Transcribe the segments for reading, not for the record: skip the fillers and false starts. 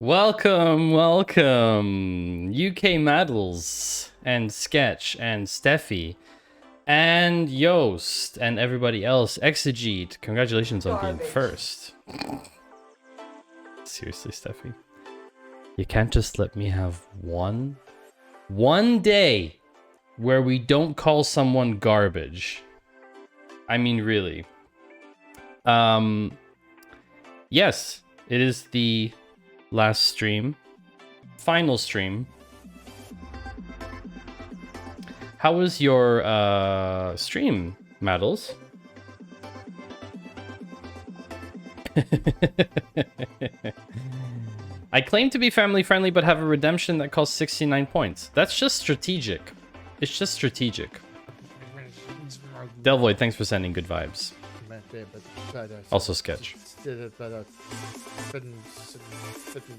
Welcome, welcome, UK Maddles and Sketch and Steffi and Yoast and everybody else. Exegete, congratulations on being first. Seriously, Steffi, you can't just let me have one day where we don't call someone garbage. I mean, really. Yes, it is the last stream, final stream. How was your stream, Maddles? I claim to be family friendly, but have a redemption that costs 69 points. That's just strategic. It's just strategic. Delvoid, thanks for sending good vibes. Also Sketch.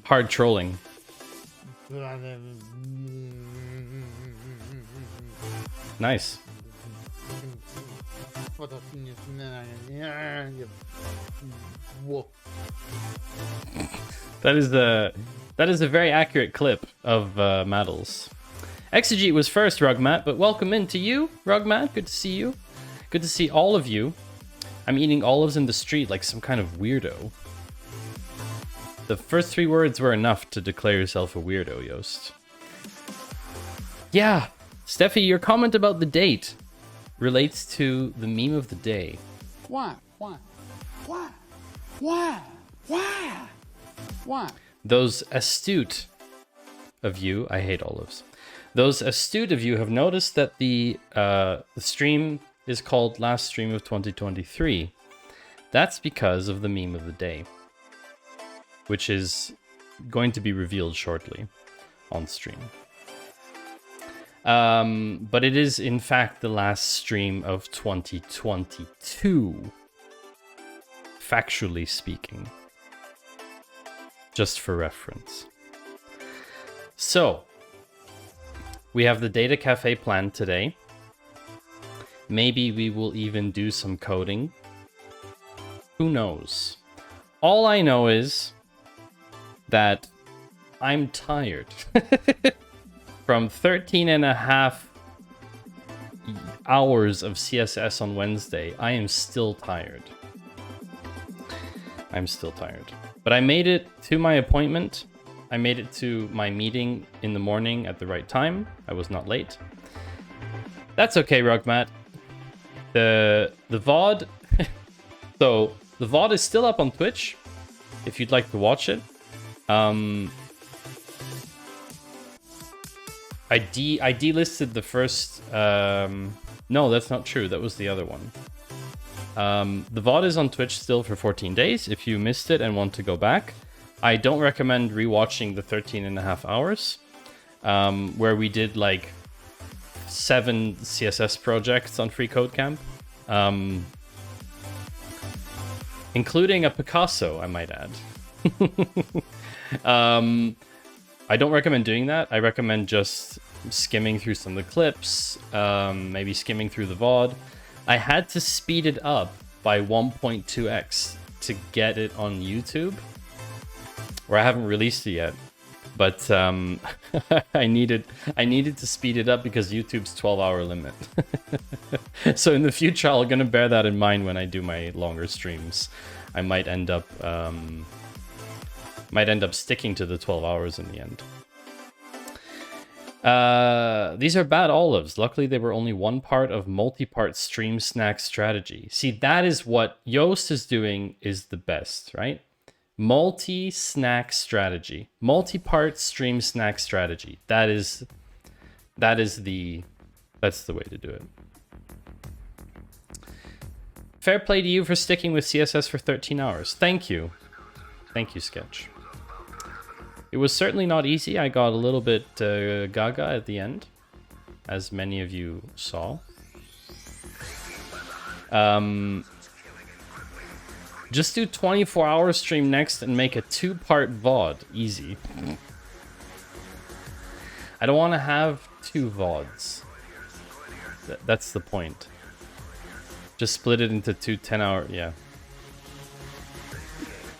Hard trolling. Nice. That is a very accurate clip of Maddles. Exegete was first, Rugmat, but welcome in to you, Rugmat. Good to see you. Good to see all of you. I'm eating olives in the street like some kind of weirdo. The first 3 words were enough to declare yourself a weirdo, Yoast. Yeah, Steffi, your comment about the date relates to the meme of the day. Why? Those astute of you, I hate olives. Those astute of you have noticed that the stream is called Last Stream of 2023. That's because of the meme of the day, which is going to be revealed shortly on stream. But it is in fact the last stream of 2022, factually speaking, just for reference. So, we have the Data Cafe planned today. Maybe we will even do some coding. Who knows? All I know is that I'm tired. From 13 and a half hours of CSS on Wednesday, I am still tired. I'm still tired. But I made it to my appointment. I made it to my meeting in the morning at the right time. I was not late. That's okay, Rugmat. The VOD... So, the VOD is still up on Twitch, if you'd like to watch it. I delisted the first... no, that's not true. That was the other one. The VOD is on Twitch still for 14 days. If you missed it and want to go back, I don't recommend rewatching the 13 and a half hours, where we did like 7 CSS projects on Free Code Camp, including a Picasso, I might add. I don't recommend doing that. I recommend just skimming through some of the clips, maybe skimming through the VOD. I had to speed it up by 1.2x to get it on YouTube, where I haven't released it yet. But I needed to speed it up because YouTube's 12-hour limit. So in the future, I'm gonna bear that in mind when I do my longer streams. I might end up sticking to the 12 hours in the end. These are bad olives. Luckily, they were only one part of multi-part stream snack strategy. See, that is what Yoast is doing is the best, right? Multi-snack strategy. Multi-part stream snack strategy. That's the way to do it. Fair play to you for sticking with CSS for 13 hours. Thank you. Thank you, Sketch. It was certainly not easy. I got a little bit gaga at the end, as many of you saw. Just do 24-hour stream next and make a 2-part VOD. Easy. I don't want to have 2 VODs. That's the point. Just split it into 2 10-hour... Yeah.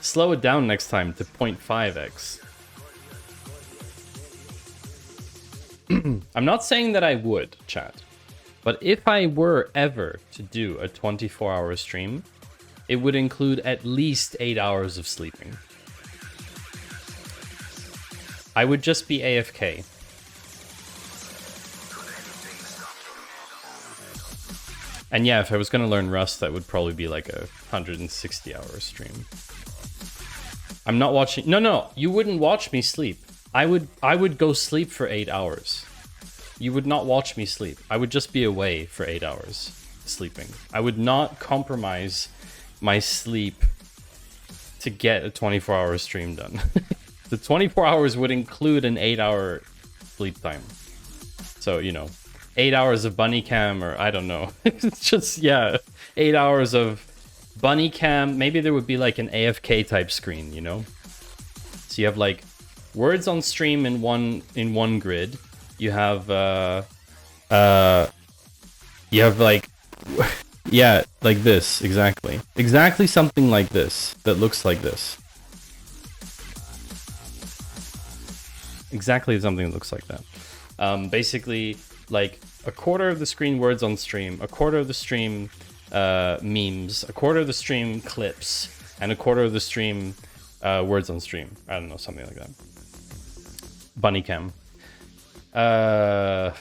Slow it down next time to 0.5x. I'm not saying that I would, chat. But if I were ever to do a 24-hour stream, it would include at least 8 hours of sleeping. I would just be AFK. And yeah, if I was going to learn Rust, that would probably be like a 160-hour stream. I'm not watching... No, you wouldn't watch me sleep. I would go sleep for 8 hours. You would not watch me sleep. I would just be away for 8 hours sleeping. I would not compromise my sleep to get a 24-hour stream done. The 24 hours would include an 8-hour sleep time. So, you know, 8 hours of bunny cam, or I don't know. It's just, yeah, 8 hours of bunny cam. Maybe there would be like an AFK type screen, you know? So you have like words on stream in one grid. You have like, yeah, like this, exactly. Exactly something like this, that looks like this. Exactly something that looks like that. Basically, like a quarter of the screen words on stream, a quarter of the stream memes, a quarter of the stream clips, and a quarter of the stream words on stream. I don't know, something like that. Bunny cam. How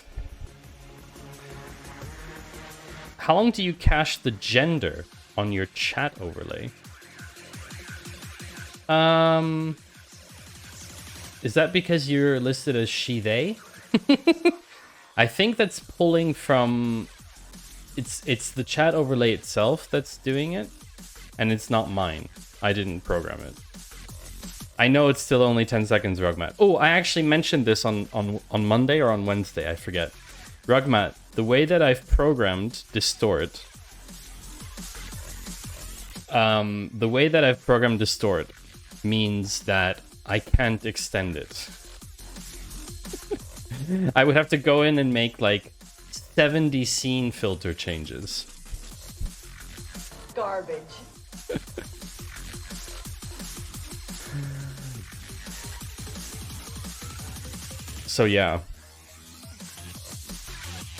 long do you cache the gender on your chat overlay? Is that because you're listed as she, they? I think that's pulling from... It's the chat overlay itself that's doing it, and it's not mine. I didn't program it. I know it's still only 10 seconds, Rugmat. Oh, I actually mentioned this on Monday or on Wednesday, I forget. Rugmat, the way that I've programmed distort... the way that I've programmed distort means that I can't extend it. I would have to go in and make like 70 scene filter changes. Garbage. So yeah,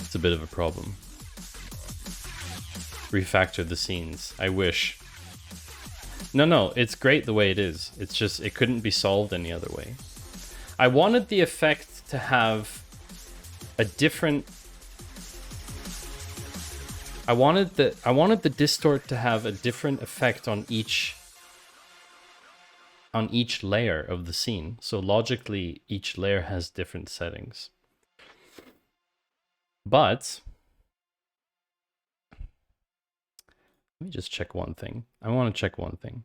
it's a bit of a problem. Refactor the scenes. I wish. No, it's great the way it is. It's just, it couldn't be solved any other way. I wanted the effect to have a different... I wanted the distort to have a different effect on each layer of the scene. So logically, each layer has different settings. But let me just check one thing. I want to check one thing.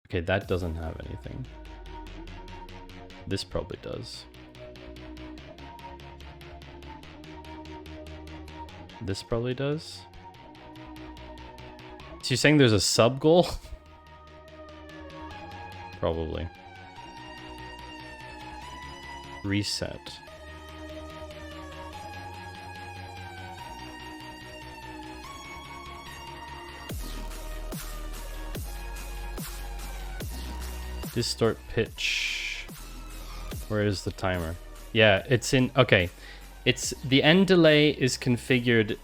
Okay, that doesn't have anything. This probably does. This probably does. So you're saying there's a sub goal? Probably. Reset. Distort pitch. Where is the timer? Yeah, it's in... Okay. It's... The end delay is configured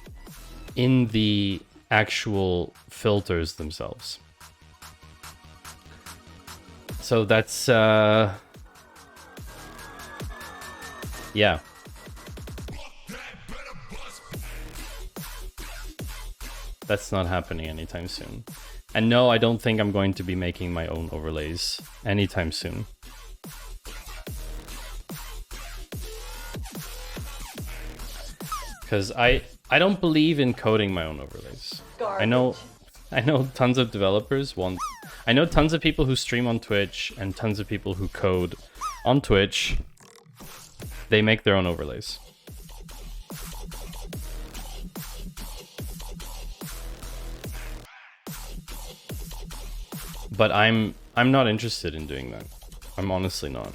in the actual filters themselves. So that's... Yeah. That's not happening anytime soon. And no, I don't think I'm going to be making my own overlays anytime soon. Because I don't believe in coding my own overlays. Garbage. I know tons of developers want... I know tons of people who stream on Twitch and tons of people who code on Twitch. They make their own overlays. But I'm not interested in doing that. I'm honestly not.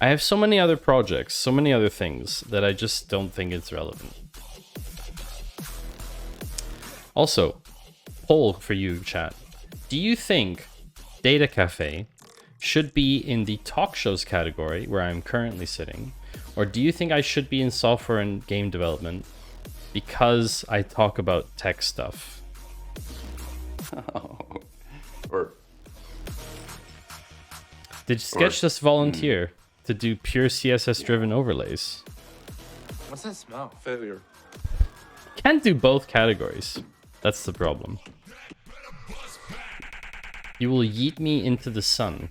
I have so many other projects, so many other things that I just don't think it's relevant. Also, poll for you, chat. Do you think Data Cafe should be in the talk shows category where I'm currently sitting, Or do you think I should be in software and game development because I talk about tech stuff? Did Sketch just volunteer to do pure CSS-driven overlays? What's that smell? Failure. Can't do both categories. That's the problem. You will yeet me into the sun.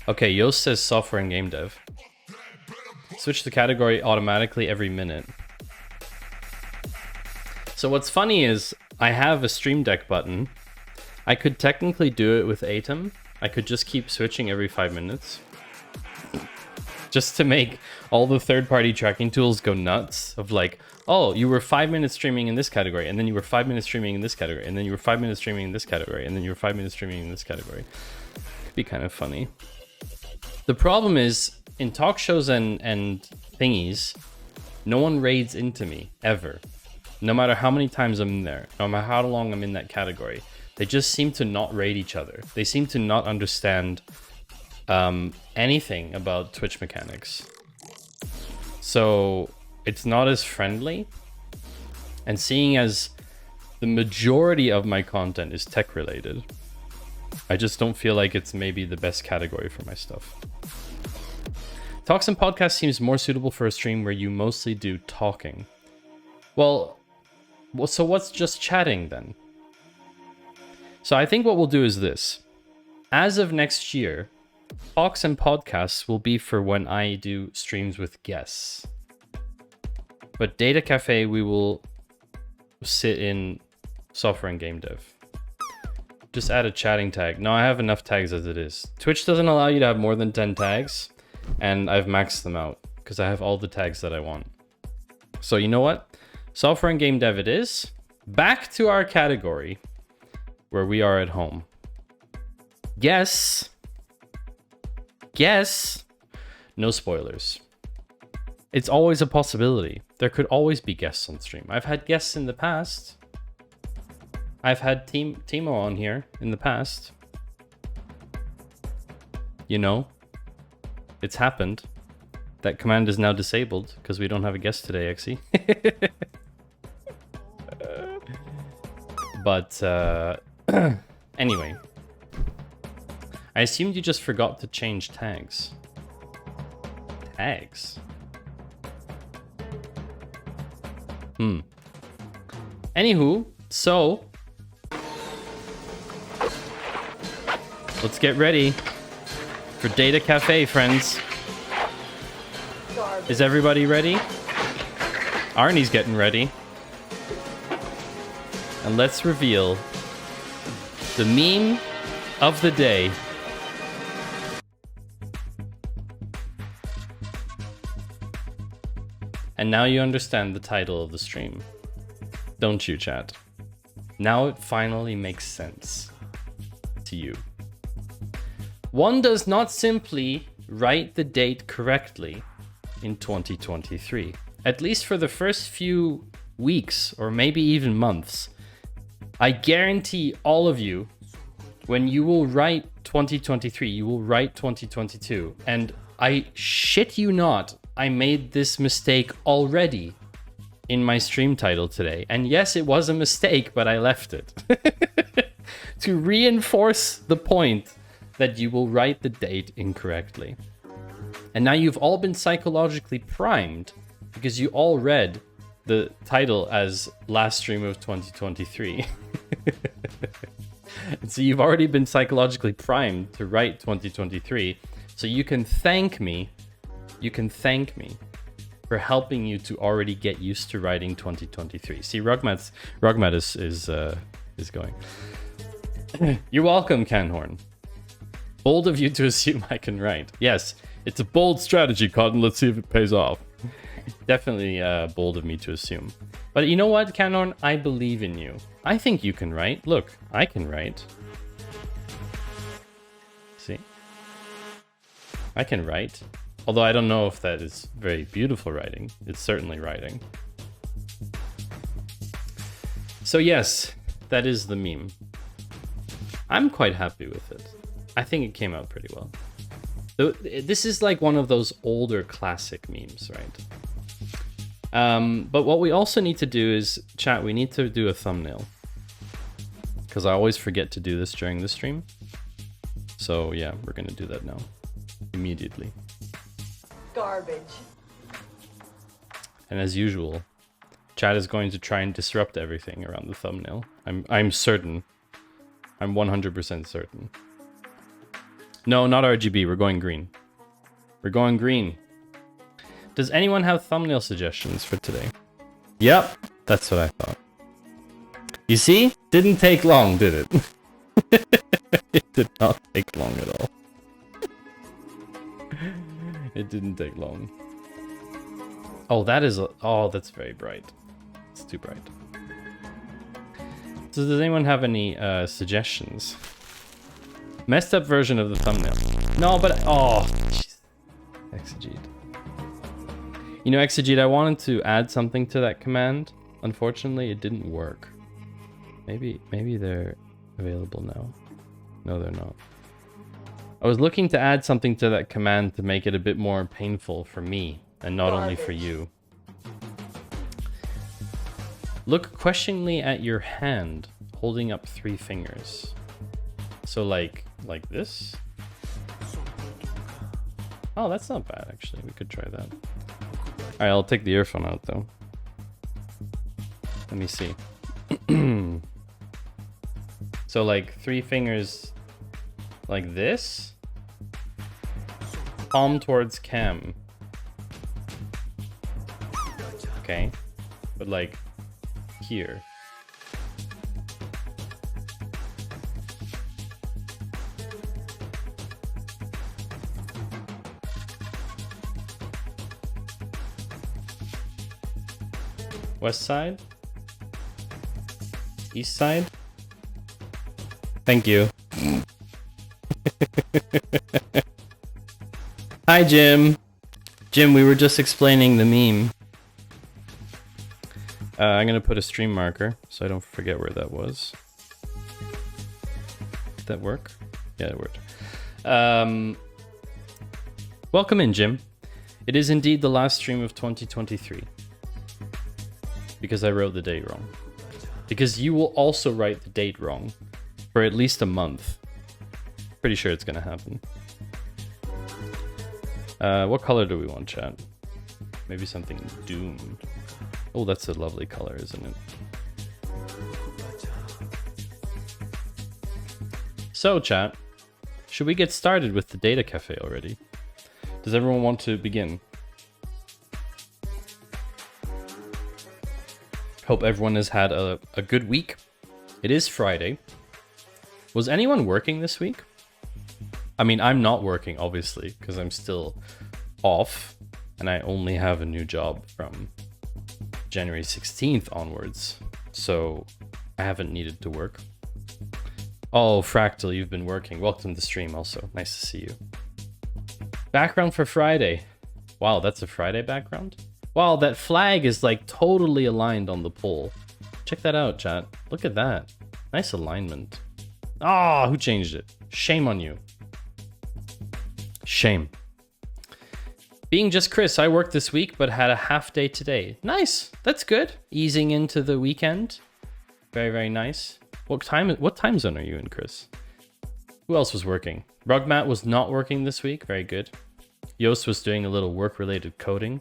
Okay, Yoast says software and game dev. Switch the category automatically every minute. So what's funny is I have a Stream Deck button. I could technically do it with Atom. I could just keep switching every 5 minutes. Just to make all the third-party tracking tools go nuts of like, oh, you were 5 minutes streaming in this category, and then you were 5 minutes streaming in this category, and then you were 5 minutes streaming in this category, and then you were 5 minutes streaming in this category. Could be kind of funny. The problem is, in talk shows and thingies, no one raids into me, ever. No matter how many times I'm in there, no matter how long I'm in that category. They just seem to not rate each other. They seem to not understand anything about Twitch mechanics. So it's not as friendly. And seeing as the majority of my content is tech related, I just don't feel like it's maybe the best category for my stuff. Talks and podcasts seems more suitable for a stream where you mostly do talking. Well, so what's just chatting then? So I think what we'll do is this. As of next year, talks and podcasts will be for when I do streams with guests. But Data Cafe, we will sit in software and game dev. Just add a chatting tag. No, I have enough tags as it is. Twitch doesn't allow you to have more than 10 tags, and I've maxed them out because I have all the tags that I want. So you know what? Software and game dev it is. Back to our category where we are at home. Guess. No spoilers. It's always a possibility. There could always be guests on stream. I've had guests in the past. I've had Timo on here in the past. You know, it's happened. That command is now disabled because we don't have a guest today, Exy. But anyway, I assumed you just forgot to change tags. Tags? Anywho, so let's get ready for Data Cafe, friends. Is everybody ready? Arnie's getting ready. And let's reveal the meme of the day. And now you understand the title of the stream. Don't you, chat? Now it finally makes sense to you. One does not simply write the date correctly in 2023. At least for the first few weeks or maybe even months. I guarantee all of you, when you will write 2023, you will write 2022. And I shit you not, I made this mistake already in my stream title today. And yes, it was a mistake, but I left it. To reinforce the point that you will write the date incorrectly. And now you've all been psychologically primed because you all read the title as last stream of 2023. And so you've already been psychologically primed to write 2023. So you can thank me. You can thank me for helping you to already get used to writing 2023. See, Rugmat is going. You're welcome, Canhorn. Bold of you to assume I can write. Yes, it's a bold strategy, Cotton. Let's see if it pays off. Definitely bold of me to assume. But you know what, Canhorn? I believe in you. I think you can write. Look, I can write. See? I can write. Although I don't know if that is very beautiful writing. It's certainly writing. So yes, that is the meme. I'm quite happy with it. I think it came out pretty well. This is like one of those older classic memes, right? But what we also need to do is, chat, we need to do a thumbnail. Because I always forget to do this during the stream. So yeah, we're gonna do that now. Immediately. Garbage. And as usual, chat is going to try and disrupt everything around the thumbnail. I'm certain. I'm 100% certain. No, not RGB, we're going green. We're going green. Does anyone have thumbnail suggestions for today? Yep, that's what I thought. You see? Didn't take long, did it? It did not take long at all. It didn't take long. Oh, that is... Oh, that's very bright. It's too bright. So does anyone have any suggestions? Messed up version of the thumbnail. No, but... Oh, jeez. Exegete. You know, Exegete, I wanted to add something to that command. Unfortunately, it didn't work. Maybe they're available now. No, they're not. I was looking to add something to that command to make it a bit more painful for me, and not only for you. Look questioningly at your hand, holding up 3 fingers. So like this? Oh, that's not bad, actually. We could try that. Alright, I'll take the earphone out, though. Let me see. So like 3 fingers like this. Palm towards cam. Okay. But like here. West side? East side? Thank you. Hi, Jim. Jim, we were just explaining the meme. I'm gonna put a stream marker so I don't forget where that was. Did that work? Yeah, it worked. Welcome in, Jim. It is indeed the last stream of 2023. Because I wrote the date wrong. Because you will also write the date wrong for at least a month. Pretty sure it's gonna happen. What color do we want, chat? Maybe something doomed. Oh, that's a lovely color, isn't it? So, chat, should we get started with the data cafe already? Does everyone want to begin? Hope everyone has had a good week. It is Friday. Was anyone working this week? I mean, I'm not working, obviously, because I'm still off, and I only have a new job from January 16th onwards, so I haven't needed to work. Oh, Fractal, you've been working. Welcome to the stream also. Nice to see you. Background for Friday. Wow, that's a Friday background? Wow, that flag is like totally aligned on the pole. Check that out, chat. Look at that. Nice alignment. Ah, who changed it? Shame on you. Shame. Being just Chris, I worked this week but had a half day today. Nice. That's good. Easing into the weekend. Very, very nice. What time zone are you in, Chris? Who else was working? Rugmat was not working this week. Very good. Yost was doing a little work-related coding.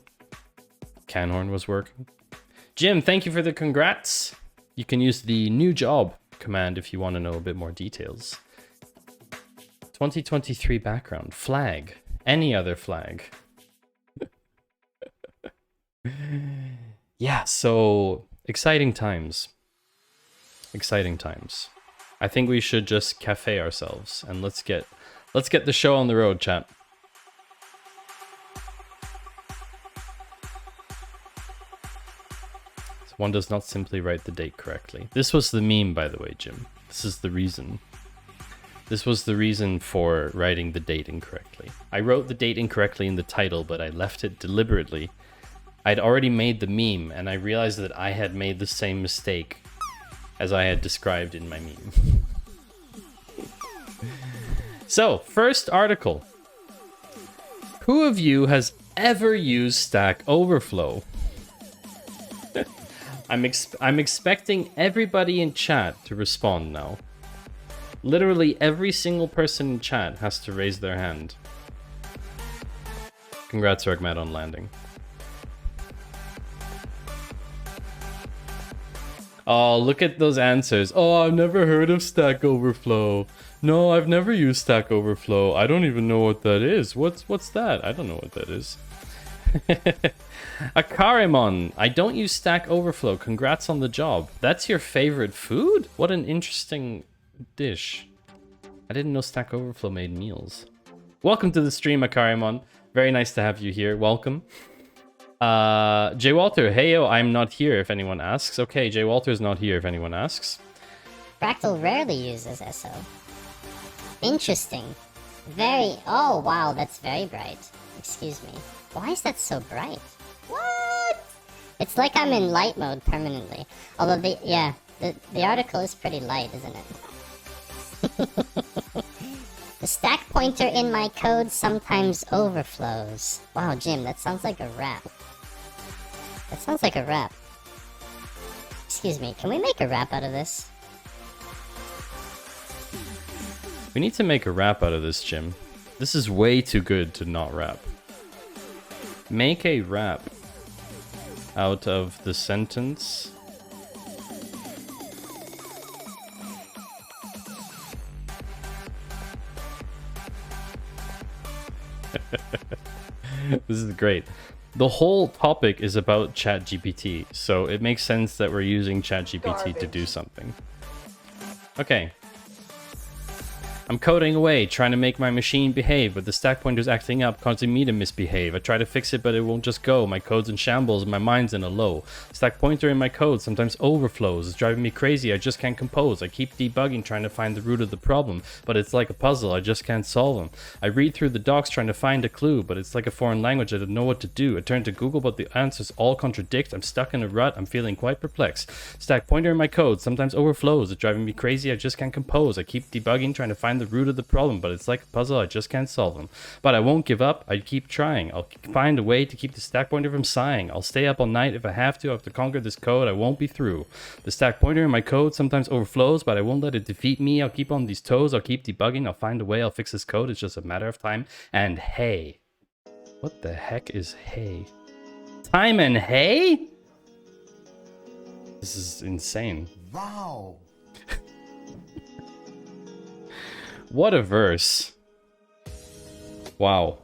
Canhorn was working. Jim, thank you for the congrats. You can use the new job command if you want to know a bit more details. 2023 background. Flag. Any other flag. Yeah, so exciting times. Exciting times. I think we should just cafe ourselves and let's get the show on the road, chat. One does not simply write the date correctly. This was the meme, by the way, Jim. This is the reason. This was the reason for writing the date incorrectly. I wrote the date incorrectly in the title, but I left it deliberately. I'd already made the meme, and I realized that I had made the same mistake as I had described in my meme. So, first article. Who of you has ever used Stack Overflow? I'm expecting everybody in chat to respond now. Literally every single person in chat has to raise their hand. Congrats, Regmat, on landing. Oh, look at those answers. Oh, I've never heard of Stack Overflow. No, I've never used Stack Overflow. I don't even know what that is. What's that? I don't know what that is. Akarimon, I don't use Stack Overflow. Congrats on the job. That's your favorite food? What an interesting dish. I didn't know Stack Overflow made meals. Welcome to the stream, Akarimon. Very nice to have you here. Welcome. J. Walter, heyo, I'm not here if anyone asks. Okay, J. Walter's not here if anyone asks. Fractal rarely uses SO. Interesting. Very... Oh, wow, that's very bright. Excuse me. Why is that so bright? What? It's like I'm in light mode permanently. Although, the article is pretty light, isn't it? The stack pointer in my code sometimes overflows. Wow, Jim, that sounds like a rap. That sounds like a rap. Excuse me, can we make a rap out of this? We need to make a rap out of this, Jim. This is way too good to not rap. Make a rap out of the sentence. This is great. The whole topic is about ChatGPT, so it makes sense that we're using ChatGPT to do something. Okay. I'm coding away, trying to make my machine behave, but the stack pointer's acting up, causing me to misbehave. I try to fix it, but it won't just go. My code's in shambles and my mind's in a low. Stack pointer in my code sometimes overflows. It's driving me crazy. I just can't compose. I keep debugging, trying to find the root of the problem, but it's like a puzzle. I just can't solve them. I read through the docs trying to find a clue, but it's like a foreign language. I don't know what to do. I turn to Google, but the answers all contradict. I'm stuck in a rut. I'm feeling quite perplexed. Stack pointer in my code sometimes overflows. It's driving me crazy. I just can't compose. I keep debugging, trying to find the root of the problem, but it's like a puzzle. I just can't solve them. But I won't give up. I keep trying. I'll find a way to keep the stack pointer from sighing. I'll stay up all night if I have to. I have to conquer this code. I won't be through. The stack pointer in my code sometimes overflows, but I won't let it defeat me. I'll keep on these toes. I'll keep debugging. I'll find a way. I'll fix this code. It's just a matter of time. And hey. What the heck is hey? Time and hey? This is insane. Wow. What a verse. Wow.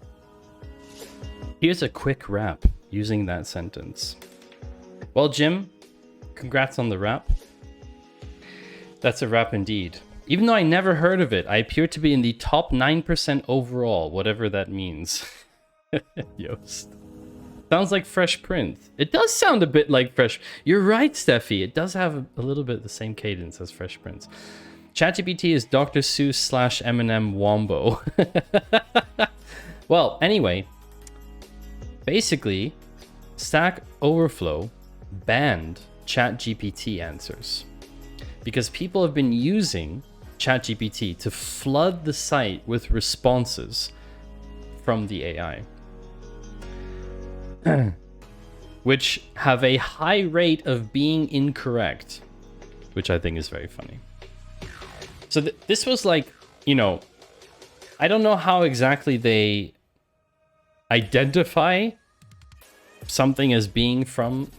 Here's a quick rap using that sentence. Well, Jim, congrats on the rap. That's a rap indeed. Even though I never heard of it, I appear to be in the top 9% overall, whatever that means. Yost. Sounds like Fresh Prince. It does sound a bit like Fresh... You're right, Steffi. It does have a little bit the same cadence as Fresh Prince. ChatGPT is Dr. Seuss / Eminem Wombo. Well, anyway, basically, Stack Overflow banned ChatGPT answers because people have been using ChatGPT to flood the site with responses from the AI, which have a high rate of being incorrect, which I think is very funny. So this was like, you know, I don't know how exactly they identify something as being from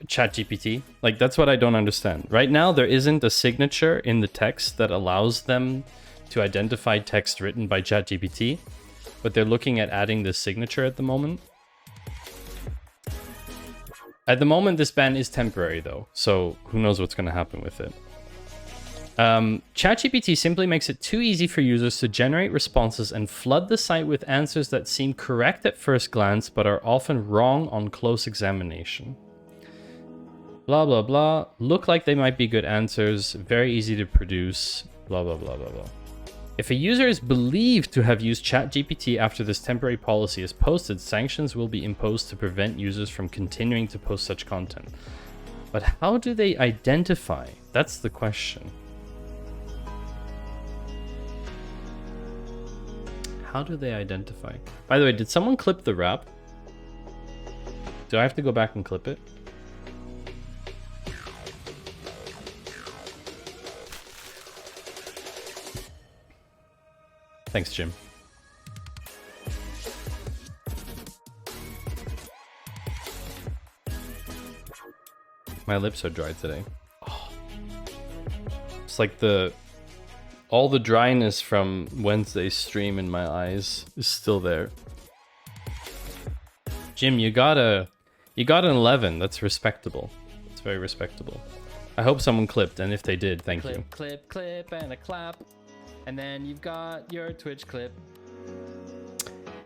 ChatGPT. Like, that's what I don't understand. Right now, there isn't a signature in the text that allows them to identify text written by ChatGPT, but they're looking at adding this signature at the moment. At the moment, this ban is temporary, though, so who knows what's going to happen with it. ChatGPT simply makes it too easy for users to generate responses and flood the site with answers that seem correct at first glance, but are often wrong on close examination. Blah, blah, blah. Look like they might be good answers. Very easy to produce. Blah, blah, blah, blah, blah. If a user is believed to have used ChatGPT after this temporary policy is posted, sanctions will be imposed to prevent users from continuing to post such content. But how do they identify? That's the question. How do they identify? By the way, did someone clip the wrap? Do I have to go back and clip it? Thanks, Jim. My lips are dry today. Oh. It's like all the dryness from Wednesday's stream in my eyes is still there. Jim, you got an 11. That's respectable. That's very respectable. I hope someone clipped, and if they did, thank you. Clip, and a clap. And then you've got your Twitch clip.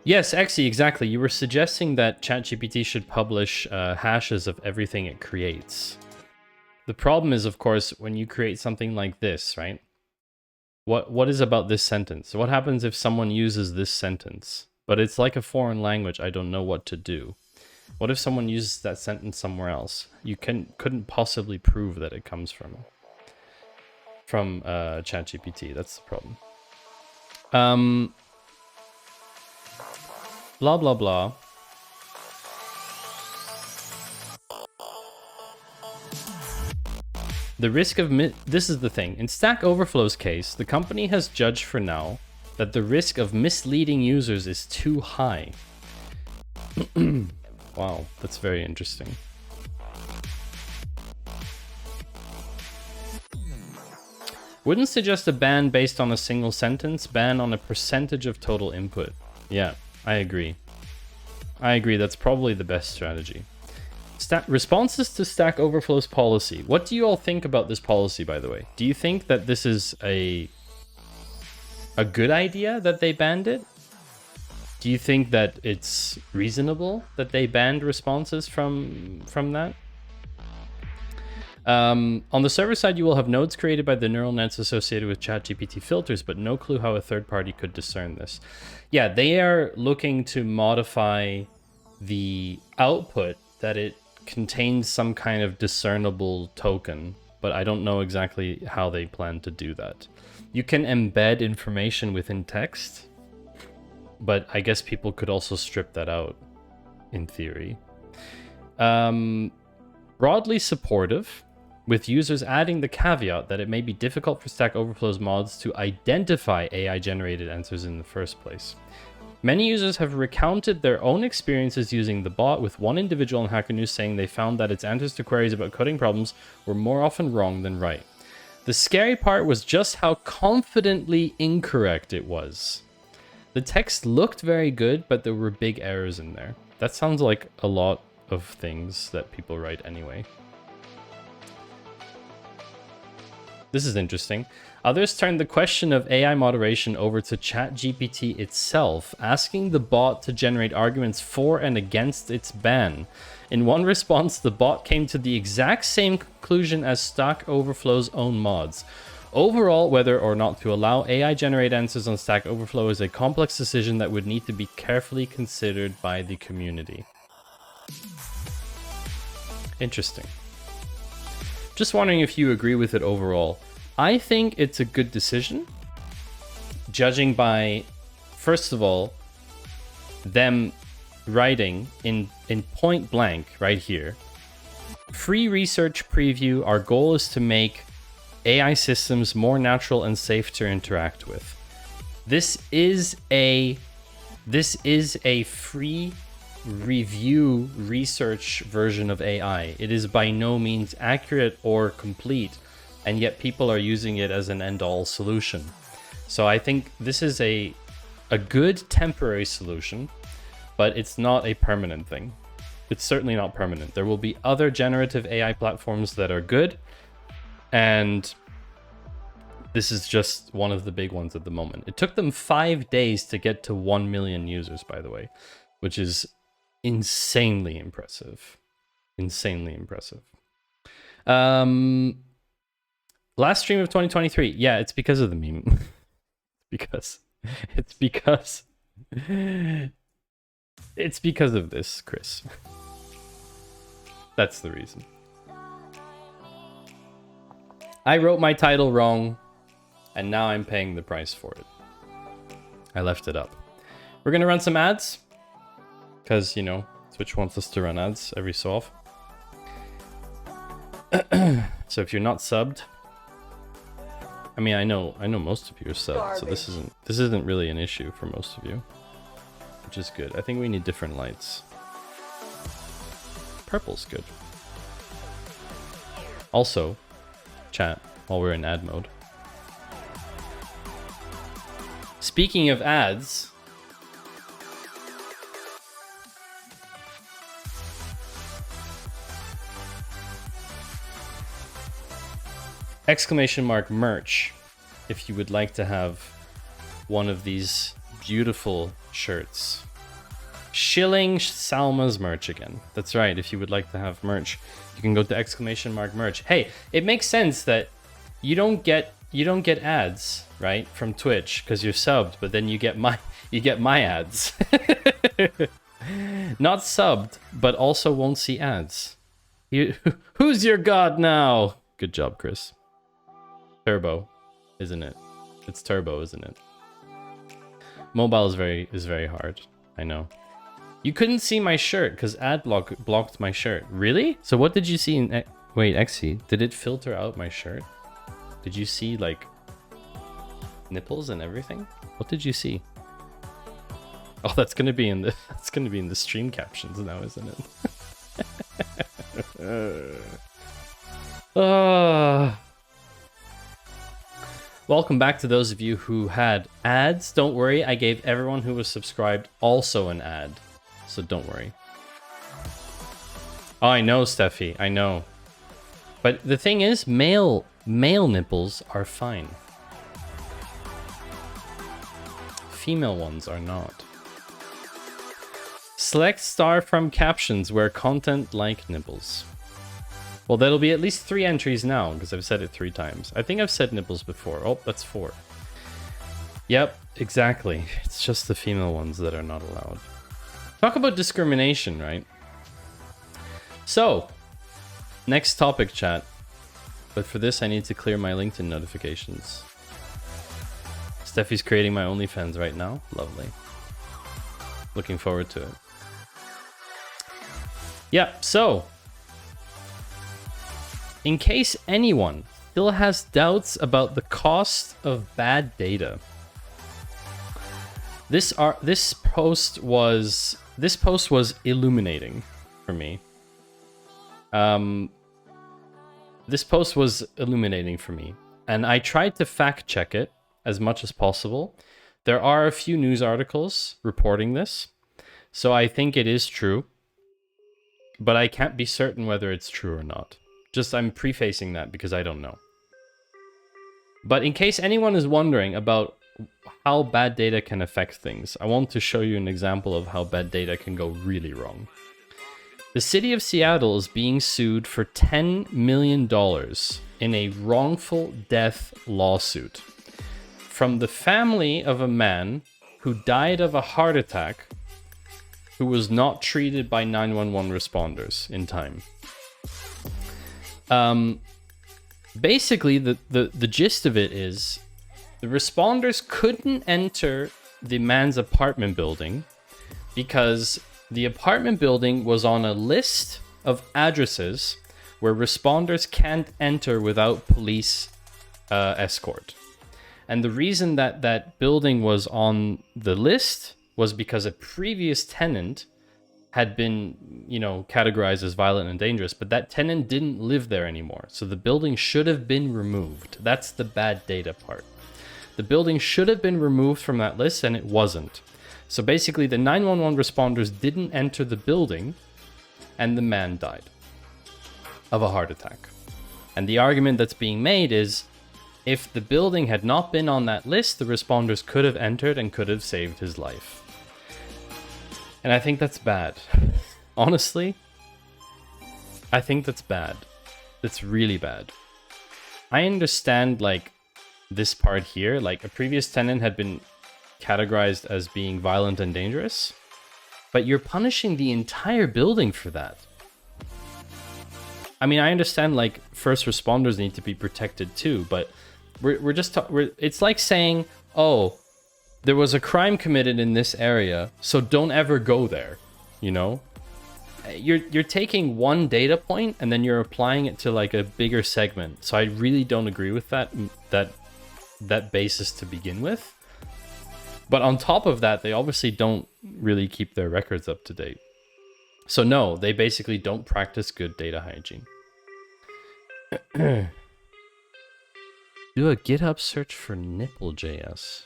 Yes, Exy, exactly. You were suggesting that ChatGPT should publish hashes of everything it creates. The problem is, of course, when you create something like this, right? What is about this sentence? What happens if someone uses this sentence? But it's like a foreign language, I don't know what to do. What if someone uses that sentence somewhere else? You couldn't possibly prove that it comes from ChatGPT. That's the problem. Blah, blah, blah. The risk of this is the thing. In Stack Overflow's case, the company has judged for now that the risk of misleading users is too high. Wow, that's very interesting. Wouldn't suggest a ban based on a single sentence, ban on a percentage of total input. Yeah, I agree. I agree, that's probably the best strategy. Responses to Stack Overflow's policy. What do you all think about this policy, by the way? Do you think that this is a good idea that they banned it? Do you think that it's reasonable that they banned responses from that? On the server side, you will have nodes created by the neural nets associated with ChatGPT filters, but no clue how a third party could discern this. Yeah, they are looking to modify the output that it contains some kind of discernible token, but I don't know exactly how they plan to do that. You can embed information within text, but I guess people could also strip that out in theory. Broadly supportive, with users adding the caveat that it may be difficult for Stack Overflow's mods to identify AI-generated answers in the first place. Many users have recounted their own experiences using the bot, with one individual in Hacker News saying they found that its answers to queries about coding problems were more often wrong than right. The scary part was just how confidently incorrect it was. The text looked very good, but there were big errors in there. That sounds like a lot of things that people write anyway. This is interesting. Others turned the question of AI moderation over to ChatGPT itself, asking the bot to generate arguments for and against its ban. In one response, the bot came to the exact same conclusion as Stack Overflow's own mods. Overall, whether or not to allow AI-generated answers on Stack Overflow is a complex decision that would need to be carefully considered by the community. Interesting. Just wondering if you agree with it overall. I think it's a good decision, judging by, first of all, them writing in point blank right here. Free research preview, our goal is to make AI systems more natural and safe to interact with. This is a free review research version of AI. It is by no means accurate or complete, and yet people are using it as an end-all solution. So I think this is a good temporary solution, but it's not a permanent thing. It's certainly not permanent. There will be other generative AI platforms that are good, and this is just one of the big ones at the moment. It took them 5 days to get to 1 million users, by the way, which is insanely impressive. Insanely impressive. Last stream of 2023. Yeah, it's because of the meme. It's because of this, Chris. That's the reason. I wrote my title wrong, and now I'm paying the price for it. I left it up. We're gonna run some ads because, you know, Twitch wants us to run ads every so often. So if you're not subbed, I mean, I know most of you are subbed, so this isn't really an issue for most of you, which is good. I think we need different lights. Purple's good. Also, chat while we're in ad mode. Speaking of ads, !merch if you would like to have one of these beautiful shirts. Shilling Salma's merch again. That's right, if you would like to have merch, you can go to !merch. Hey, it makes sense that you don't get ads, right, from Twitch because you're subbed, but then you get my ads. Not subbed, but also won't see ads. Who's your god now? Good job, Chris. Turbo, isn't it? It's turbo, isn't it? Mobile is very hard. I know. You couldn't see my shirt because ad blocked my shirt. Really? So what did you see in... Wait, Xe, did it filter out my shirt? Did you see, like, nipples and everything? What did you see? Oh, that's gonna be in the stream captions now, isn't it? Welcome back to those of you who had ads. Don't worry, I gave everyone who was subscribed also an ad. So don't worry. Oh, I know, Steffi, I know. But the thing is, male nipples are fine. Female ones are not. Select star from captions where content like nipples. Well, that'll be at least 3 entries now, because I've said it 3 times. I think I've said nipples before. Oh, that's 4. Yep, exactly. It's just the female ones that are not allowed. Talk about discrimination, right? So, next topic, chat. But for this, I need to clear my LinkedIn notifications. Steffi's creating my OnlyFans right now. Lovely. Looking forward to it. Yeah, so... in case anyone still has doubts about the cost of bad data, this post was illuminating for me. This post was illuminating for me, and I tried to fact check it as much as possible. There are a few news articles reporting this, so I think it is true, but I can't be certain whether it's true or not. Just, I'm prefacing that because I don't know. But in case anyone is wondering about how bad data can affect things, I want to show you an example of how bad data can go really wrong. The city of Seattle is being sued for $10 million in a wrongful death lawsuit from the family of a man who died of a heart attack who was not treated by 911 responders in time. Basically, the gist of it is the responders couldn't enter the man's apartment building because the apartment building was on a list of addresses where responders can't enter without police escort. And the reason that that building was on the list was because a previous tenant had been, categorized as violent and dangerous, but that tenant didn't live there anymore. So the building should have been removed. That's the bad data part. The building should have been removed from that list, and it wasn't. So basically, the 911 responders didn't enter the building, and the man died of a heart attack. And the argument that's being made is, if the building had not been on that list, the responders could have entered and could have saved his life. And I think that's bad. Honestly, I think that's bad. It's really bad. I understand, this part here. A previous tenant had been categorized as being violent and dangerous, but you're punishing the entire building for that. I mean, I understand, first responders need to be protected too, but it's like saying, oh, there was a crime committed in this area, so don't ever go there, you know? You're taking one data point and then you're applying it to like a bigger segment. So I really don't agree with that basis to begin with. But on top of that, they obviously don't really keep their records up to date. So no, they basically don't practice good data hygiene. Do a GitHub search for nipple.js.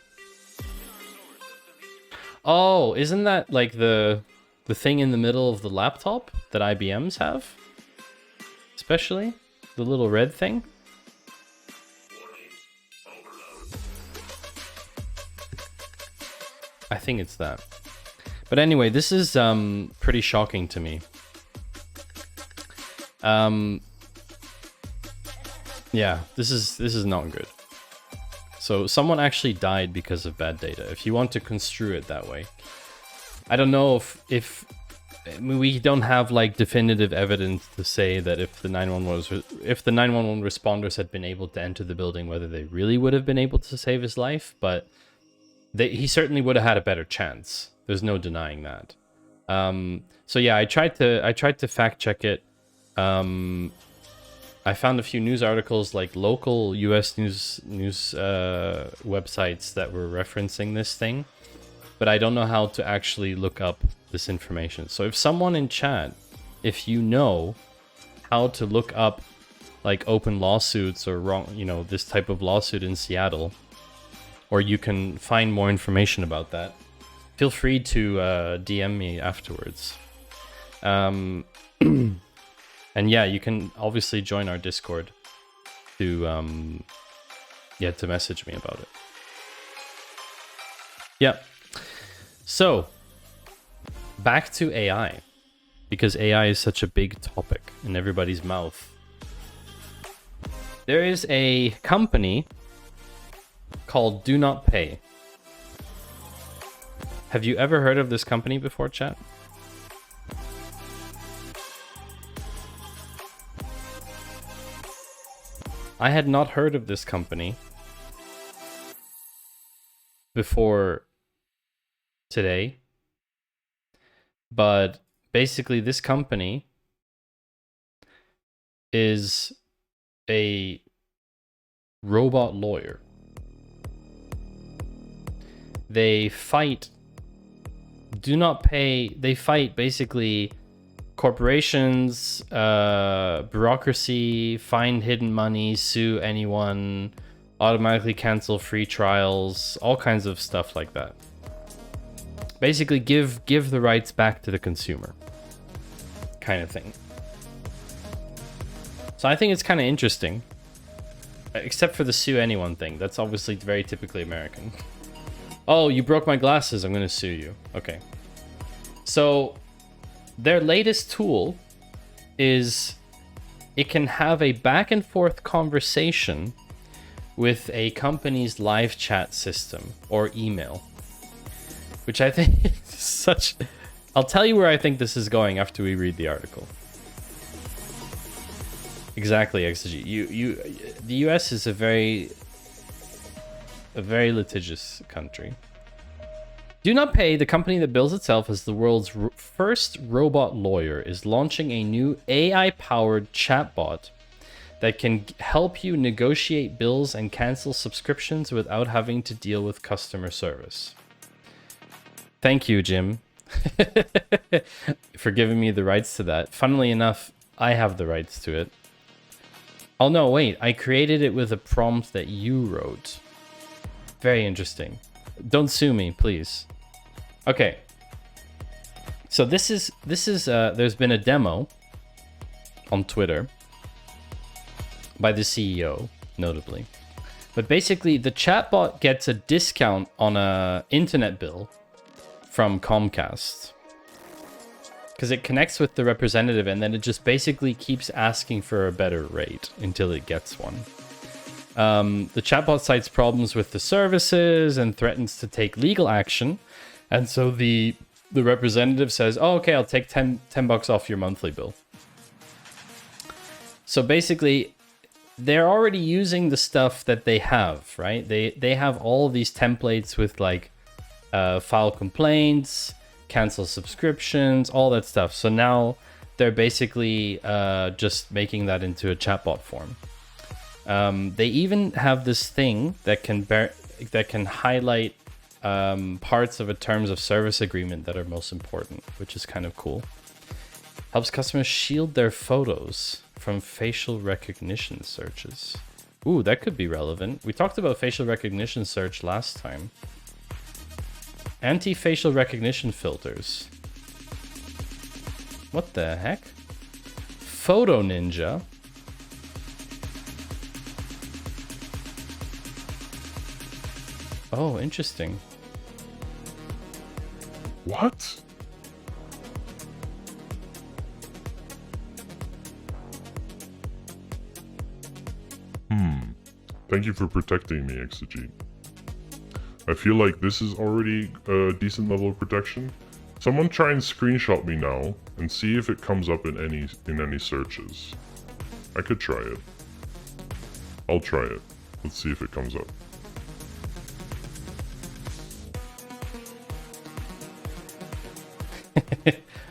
Oh, isn't that like the thing in the middle of the laptop that IBMs have? Especially the little red thing. I think it's that. But anyway, this is pretty shocking to me. Yeah, this is not good. So someone actually died because of bad data, if you want to construe it that way. I don't know if I mean, we don't have like definitive evidence to say that if the 911 responders had been able to enter the building, whether they really would have been able to save his life, but he certainly would have had a better chance. There's no denying that. So yeah, I tried to fact check it. I found a few news articles, like local US news websites that were referencing this thing, but I don't know how to actually look up this information. So if someone in chat, if you know how to look up like open lawsuits or wrong, you know, this type of lawsuit in Seattle, or you can find more information about that, feel free to DM me afterwards. And yeah, you can obviously join our Discord to to message me about it. Yeah. So back to AI, because AI is such a big topic in everybody's mouth. There is a company called Do Not Pay. Have you ever heard of this company before, chat? I had not heard of this company before today, but basically this company is a robot lawyer. They fight, do not pay, they fight basically corporations, bureaucracy, find hidden money, sue anyone, automatically cancel free trials, all kinds of stuff like that. Basically give the rights back to the consumer, kind of thing. So I think it's kind of interesting, except for the sue anyone thing. That's obviously very typically American. Oh, you broke my glasses, I'm gonna sue you. Okay. So their latest tool is it can have a back and forth conversation with a company's live chat system or email, which I think is such... I'll tell you where I think this is going after we read the article. Exactly, XG. The US is a very litigious country. Do Not Pay, the company that bills itself as the world's first robot lawyer, is launching a new AI-powered chatbot that can help you negotiate bills and cancel subscriptions without having to deal with customer service. Thank you, Jim, for giving me the rights to that. Funnily enough, I have the rights to it. Oh no, wait, I created it with a prompt that you wrote. Very interesting. Don't sue me, please. Okay. So this is there's been a demo on Twitter by the CEO, notably. But basically the chatbot gets a discount on a internet bill from Comcast, because it connects with the representative and then it just basically keeps asking for a better rate until it gets one. The chatbot cites problems with the services and threatens to take legal action. And so the representative says, oh, okay, I'll take 10 bucks off your monthly bill. So basically, they're already using the stuff that they have, right? They have all these templates with like file complaints, cancel subscriptions, all that stuff. So now they're basically just making that into a chatbot form. They even have this thing that can highlight parts of a terms of service agreement that are most important, which is kind of cool. Helps customers shield their photos from facial recognition searches. Ooh, that could be relevant. We talked about facial recognition search last time. Anti-facial recognition filters. What the heck? Photo Ninja. Oh, interesting. What? Thank you for protecting me, Exegete. I feel like this is already a decent level of protection. Someone try and screenshot me now and see if it comes up in any searches. I could try it. I'll try it. Let's see if it comes up.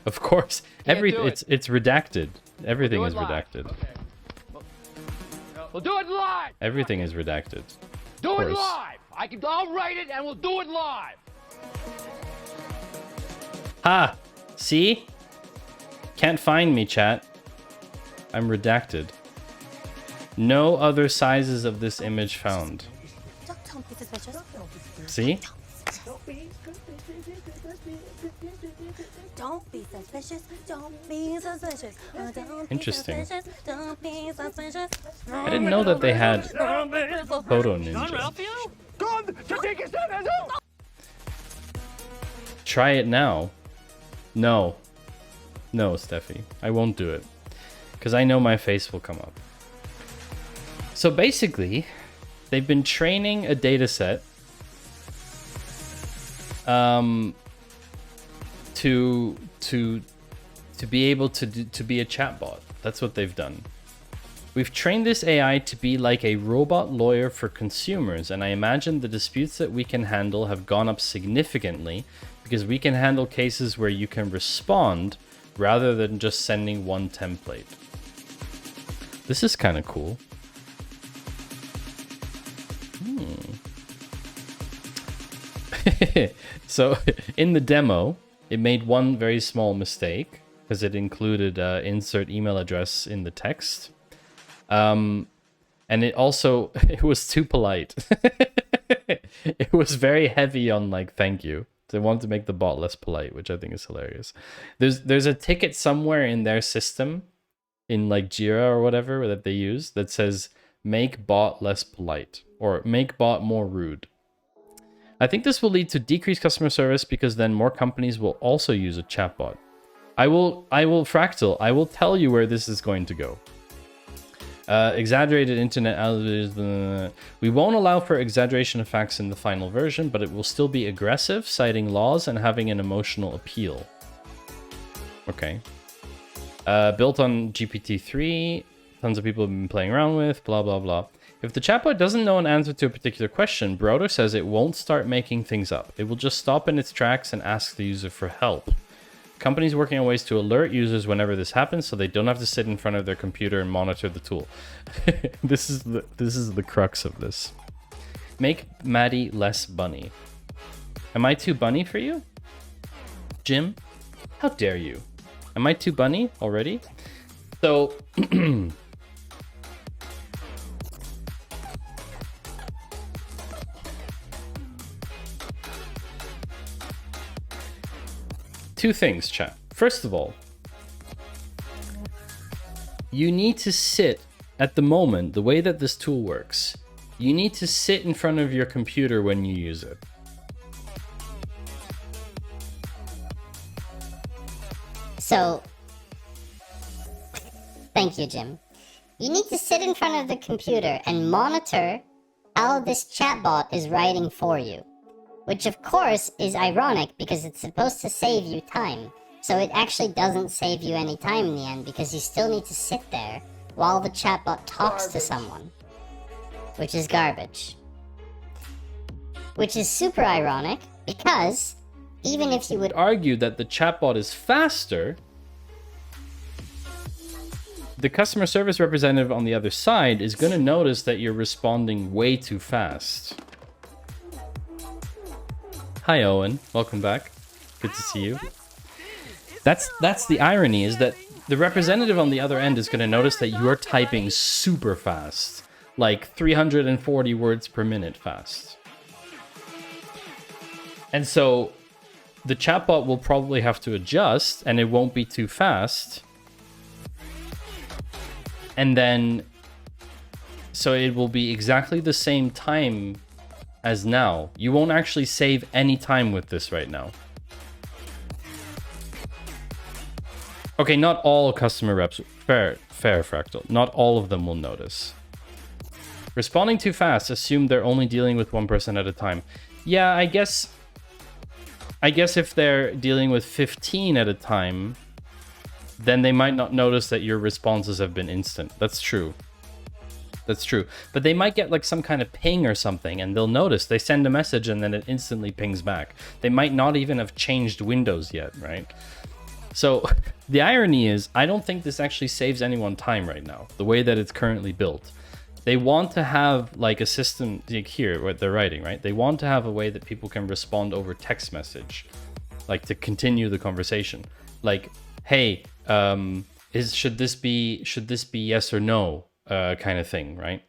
Of course, it's redacted. Everything is redacted. Okay. We'll do it live. Everything is redacted. Do it live. I'll write it and we'll do it live. Ha! See? Can't find me, chat. I'm redacted. No other sizes of this image found. Don't be suspicious. See? Don't be suspicious. Don't be suspicious. Interesting. Don't be suspicious. I didn't know that they had Photo Ninja. Try it now. No. No, Steffi. I won't do it. Because I know my face will come up. So basically, they've been training a data set to be able to be a chatbot. That's what they've done. We've trained this AI to be like a robot lawyer for consumers, and I imagine the disputes that we can handle have gone up significantly because we can handle cases where you can respond rather than just sending one template. This is kind of cool. So in the demo, it made one very small mistake because it included insert email address in the text. And it also, it was too polite. It was very heavy on like, thank you. They wanted to make the bot less polite, which I think is hilarious. There's a ticket somewhere in their system, in like Jira or whatever that they use, that says make bot less polite or make bot more rude. I think this will lead to decreased customer service because then more companies will also use a chatbot. I will Fractal, I will tell you where this is going to go. Exaggerated internet algorithms. We won't allow for exaggeration of facts in the final version, but it will still be aggressive, citing laws and having an emotional appeal. Okay. Built on GPT-3, tons of people have been playing around with, blah, blah, blah. If the chatbot doesn't know an answer to a particular question, Broder says it won't start making things up. It will just stop in its tracks and ask the user for help. Companies working on ways to alert users whenever this happens, so they don't have to sit in front of their computer and monitor the tool. This is the crux of this. Make Maddie less bunny. Am I too bunny for you? Jim? How dare you? Am I too bunny already? So... Two things, chat. First of all, you need to sit at the moment, the way that this tool works, you need to sit in front of your computer when you use it. So, thank you, Jim. You need to sit in front of the computer and monitor how this chatbot is writing for you. Which of course is ironic because it's supposed to save you time. So it actually doesn't save you any time in the end because you still need to sit there while the chatbot talks to someone. Which is garbage. which is super ironic because even if you would argue that the chatbot is faster, the customer service representative on the other side is going to notice that you're responding way too fast. Hi, Owen. Welcome back. Good to see you. That's the irony, is that the representative on the other end is going to notice that you're typing super fast, like 340 words per minute fast. And so the chatbot will probably have to adjust, and it won't be too fast. And then, so it will be exactly the same time as now. You won't actually save any time with this right now. Okay, not all customer reps, fair Fractal, not all of them will notice. Responding too fast, assume they're only dealing with one person at a time. Yeah, I guess if they're dealing with 15 at a time, then they might not notice that your responses have been instant. That's true. That's true. But they might get like some kind of ping or something, and they'll notice. They send a message and then it instantly pings back. They might not even have changed Windows yet, right? So the irony is, I don't think this actually saves anyone time right now, the way that it's currently built. They want to have like a system, like here, what they're writing, right? They want to have a way that people can respond over text message, like to continue the conversation. Like, hey, should this be yes or no, kind of thing, right?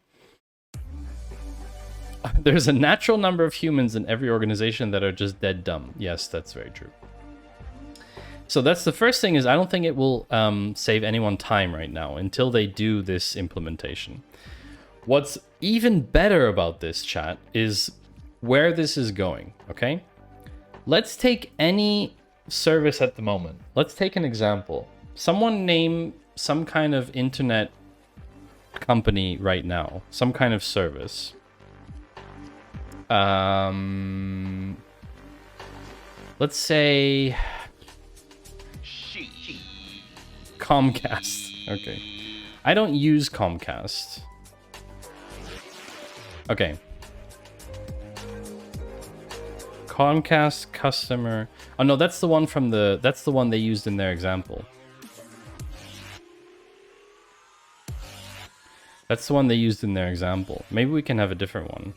There's a natural number of humans in every organization that are just dead dumb. Yes, that's very true. So that's the first thing, is I don't think it will save anyone time right now until they do this implementation. What's even better about this, chat, is where this is going, okay? Let's take any service at the moment. Let's take an example. Someone name some kind of internet company right now, some kind of service. Let's say Comcast. Okay. I don't use Comcast. Okay. Comcast customer. Oh no, that's the one from that's the one they used in their example. That's the one they used in their example. Maybe we can have a different one.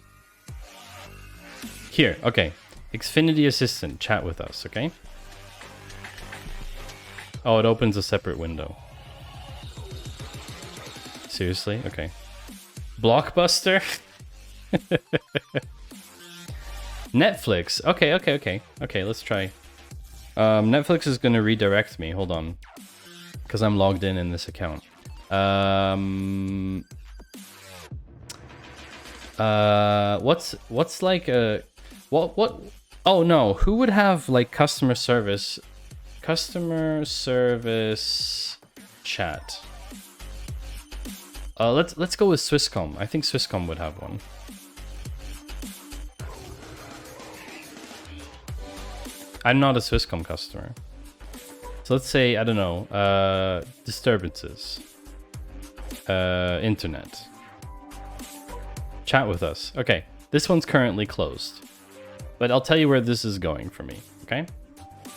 Here, okay. Xfinity Assistant, chat with us, okay? Oh, it opens a separate window. Seriously? Okay. Blockbuster? Netflix. Okay, let's try. Netflix is going to redirect me. Hold on. Because I'm logged in this account. What's like a... What? Oh, no. Who would have, like, customer service chat? Let's go with Swisscom. I think Swisscom would have one. I'm not a Swisscom customer. So let's say, I don't know, disturbances. Internet. Chat with us. Okay, this one's currently closed. But I'll tell you where this is going for me, okay?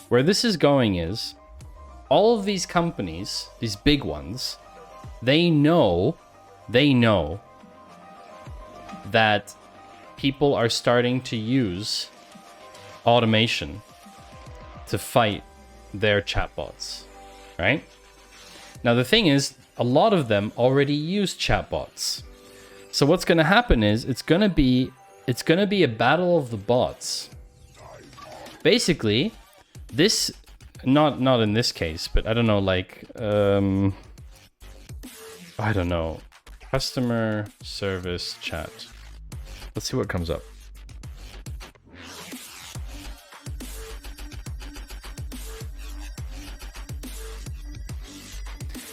Where this is going is, all of these companies, these big ones, they know that people are starting to use automation to fight their chatbots, right? Now the thing is, a lot of them already use chatbots. So what's going to happen is it's going to be a battle of the bots. Basically, this not in this case, but I don't know, like I don't know, customer service chat. Let's see what comes up.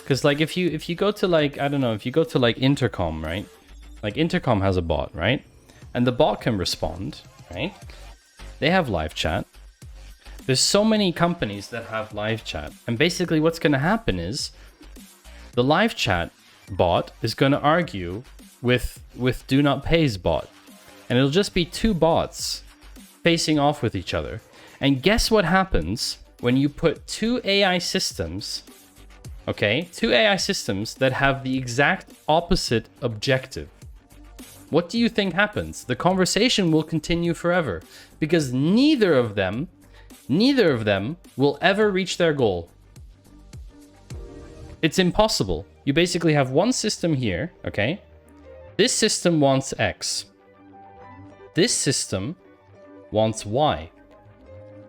Because like if you go to like, I don't know, if you go to like Intercom, right? Like Intercom has a bot, right? And the bot can respond, right? They have live chat. There's so many companies that have live chat. And basically what's going to happen is the live chat bot is going to argue with Do Not Pay's bot. And it'll just be two bots facing off with each other. And guess what happens when you put two AI systems, okay? Two AI systems that have the exact opposite objective. What do you think happens? The conversation will continue forever because neither of them will ever reach their goal. It's impossible. You basically have one system here, okay? This system wants X. This system wants Y.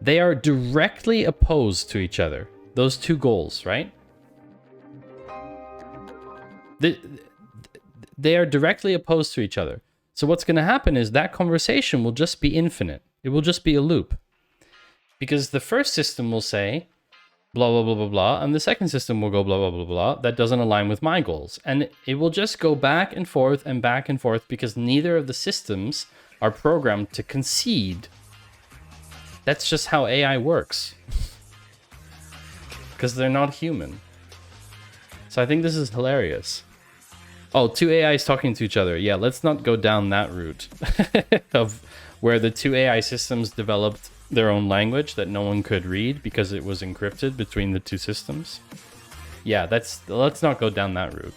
They are directly opposed to each other. Those two goals, right? They are directly opposed to each other. So what's going to happen is that conversation will just be infinite. It will just be a loop. Because the first system will say, blah, blah, blah, blah, blah, and the second system will go blah, blah, blah, blah, that doesn't align with my goals. And it will just go back and forth because neither of the systems are programmed to concede. That's just how AI works. Because they're not human. So I think this is hilarious. Oh, two AIs talking to each other. Yeah, let's not go down that route of where the two AI systems developed their own language that no one could read because it was encrypted between the two systems. Yeah, let's not go down that route.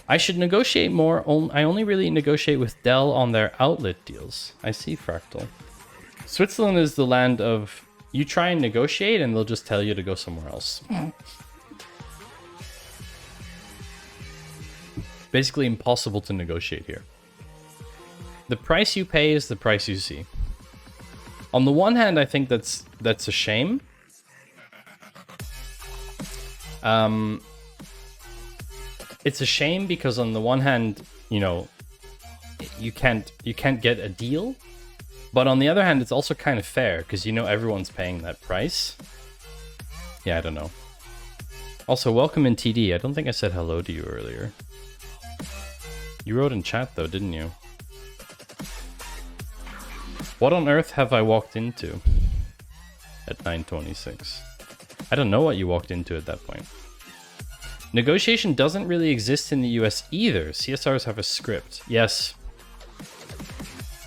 I should negotiate more. I only really negotiate with Dell on their outlet deals. I see, Fractal. Switzerland is the land of you try and negotiate and they'll just tell you to go somewhere else. Basically impossible to negotiate here. The price you pay is the price you see. On the one hand, I think that's a shame. It's a shame because on the one hand, you know, you can't get a deal, but on the other hand, it's also kind of fair because you know everyone's paying that price. Yeah, I don't know. Also, welcome in TD. I don't think I said hello to you earlier. You wrote in chat though, didn't you? What on earth have I walked into at 9:26? I don't know what you walked into at that point. Negotiation doesn't really exist in the US either. CSRs have a script. Yes,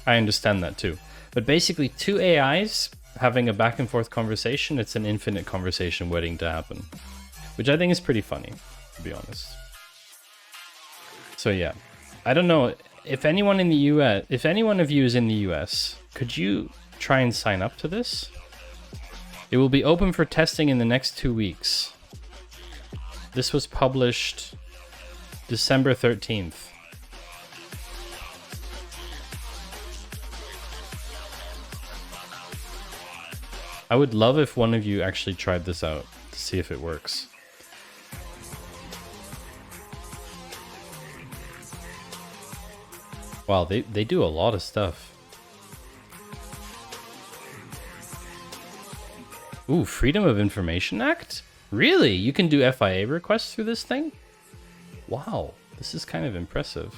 I understand that too. But basically two AIs having a back and forth conversation, it's an infinite conversation waiting to happen. Which I think is pretty funny, to be honest. So yeah, I don't know if anyone in the US, if any one of you is in the US, could you try and sign up to this? It will be open for testing in the next 2 weeks. This was published December 13th. I would love if one of you actually tried this out to see if it works. Wow, they do a lot of stuff. Ooh, Freedom of Information Act? Really? You can do FIA requests through this thing? Wow, this is kind of impressive.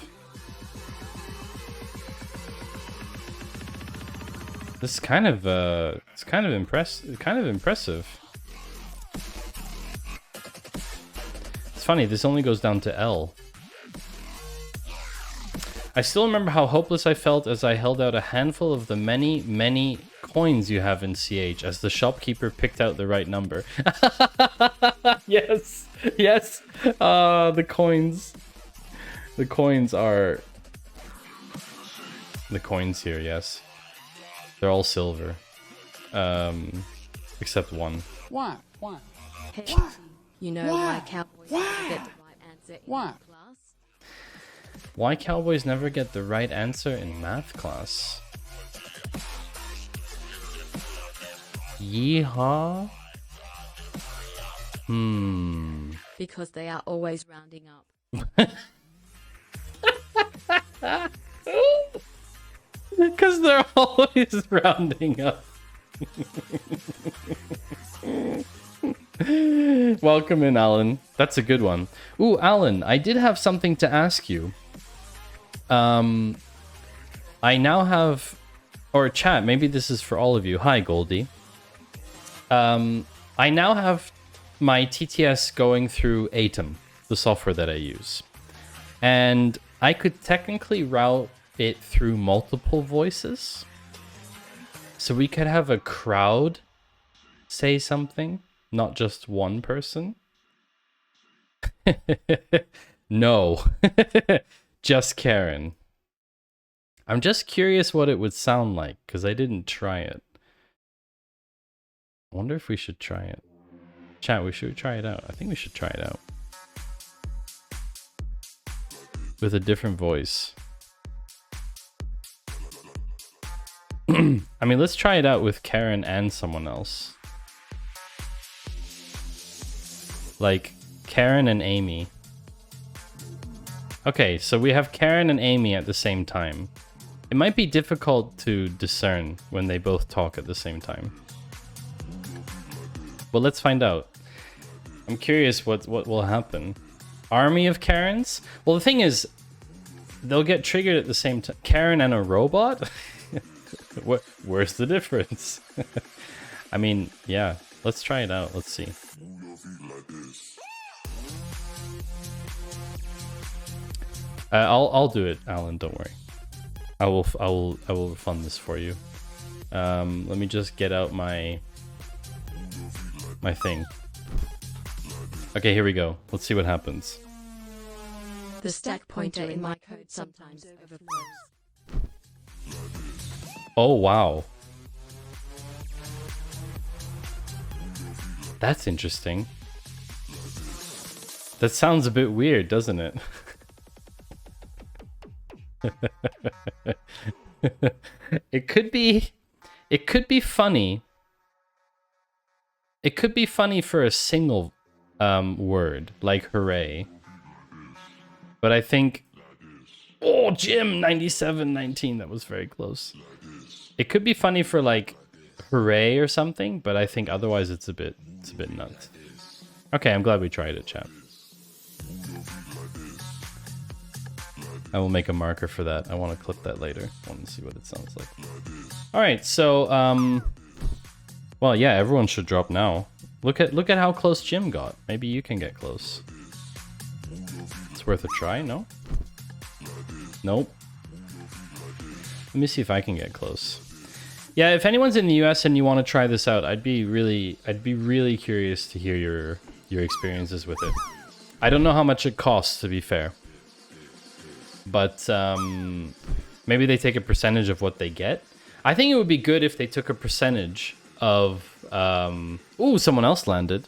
This is kind of impressive. It's funny, this only goes down to L. I still remember how hopeless I felt as I held out a handful of the many, many coins you have in CH as the shopkeeper picked out the right number. Yes, yes. The coins. The coins are... The coins here, yes. They're all silver. Except one. Why? You know why cowboys get the right answer in class? Why cowboys never get the right answer in math class? Yeehaw? Because they are always rounding up. Because they're always rounding up. Welcome in, Alan. That's a good one. Ooh, Alan, I did have something to ask you. I now have, or chat, maybe this is for all of you. Hi, Goldie. I now have my TTS going through Atom, the software that I use. And I could technically route it through multiple voices. So we could have a crowd say something, not just one person. No, just Karen. I'm just curious what it would sound like because I didn't try it. I wonder if we should try it. Chat, we should try it out. I think we should try it out. With a different voice. I mean, let's try it out with Karen and someone else. Like, Karen and Amy. Okay, so we have Karen and Amy at the same time. It might be difficult to discern when they both talk at the same time. Well, let's find out. I'm curious what will happen. Army of Karens? Well, the thing is, they'll get triggered at the same time. Karen and a robot? Where's the difference? I mean, yeah. Let's try it out. Let's see. I'll do it, Alan. Don't worry. I will fund this for you. Let me just get out my thing. Okay, here we go. Let's see what happens. The stack pointer in my code sometimes overflows. Oh, wow. That's interesting. That sounds a bit weird, doesn't it? It could be funny. It could be funny for a single word, like hooray. But I think, oh, Jim, 97-19, that was very close. It could be funny for like hooray or something, but I think otherwise it's a bit nuts. Okay, I'm glad we tried it, chat. I will make a marker for that. I want to clip that later. I want to see what it sounds like. All right, so well, yeah, everyone should drop now. Look at how close Jim got. Maybe you can get close. It's worth a try. No. Nope. Let me see if I can get close. Yeah, if anyone's in the US and you want to try this out, I'd be really curious to hear your experiences with it. I don't know how much it costs, to be fair. But maybe they take a percentage of what they get. I think it would be good if they took a percentage of ooh, someone else landed,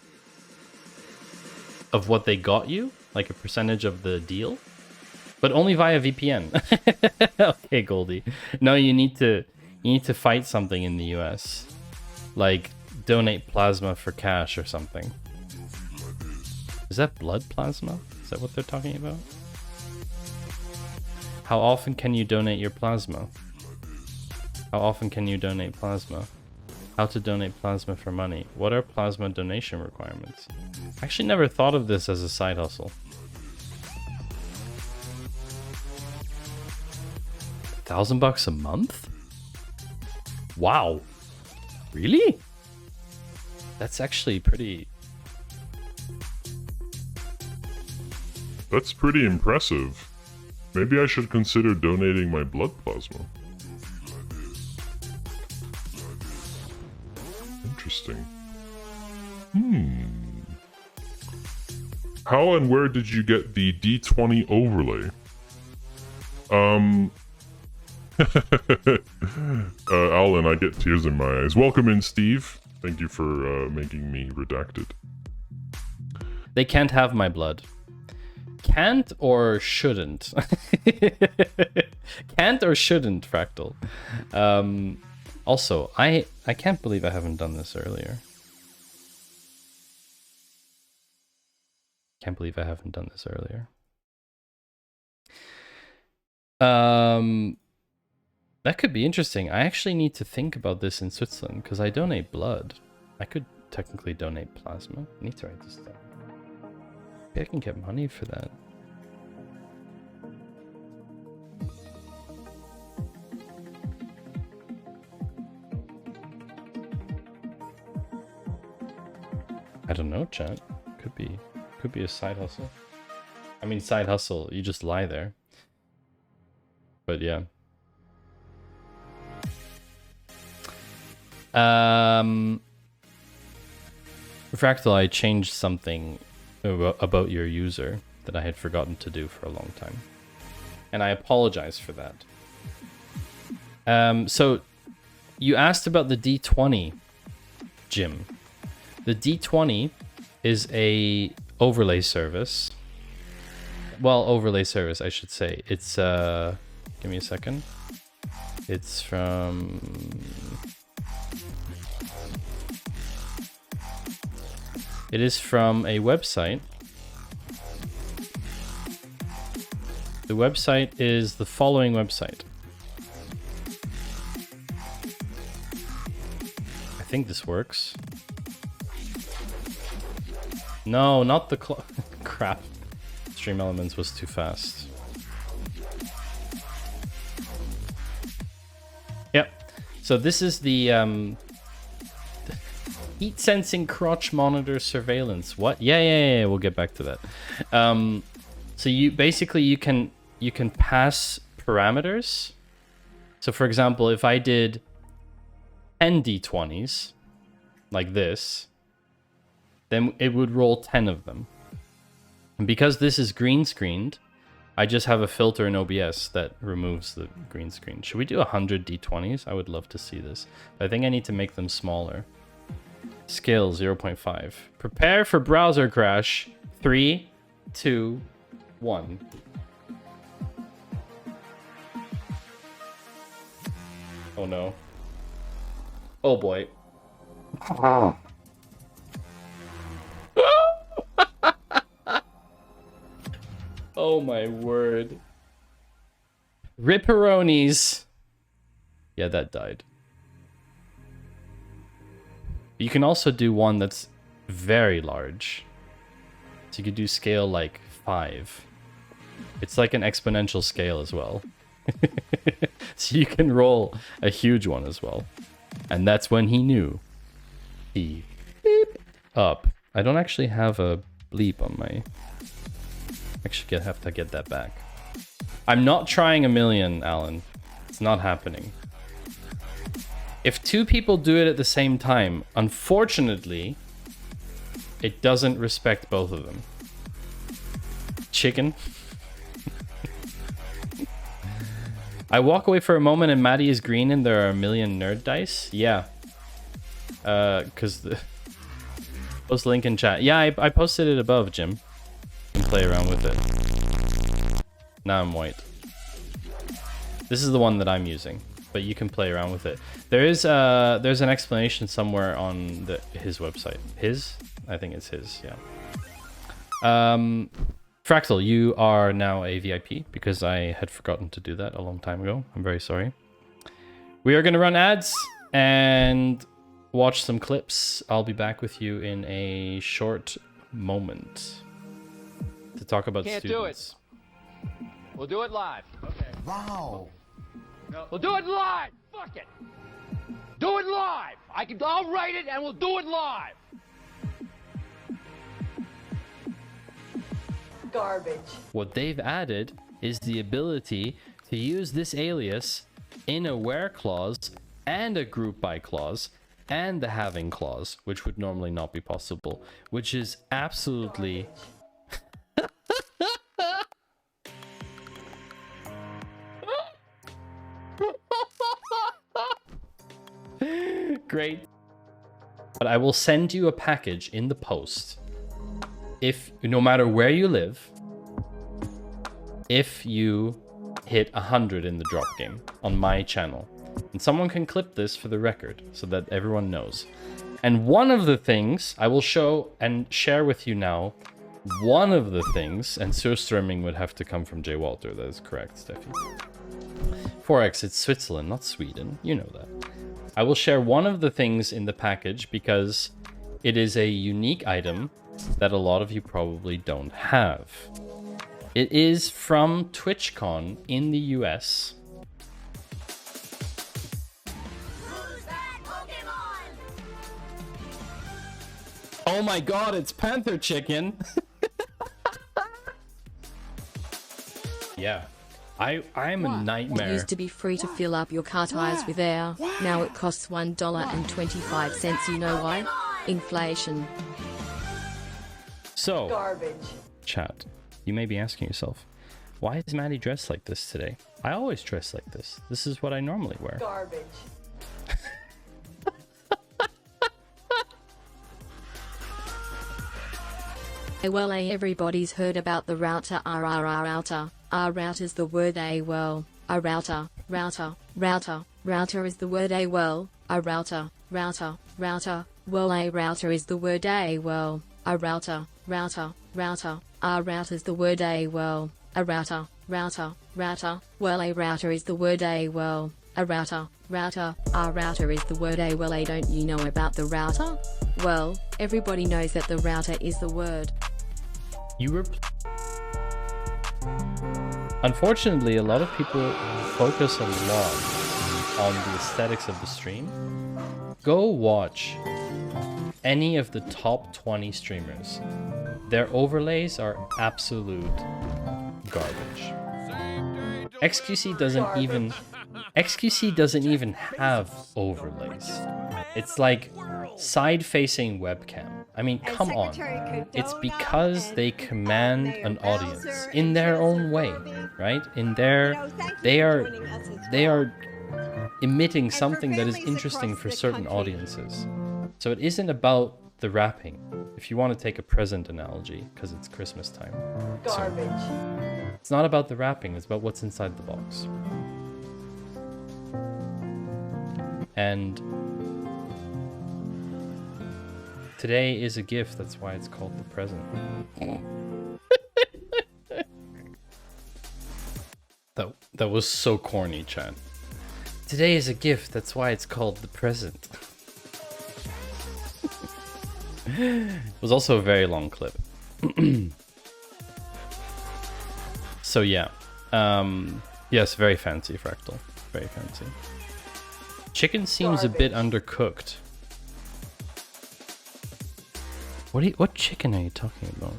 of what they got you, like a percentage of the deal, but only via VPN. Okay, Goldie. No, you need to fight something in the US, like donate plasma for cash or something. Is that blood plasma? Is that what they're talking about? How often can you donate your plasma? How often can you donate plasma? How to donate plasma for money? What are plasma donation requirements? I actually never thought of this as a side hustle. $1,000 a month? Wow. Really? That's actually pretty... That's pretty impressive. Maybe I should consider donating my blood plasma. Interesting. How and where did you get the D20 overlay? Alan, I get tears in my eyes. Welcome in, Steve. Thank you for making me redacted. They can't have my blood. Can't or shouldn't? Can't or shouldn't, Fractal. Also, I can't believe I haven't done this earlier. Can't believe I haven't done this earlier. That could be interesting. I actually need to think about this in Switzerland because I donate blood. I could technically donate plasma. I need to write this down. Maybe I can get money for that. I don't know, chat. Could be a side hustle. I mean, side hustle, you just lie there. But yeah. Fractal, I changed something about your user that I had forgotten to do for a long time. And I apologize for that. So you asked about the D20, Jim. The D20 is a overlay service. Well, overlay service, I should say. It's, give me a second. It's from... It is from a website. The website is the following website. I think this works. No, not the crap. Stream Elements was too fast. Yep. So this is the heat sensing crotch monitor surveillance. What? Yeah. We'll get back to that. So you basically you can pass parameters. So for example, if I did 10 D20s like this, then it would roll 10 of them. And because this is green screened, I just have a filter in OBS that removes the green screen. Should we do 100 D20s? I would love to see this. But I think I need to make them smaller. Scale 0.5. Prepare for browser crash. 3, 2, 1. Oh no. Oh boy. Oh my word. Ripperonis. Yeah, that died. You can also do one that's very large. So you could do scale like 5. It's like an exponential scale as well. So you can roll a huge one as well. And that's when he knew. He beep up. I don't actually have a bleep on my... Actually, have to get that back. I'm not trying a million, Alan. It's not happening. If 2 people do it at the same time, unfortunately, it doesn't respect both of them. Chicken. I walk away for a moment and Maddie is green and there are a million nerd dice. Yeah. Because the... Post link in chat. Yeah, I posted it above, Jim. You can play around with it. Now I'm white. This is the one that I'm using, but you can play around with it. There's an explanation somewhere on his website. His? I think it's his, yeah. Fractal, you are now a VIP because I had forgotten to do that a long time ago. I'm very sorry. We are going to run ads and watch some clips. I'll be back with you in a short moment to talk about Can't students. do it. We'll do it live. Okay. Wow. No. We'll do it live. Fuck it. Do it live. I'll write it and we'll do it live. Garbage. What they've added is the ability to use this alias in a where clause and a group by clause and the having clause, which would normally not be possible, which is absolutely... Great. But I will send you a package in the post. If no matter where you live, if you hit 100 in the drop game on my channel, and someone can clip this for the record so that everyone knows. And one of the things I will show and share with you now, one of the things, and surströmming would have to come from Jay Walter, that is correct, Steffi. 4x, it's Switzerland, not Sweden, you know that. I will share one of the things in the package because it is a unique item that a lot of you probably don't have. It is from TwitchCon in the US. Oh my god, it's Panther Chicken! Yeah. I'm a It nightmare. used to be free to fill up your car tires with air. Now it costs $1.25. You know why? Inflation. So, Garbage. chat, you may be asking yourself, why is Maddie dressed like this today? I always dress like this. This is what I normally wear. Garbage. Well, everybody's heard about the router. Router. Router's the word. Well, a router. Router is the word. Well, a router. Well, a router is the word. Well, a router. Router's the word. Well, a router. Well, a router is the word. Well, a router. Router is the word. Well, don't you know about the router? Well, everybody knows that the router is the word. Unfortunately, a lot of people focus a lot on the aesthetics of the stream. Go watch any of the top 20 streamers. Their overlays are absolute garbage. XQC doesn't even have overlays. It's like side-facing webcam. I mean, come on. It's because they command an audience in their own way, right? They are emitting something that is interesting for certain audiences. So it isn't about the wrapping, if you want to take a present analogy, because it's Christmas time. Garbage. So it's not about the wrapping, it's about what's inside the box. And today is a gift, that's why it's called the present. That was so corny, chat. Today is a gift, that's why it's called the present. It was also a very long clip. So yeah. Yes, very fancy, Fractal. Very fancy. Chicken seems a bit undercooked. What chicken are you talking about?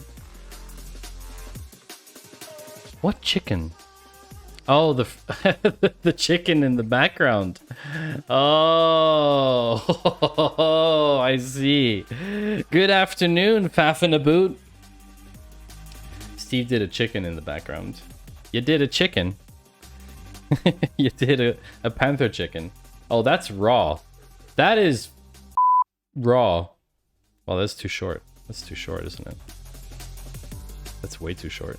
What chicken? Oh, the chicken in the background. Oh, I see. Good afternoon, Faffinaboot. Steve did a chicken in the background. You did a chicken. You did a panther chicken. Oh, that's raw. That is raw. Well, that's too short. That's too short, isn't it? That's way too short.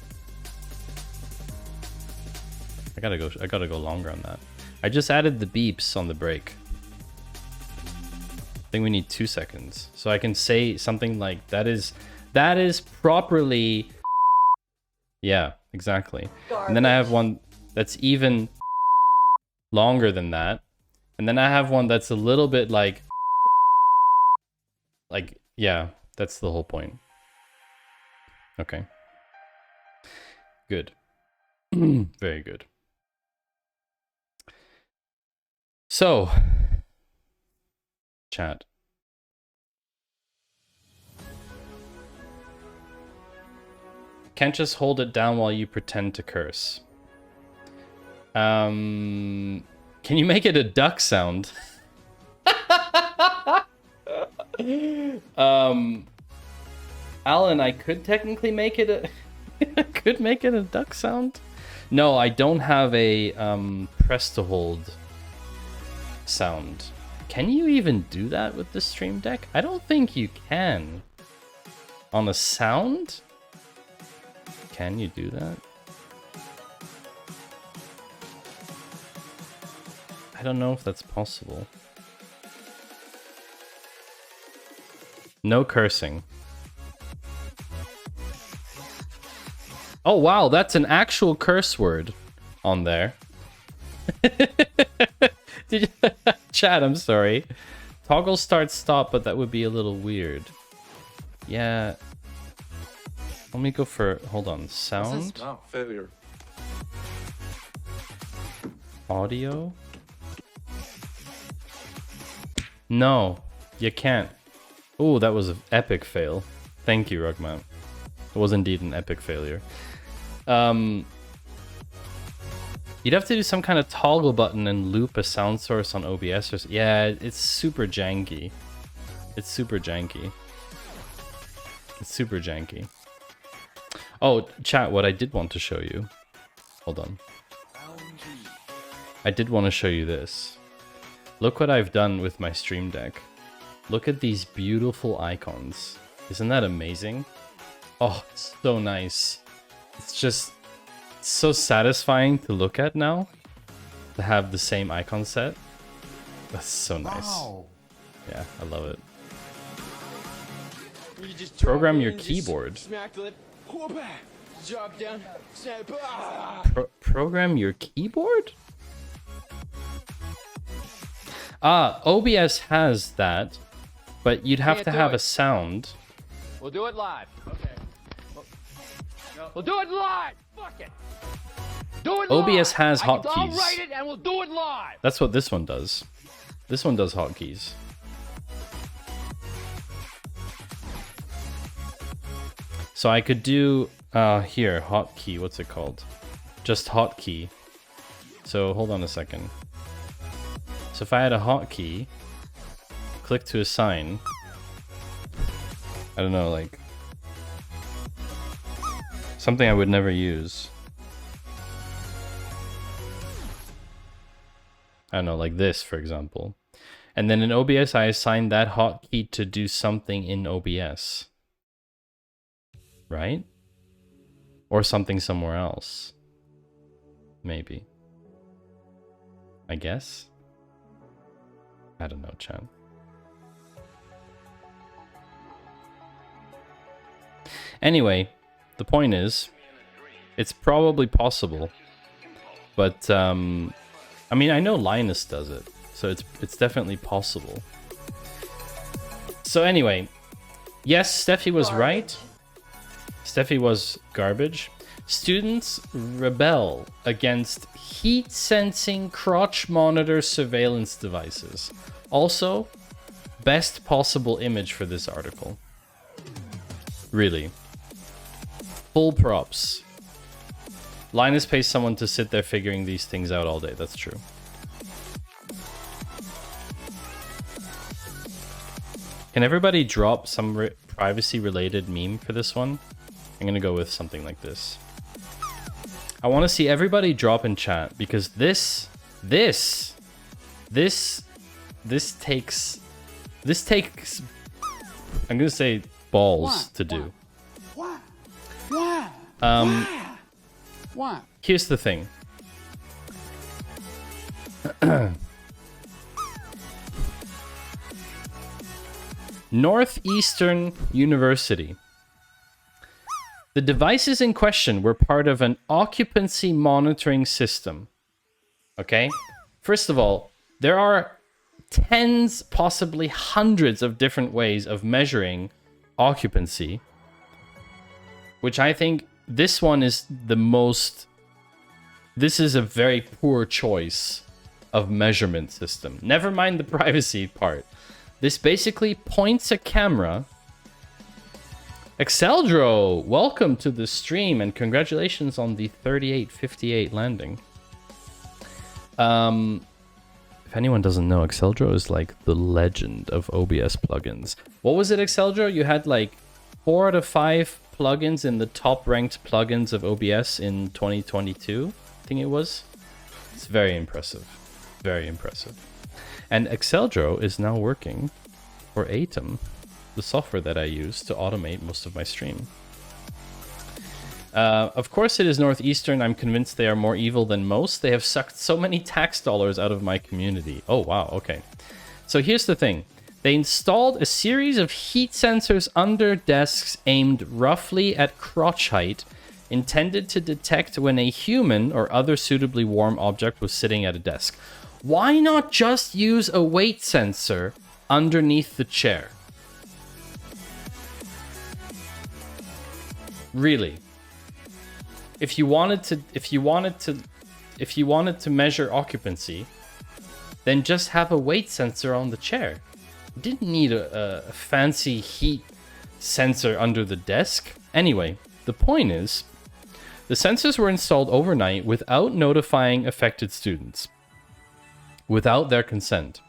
I gotta go longer on that. I just added the beeps on the break. I think we need 2 seconds. So I can say something like, that is properly... Yeah, exactly. And then I have one that's even longer than that. And then I have one that's a little bit like, yeah, that's the whole point. Okay. Good. Very good. So, chat. Can't just hold it down while you pretend to curse. Can you make it a duck sound? Alan, I could technically make it a I could make it a duck sound. No, I don't have a press to hold sound. Can you even do that with the Stream Deck? I don't think you can. On a sound? Can you do that? I don't know if that's possible. No cursing. Oh wow, that's an actual curse word on there. Did you... Chat, I'm sorry. Toggle start stop, but that would be a little weird. Yeah. Let me go for, hold on, sound. Oh, failure. Audio. No, you can't. Oh, that was an epic fail. Thank you, Rugmount. It was indeed an epic failure. You'd have to do some kind of toggle button and loop a sound source on OBS or yeah, it's super janky. It's super janky. It's super janky. Oh, chat, what I did want to show you. Hold on. I did want to show you this. Look what I've done with my Stream Deck. Look at these beautiful icons. Isn't that amazing? Oh, it's so nice. It's just so satisfying to look at now. To have the same icon set. That's so nice. Wow. Yeah, I love it. You just Program your keyboard. Smack the lip. Drop down. Snap. Program your keyboard? OBS has that, but you'd have to have a sound. We'll do it live. Okay. We'll do it live. Fuck it. Do it live. OBS has I'll hotkeys. write it and we'll do it live. That's what this one does. This one does hotkeys. So I could do here hotkey. What's it called? Just hotkey. So hold on a second. So if I had a hotkey, click to assign. I don't know, like something I would never use. I don't know, like this, for example. And then in OBS, I assign that hotkey to do something in OBS. Right? Or something somewhere else. Maybe. I guess. I don't know, chat. Anyway, the point is, it's probably possible. But, I mean, I know Linus does it, so it's definitely possible. So anyway, yes, Steffi was right. Steffi was garbage. Students rebel against heat-sensing crotch monitor surveillance devices. Also, best possible image for this article. Really. Full props. Linus pays someone to sit there figuring these things out all day. That's true. Can everybody drop some privacy-related meme for this one? I'm gonna go with something like this. I want to see everybody drop in chat because this takes I'm gonna say balls to do. Here's the thing. Northeastern University. The devices in question were part of an occupancy monitoring system. Okay? First of all, there are tens, possibly hundreds of different ways of measuring occupancy, which I think this one is the most... This is a very poor choice of measurement system. Never mind the privacy part. This basically points a camera... Exceldro, welcome to the stream and congratulations on the 3858 landing. If anyone doesn't know, Exceldro is like the legend of OBS plugins. What was it, Exceldro? You had like 4 out of 5 plugins in the top ranked plugins of OBS in 2022, I think it was. It's very impressive. Very impressive. And Exceldro is now working for Atom, the software that I use to automate most of my stream. Of course it is Northeastern. I'm convinced they are more evil than most. They have sucked so many tax dollars out of my community. Oh, wow. Okay. So here's the thing. They installed a series of heat sensors under desks aimed roughly at crotch height, intended to detect when a human or other suitably warm object was sitting at a desk. Why not just use a weight sensor underneath the chair? Really? If you wanted to measure occupancy, then just have a weight sensor on the chair. You didn't need a fancy heat sensor under the desk. Anyway, the point is, The sensors were installed overnight without notifying affected students, without their consent.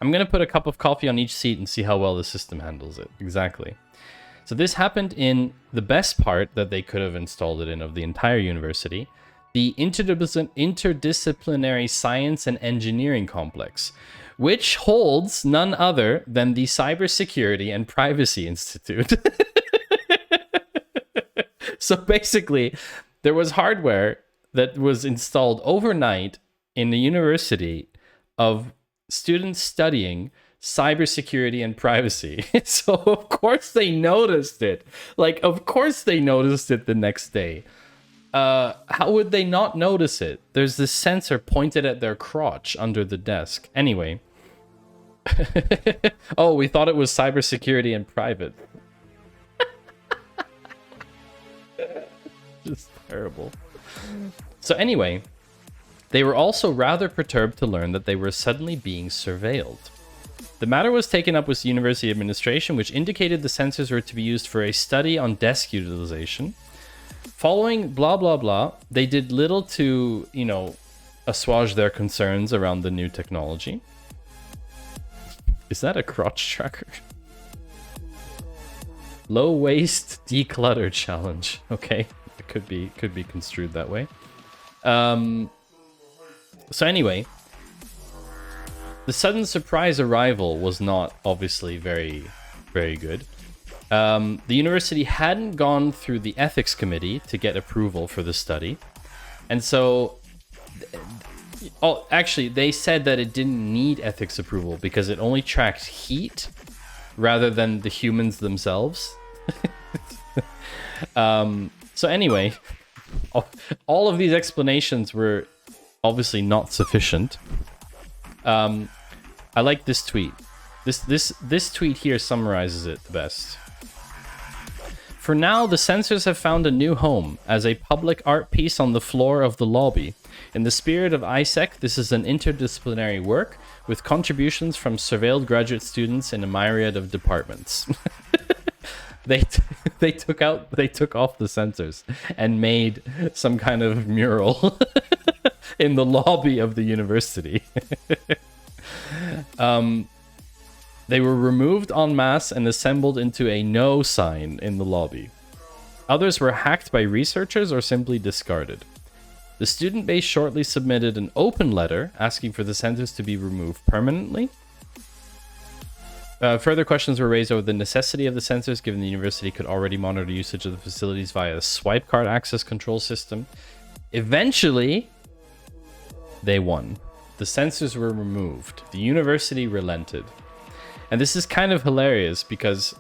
I'm going to put a cup of coffee on each seat and see how well the system handles it. Exactly. So this happened in the best part that they could have installed it in of the entire university, the interdisciplinary science and engineering complex, which holds none other than the Cybersecurity and Privacy Institute. So basically, there was hardware that was installed overnight in the university of students studying cybersecurity and privacy. So of course they noticed it. Like, of course they noticed it the next day. How would they not notice it? There's this sensor pointed at their crotch under the desk. Anyway. Oh, we thought it was cybersecurity and private. Just terrible. So anyway, they were also rather perturbed to learn that they were suddenly being surveilled. The matter was taken up with university administration, which indicated the sensors were to be used for a study on desk utilization. Following blah blah blah, they did little to, you know, assuage their concerns around the new technology. Is that a crotch tracker? Low waste declutter challenge. Okay, it could be construed that way. So anyway, the sudden surprise arrival was not obviously very, very good. The university hadn't gone through the ethics committee to get approval for the study, and so. Oh, actually, they said that it didn't need ethics approval because it only tracked heat rather than the humans themselves. So anyway, all of these explanations were obviously not sufficient. I like this tweet. This tweet here summarizes it the best. For now, the sensors have found a new home as a public art piece on the floor of the lobby. In the spirit of ISEC, this is an interdisciplinary work with contributions from surveilled graduate students in a myriad of departments. They took off the sensors and made some kind of mural in the lobby of the university. They were removed en masse and assembled into a no sign in the lobby. Others were hacked by researchers or simply discarded. The student base shortly submitted an open letter asking for the sensors to be removed permanently. Further questions were raised over the necessity of the sensors, given the university could already monitor usage of the facilities via a swipe card access control system. Eventually, they won. The sensors were removed. The university relented. And this is kind of hilarious because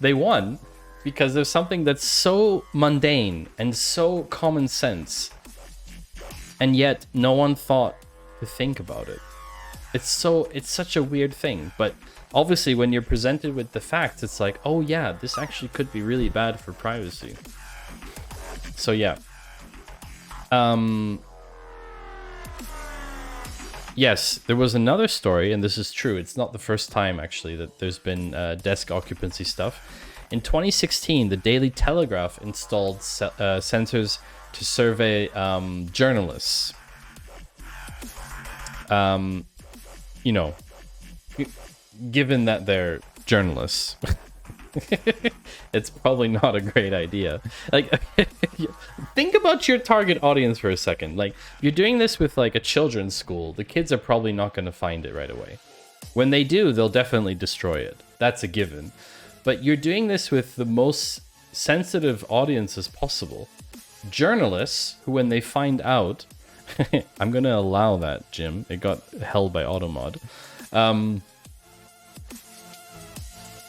they won because there's something that's so mundane and so common sense, and yet no one thought to think about it. It's such a weird thing, but obviously when you're presented with the facts, it's like, oh yeah, this actually could be really bad for privacy. So yeah. Yes, there was another story, and this is true. It's not the first time, actually, that there's been desk occupancy stuff. In 2016, the Daily Telegraph installed sensors to survey journalists. You know, given that they're journalists, it's probably not a great idea. Like, think about your target audience for a second. Like, you're doing this with like a children's school. The kids are probably not going to find it right away. When they do, they'll definitely destroy it. That's a given. But you're doing this with the most sensitive audiences possible. Journalists who, when they find out, I'm going to allow that, Jim. It got held by Automod.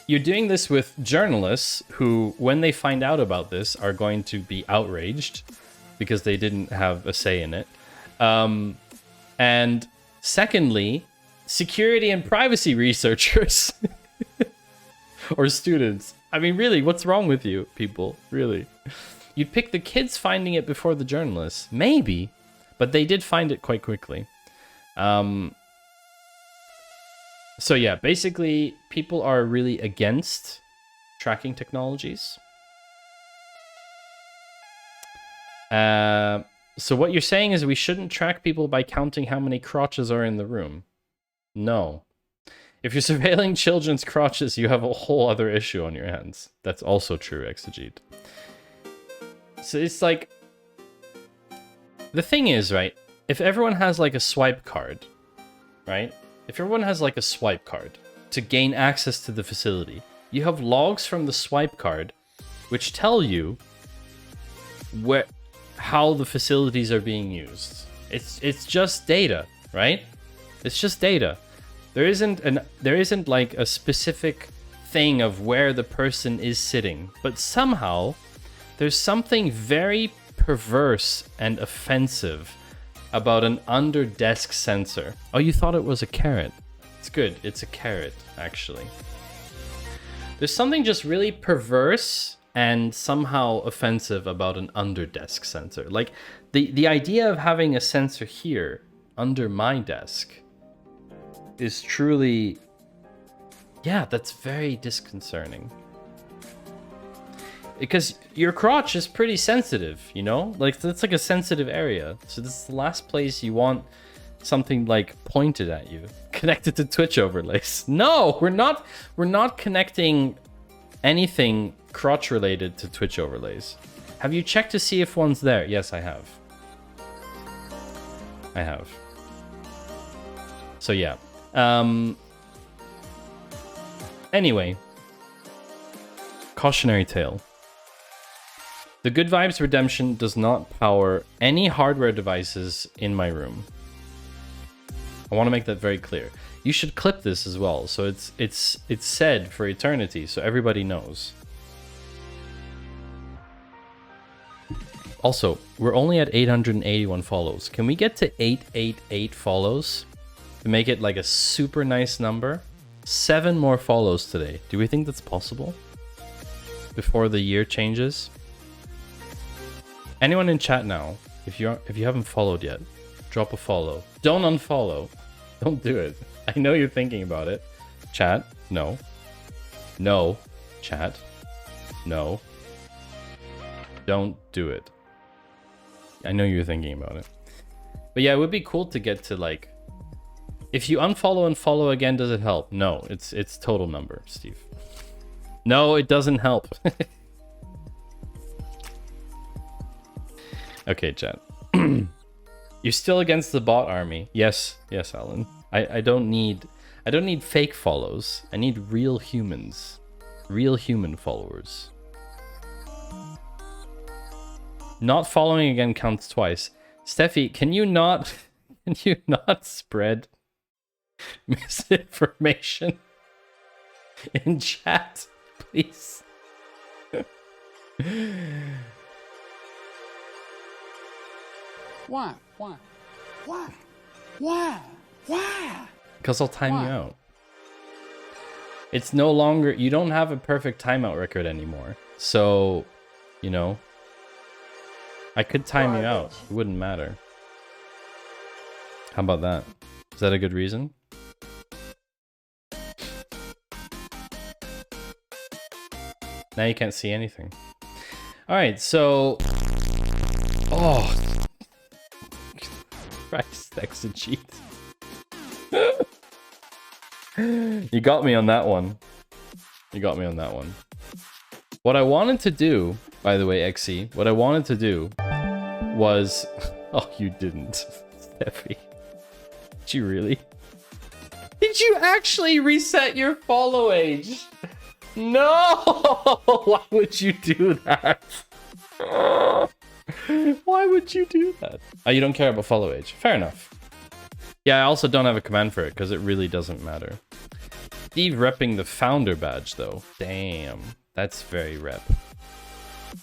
You're doing this with journalists who, when they find out about this, are going to be outraged because they didn't have a say in it. And secondly, security and privacy researchers or students. I mean, really, what's wrong with you, people? Really? You'd pick the kids finding it before the journalists. Maybe, but they did find it quite quickly. So yeah, basically, people are really against tracking technologies. So what you're saying is we shouldn't track people by counting how many crotches are in the room. No. If you're surveilling children's crotches, you have a whole other issue on your hands. That's also true, Exegete. So it's like... The thing is, right? If everyone has like a swipe card, right? If everyone has like a swipe card to gain access to the facility, you have logs from the swipe card which tell you how the facilities are being used. It's just data, right? It's just data. There isn't like a specific thing of where the person is sitting, but somehow there's something very perverse and offensive about an under desk sensor. Oh, you thought it was a carrot? It's good. It's a carrot, actually. There's something just really perverse and somehow offensive about an under desk sensor. Like the idea of having a sensor here under my desk is truly, yeah, that's very disconcerting. Because your crotch is pretty sensitive, you know? Like, that's like a sensitive area. So this is the last place you want something like pointed at you. Connected to Twitch overlays. No, we're not connecting anything crotch related to Twitch overlays. Have you checked to see if one's there? Yes, I have. I have. So yeah. Anyway. Cautionary tale. The Good Vibes Redemption does not power any hardware devices in my room. I want to make that very clear. You should clip this as well, so it's said for eternity, so everybody knows. Also, we're only at 881 follows. Can we get to 888 follows to make it like a super nice number? 7 more follows today. Do we think that's possible? Before the year changes? Anyone in chat now, if you haven't followed yet, drop a follow. Don't unfollow. Don't do it. I know you're thinking about it. Chat, no. No. Chat, no. Don't do it. I know you're thinking about it. But yeah, it would be cool to get to like... If you unfollow and follow again, does it help? No, it's total number, Steve. No, it doesn't help. Okay, chat. You're still against the bot army. Yes, Alan. I don't need fake follows. I need real humans. Real human followers. Not following again counts twice. Steffi, can you not spread misinformation in chat, please? Why? Because I'll time you out. It's no longer... You don't have a perfect timeout record anymore. So, you know... I could time you out. It wouldn't matter. How about that? Is that a good reason? Now you can't see anything. Alright, so... Oh... Christ, exegete. You got me on that one. You got me on that one. What I wanted to do, by the way, Xe, what I wanted to do was... Oh, you didn't, Steffi. Did you really? Did you actually reset your follow age? No! Why would you do that? Why would you do that? Oh, you don't care about follow age. Fair enough. Yeah, I also don't have a command for it because it really doesn't matter. Steve repping the founder badge though. Damn. That's very rep.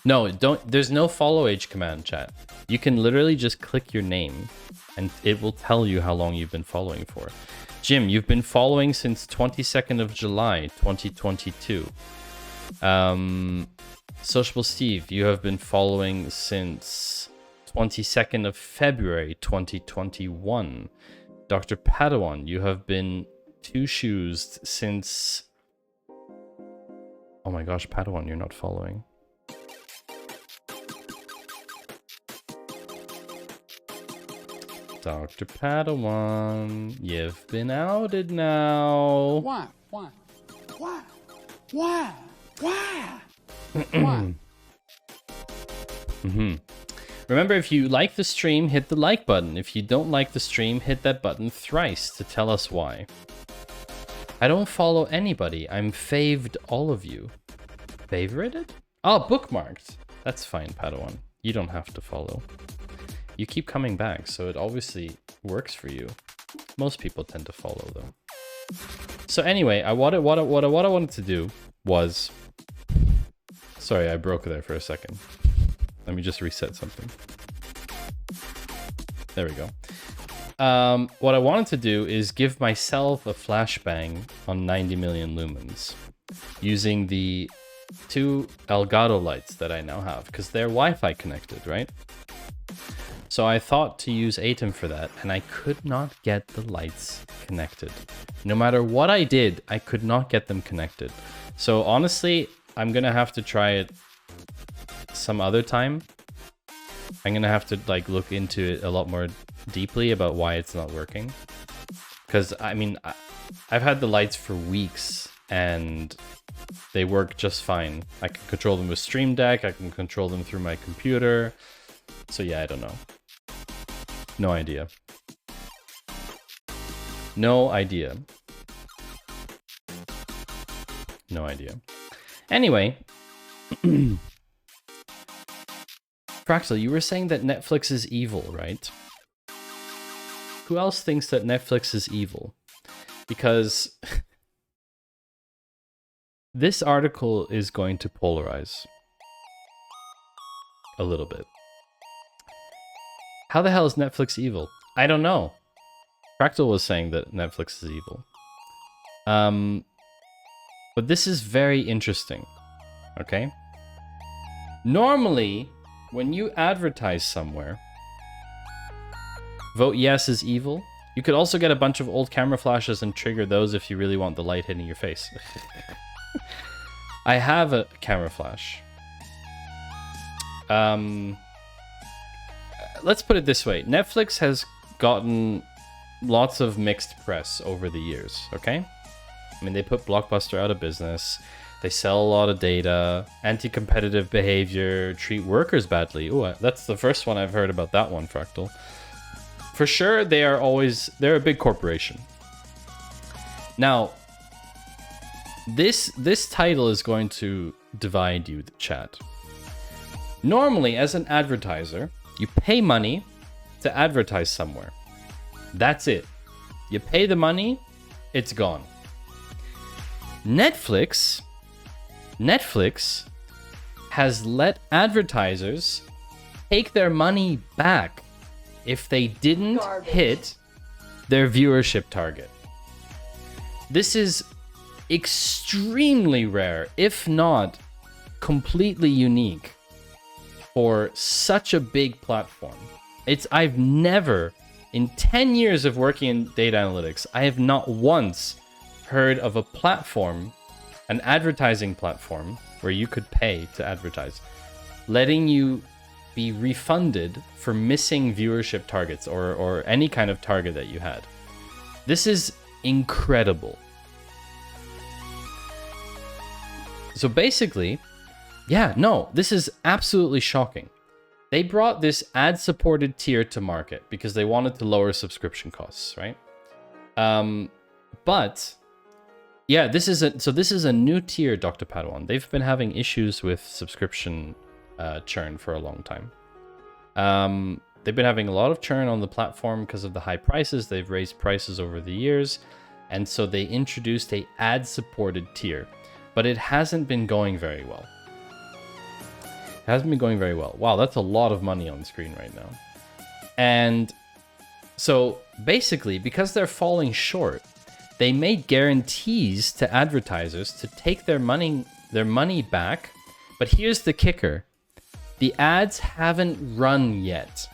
No, don't. There's no follow age command, chat. You can literally just click your name and it will tell you how long you've been following for. Jim, you've been following since 22nd of July, 2022. Sociable Steve, you have been following since 22nd of February 2021. Dr. Padawan, you have been two-shoes since... Oh my gosh, Padawan, you're not following. Dr. Padawan, you've been outed now. Why? Why? Why? Why? Why? Remember, if you like the stream, hit the like button. If you don't like the stream, hit that button thrice to tell us why. I don't follow anybody. I'm faved all of you. Favorited? Oh, bookmarked. That's fine, Padawan. You don't have to follow. You keep coming back, so it obviously works for you. Most people tend to follow, though. So anyway, what I wanted to do was... Sorry, I broke there for a second. Let me just reset something. There we go. What I wanted to do is give myself a flashbang on 90 million lumens using the 2 Elgato lights that I now have, because they're Wi-Fi connected, right? So I thought to use Atom for that, and I could not get the lights connected. No matter what I did, I could not get them connected. So honestly, I'm gonna have to try it some other time. I'm gonna have to like look into it a lot more deeply about why it's not working. Because I mean, I've had the lights for weeks and they work just fine. I can control them with Stream Deck, I can control them through my computer. So yeah, I don't know. No idea. No idea. No idea. Anyway. Fraxel, you were saying that Netflix is evil, right? Who else thinks that Netflix is evil? Because this article is going to polarize a little bit. How the hell is Netflix evil? I don't know. Fractal was saying that Netflix is evil. But this is very interesting. Okay? Normally, when you advertise somewhere, vote yes is evil. You could also get a bunch of old camera flashes and trigger those if you really want the light hitting your face. I have a camera flash. Let's put it this way. Netflix has gotten lots of mixed press over the years, okay? I mean, they put Blockbuster out of business. They sell a lot of data, anti-competitive behavior, treat workers badly. Ooh, that's the first one I've heard about that one, Fractal. For sure, they're a big corporation. Now, this title is going to divide you, the chat. Normally, as an advertiser, you pay money to advertise somewhere. That's it. You pay the money, it's gone. Netflix has let advertisers take their money back if they didn't hit their viewership target. This is extremely rare, if not completely unique, for such a big platform. I've never, in 10 years of working in data analytics, I have not once heard of a platform, an advertising platform, where you could pay to advertise, letting you be refunded for missing viewership targets or any kind of target that you had. This is incredible. So basically, yeah, no, this is absolutely shocking. They brought this ad-supported tier to market because they wanted to lower subscription costs, right? But yeah, this is a new tier, Dr. Padawan. They've been having issues with subscription churn for a long time. They've been having a lot of churn on the platform because of the high prices. They've raised prices over the years, and so they introduced a ad-supported tier, but it hasn't been going very well. It hasn't been going very well. Wow, that's a lot of money on the screen right now. And so basically, because they're falling short, they made guarantees to advertisers to take their money back. But here's the kicker. The ads haven't run yet.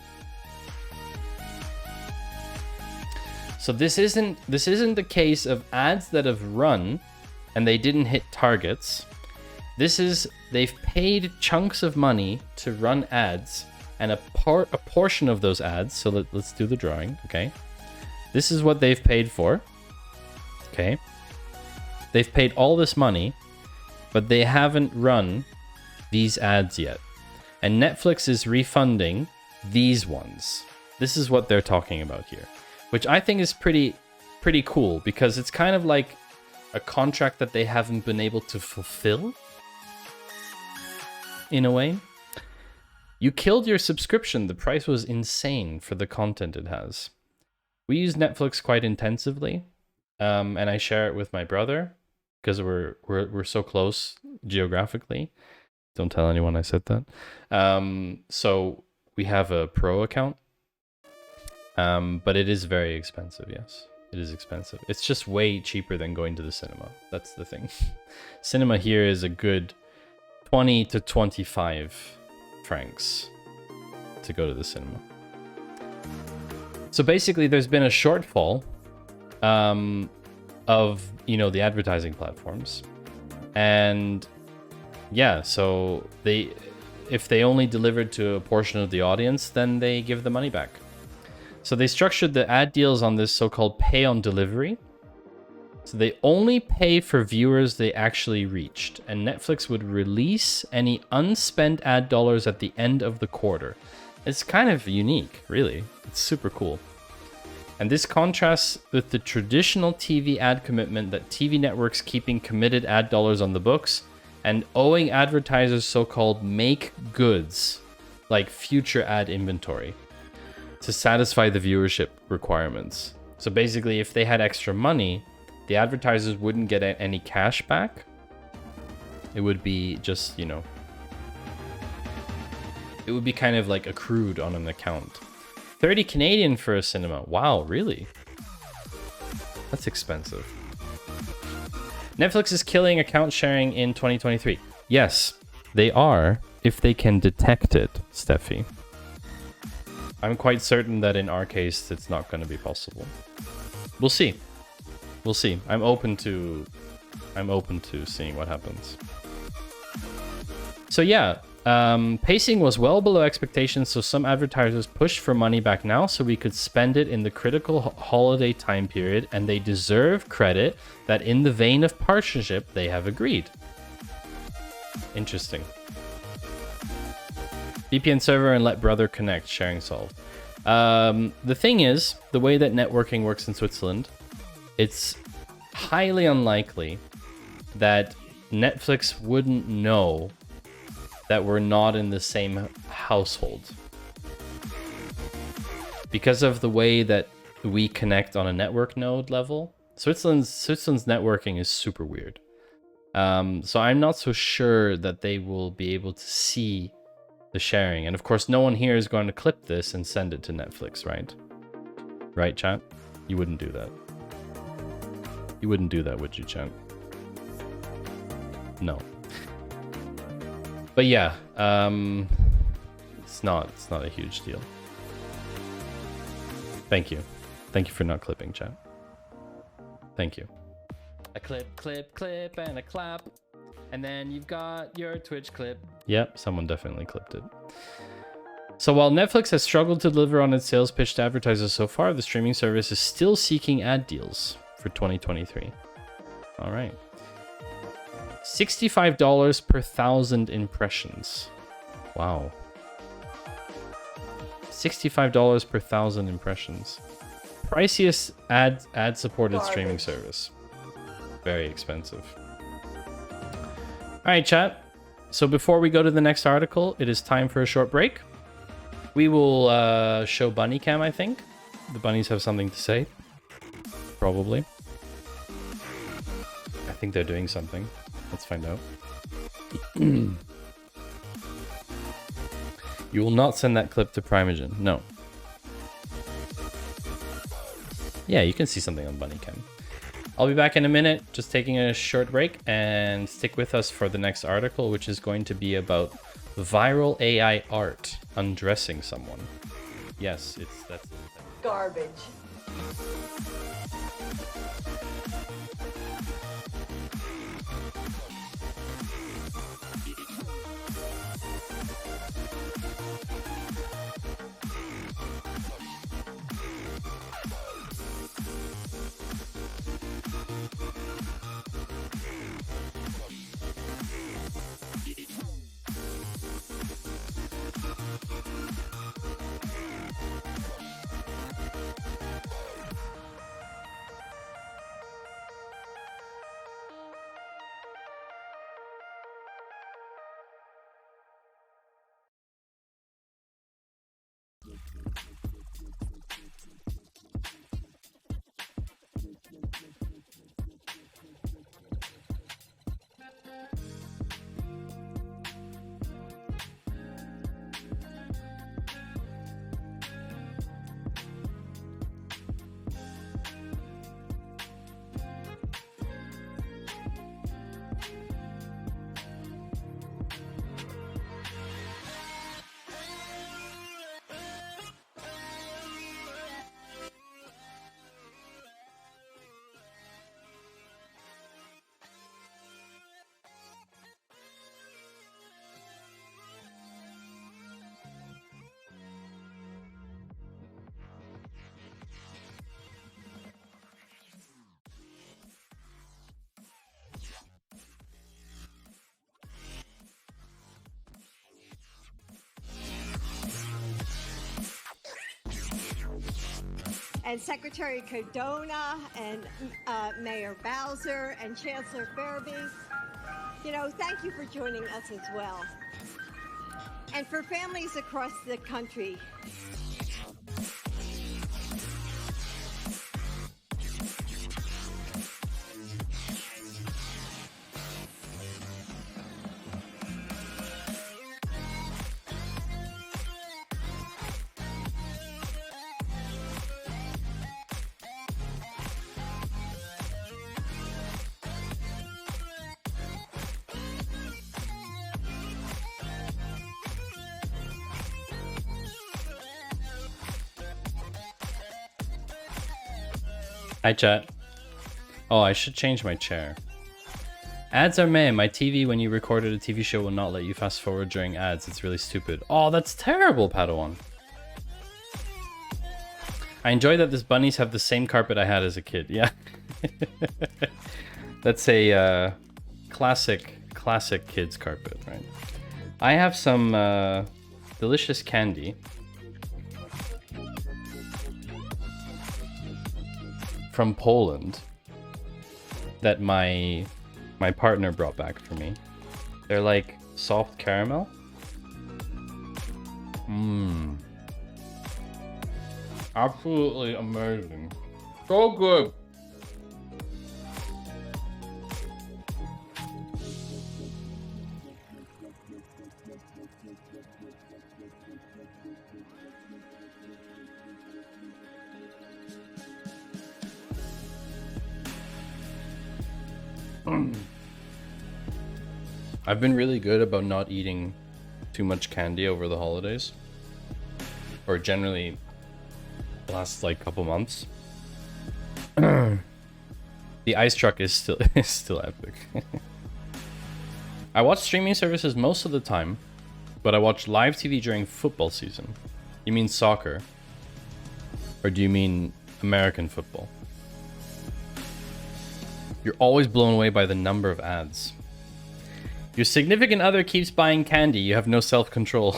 So this isn't the case of ads that have run and they didn't hit targets. This is, they've paid chunks of money to run ads and a portion of those ads, so let's do the drawing, okay? This is what they've paid for, okay? They've paid all this money, but they haven't run these ads yet. And Netflix is refunding these ones. This is what they're talking about here, which I think is pretty cool, because it's kind of like a contract that they haven't been able to fulfill in a way. You killed your subscription. The price was insane for the content it has. We use Netflix quite intensively, and I share it with my brother because we're so close geographically. Don't tell anyone I said that. So we have a pro account, but it is very expensive. Yes, it is expensive. It's just way cheaper than going to the cinema. That's the thing. Cinema here is a good 20 to 25 francs to go to the cinema. So basically there's been a shortfall of, you know, the advertising platforms. And yeah, so if they only delivered to a portion of the audience, then they give the money back. So they structured the ad deals on this so-called pay on delivery. So they only pay for viewers they actually reached, and Netflix would release any unspent ad dollars at the end of the quarter. It's kind of unique, really. It's super cool. And this contrasts with the traditional TV ad commitment that TV networks keeping committed ad dollars on the books and owing advertisers so-called make goods, like future ad inventory, to satisfy the viewership requirements. So basically, if they had extra money, the advertisers wouldn't get any cash back. It would be just, you know, it would be kind of like accrued on an account. 30 Canadian for a cinema. Wow, really? That's expensive. Netflix is killing account sharing in 2023. Yes, they are, if they can detect it, Steffi. I'm quite certain that in our case, it's not going to be possible. We'll see. We'll see. I'm open to seeing what happens. So yeah, pacing was well below expectations, so some advertisers pushed for money back now so we could spend it in the critical holiday time period, and they deserve credit that in the vein of partnership, they have agreed. Interesting. VPN server and let brother connect, sharing solved. The thing is, the way that networking works in Switzerland, it's highly unlikely that Netflix wouldn't know that we're not in the same household. Because of the way that we connect on a network node level, Switzerland's networking is super weird. So I'm not so sure that they will be able to see the sharing. And of course, no one here is going to clip this and send it to Netflix, right? Right, chat? You wouldn't do that. You wouldn't do that, would you, chat? No. But yeah, it's not a huge deal. Thank you. Thank you for not clipping, chat. Thank you. A clip, clip, clip, and a clap. And then you've got your Twitch clip. Yep, someone definitely clipped it. So while Netflix has struggled to deliver on its sales pitch to advertisers so far, the streaming service is still seeking ad deals for 2023. All right. $65 per 1,000 impressions. Wow. $65 per 1,000 impressions. Priciest ad-supported streaming service. Very expensive. All right, chat. So before we go to the next article, it is time for a short break. We will show Bunny Cam, I think. The bunnies have something to say. Probably. I think they're doing something. Let's find out. You will not send that clip to Primogen. No. Yeah, you can see something on Bunny Cam. I'll be back in a minute, just taking a short break, and stick with us for the next article, which is going to be about viral AI art undressing someone. Yes, that's Garbage. and Secretary Cardona and Mayor Bowser and Chancellor Fairby. You know, thank you for joining us as well. And for families across the country. Hi chat. Oh, I should change my chair. Ads are meh. My TV, when you recorded a TV show, will not let you fast forward during ads. It's really stupid. Oh, that's terrible, Padawan. I enjoy that these bunnies have the same carpet I had as a kid. Yeah. That's a classic kids carpet, right? I have some delicious candy. From Poland that my partner brought back for me. They're like soft caramel. Mmm. Absolutely amazing. So good. I've been really good about not eating too much candy over the holidays, or generally the last like couple months. The ice truck is still epic. I watch streaming services most of the time, but I watch live TV during football season. You mean soccer? Or do you mean American football? You're always blown away by the number of ads. Your significant other keeps buying candy. You have no self-control.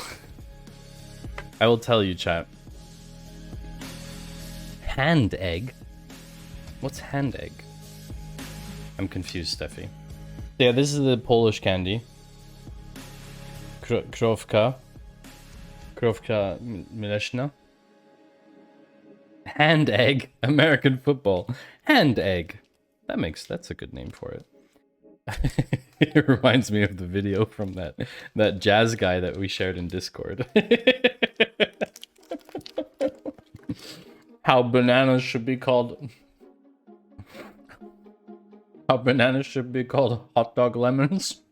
I will tell you, chat. Hand egg? What's hand egg? I'm confused, Steffi. Yeah, this is the Polish candy. Krówka mleczna. Hand egg. American football. Hand egg. That's a good name for it. It reminds me of the video from that jazz guy that we shared in Discord. How bananas should be called hot dog lemons.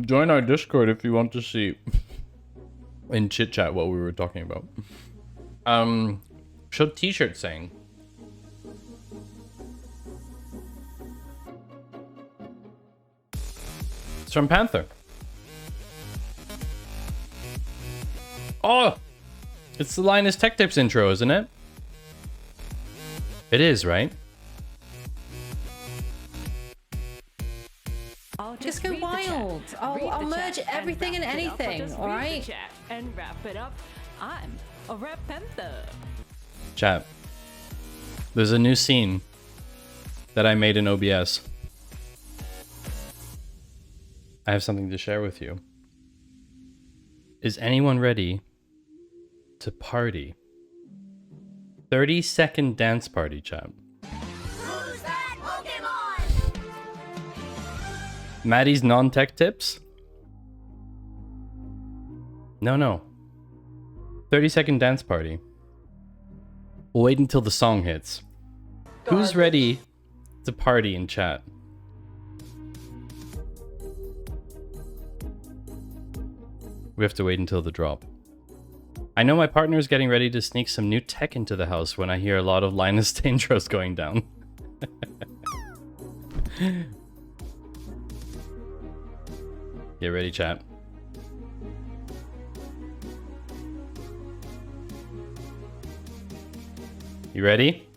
Join our Discord if you want to see in chit chat what we were talking about. Should t-shirt saying? It's from Panther. Oh! It's the Linus Tech Tips intro, isn't it? It is, right? Just go wild. I'll merge everything and anything, alright? And wrap it up. I'm a Rap Panther. Chat. There's a new scene that I made in OBS. I have something to share with you. Is anyone ready to party? 30-second dance party, chat. Who's that Pokemon? Maddie's non-tech tips? No. 30-second dance party. We'll wait until the song hits. Who's ready to party in chat? We have to wait until the drop. I know my partner is getting ready to sneak some new tech into the house when I hear a lot of Linus intros going down. Get ready, chat. You ready?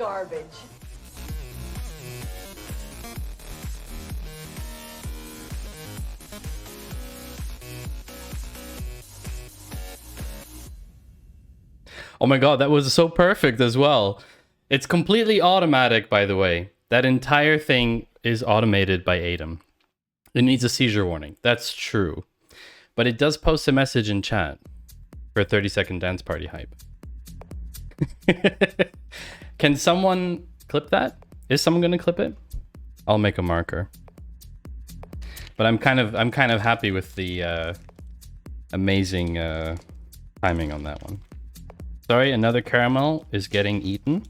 Garbage. Oh my god, that was so perfect as well. It's completely automatic, by the way. That entire thing is automated by Adam. It needs a seizure warning. That's true. But it does post a message in chat for a 30-second dance party hype. Can someone clip that? Is someone going to clip it? I'll make a marker. But I'm kind of happy with the amazing timing on that one. Sorry, another caramel is getting eaten.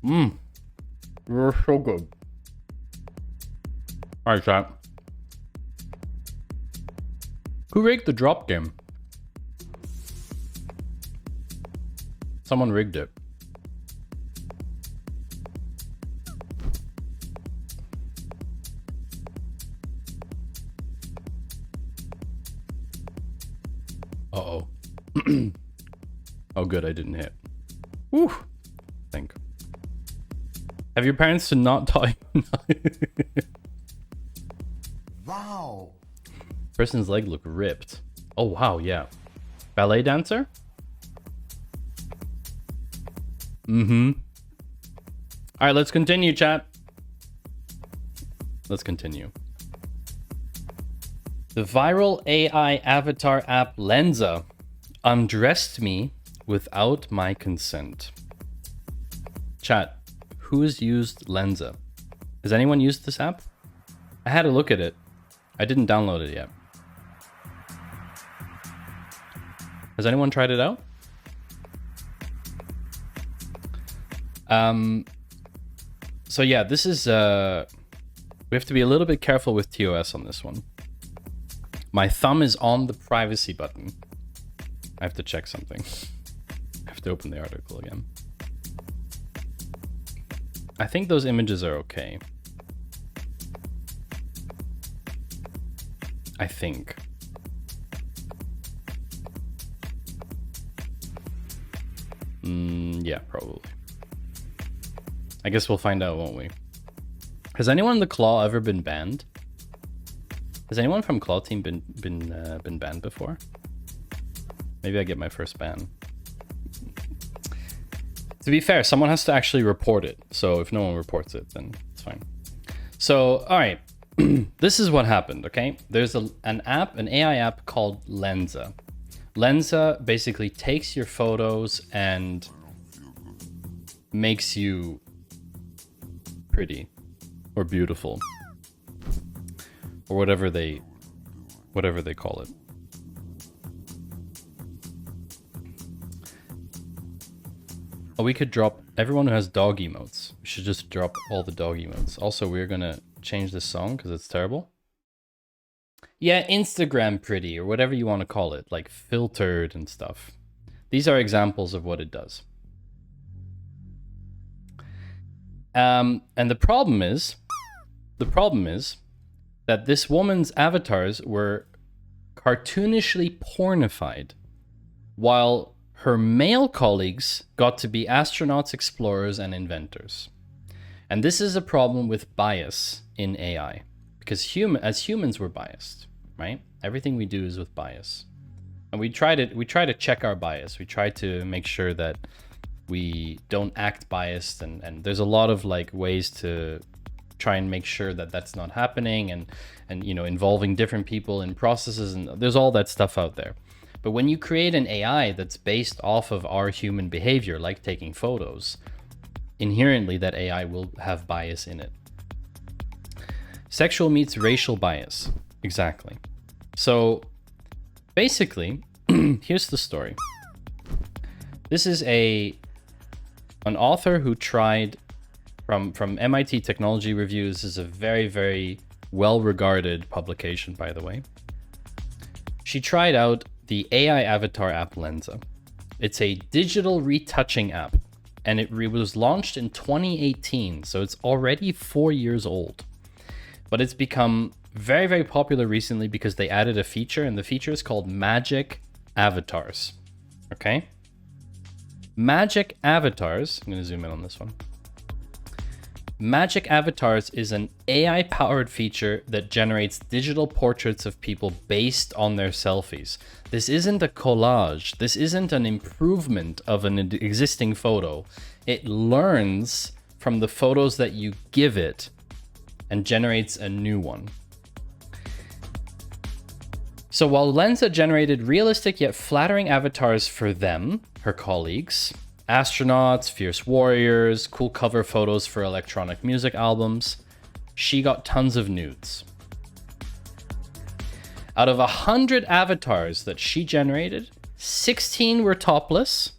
You're so good. Alright, chat. Who rigged the drop game? Someone rigged it. Uh-oh. Oh, good, I didn't hit. Woo! I think. Have your parents to not die? Wow. Person's leg look ripped. Oh, wow, yeah. Ballet dancer? Mm-hmm. All right, let's continue, chat. Let's continue. The viral AI avatar app Lensa undressed me without my consent. Chat, who's used Lensa? Has anyone used this app? I had a look at it. I didn't download it yet. Has anyone tried it out? So yeah, this is we have to be a little bit careful with TOS on this one. My thumb is on the privacy button. I have to check something. I have to open the article again. I think those images are okay. I think. Yeah, probably. I guess we'll find out, won't we? Has anyone in the Claw ever been banned? Has anyone from Claw Team been banned before? Maybe I get my first ban. To be fair, someone has to actually report it. So if no one reports it, then it's fine. So, all right. This is what happened, okay? There's an AI app called Lensa. Lensa basically takes your photos and makes you pretty or beautiful or whatever they call it. Oh, we could drop everyone who has dog emotes. We should just drop all the dog emotes. Also, we're gonna change this song because it's terrible. Yeah, Instagram pretty or whatever you want to call it, like filtered and stuff. These are examples of what it does. And the problem is that this woman's avatars were cartoonishly pornified, while her male colleagues got to be astronauts, explorers, and inventors. And this is a problem with bias in AI, because as humans we're biased, right? Everything we do is with bias. And we try to check our bias. We try to make sure that we don't act biased, and there's a lot of like ways to try and make sure that that's not happening, and you know, involving different people in processes, and there's all that stuff out there. But when you create an AI that's based off of our human behavior, like taking photos, inherently that AI will have bias in it. Sexual meets racial bias. Exactly. So basically, here's the story. This is an author who tried from MIT Technology Reviews. This is a very, very well-regarded publication, by the way. She tried out the AI avatar app Lensa. It's a digital retouching app, and it was launched in 2018, so it's already 4 years old. But it's become very, very popular recently because they added a feature, and the feature is called Magic Avatars. Okay? Magic Avatars, I'm going to zoom in on this one. Magic Avatars is an AI-powered feature that generates digital portraits of people based on their selfies. This isn't a collage. This isn't an improvement of an existing photo. It learns from the photos that you give it and generates a new one. So while Lensa generated realistic yet flattering avatars for them, her colleagues, astronauts, fierce warriors, cool cover photos for electronic music albums, she got tons of nudes. Out of 100 avatars that she generated, 16 were topless,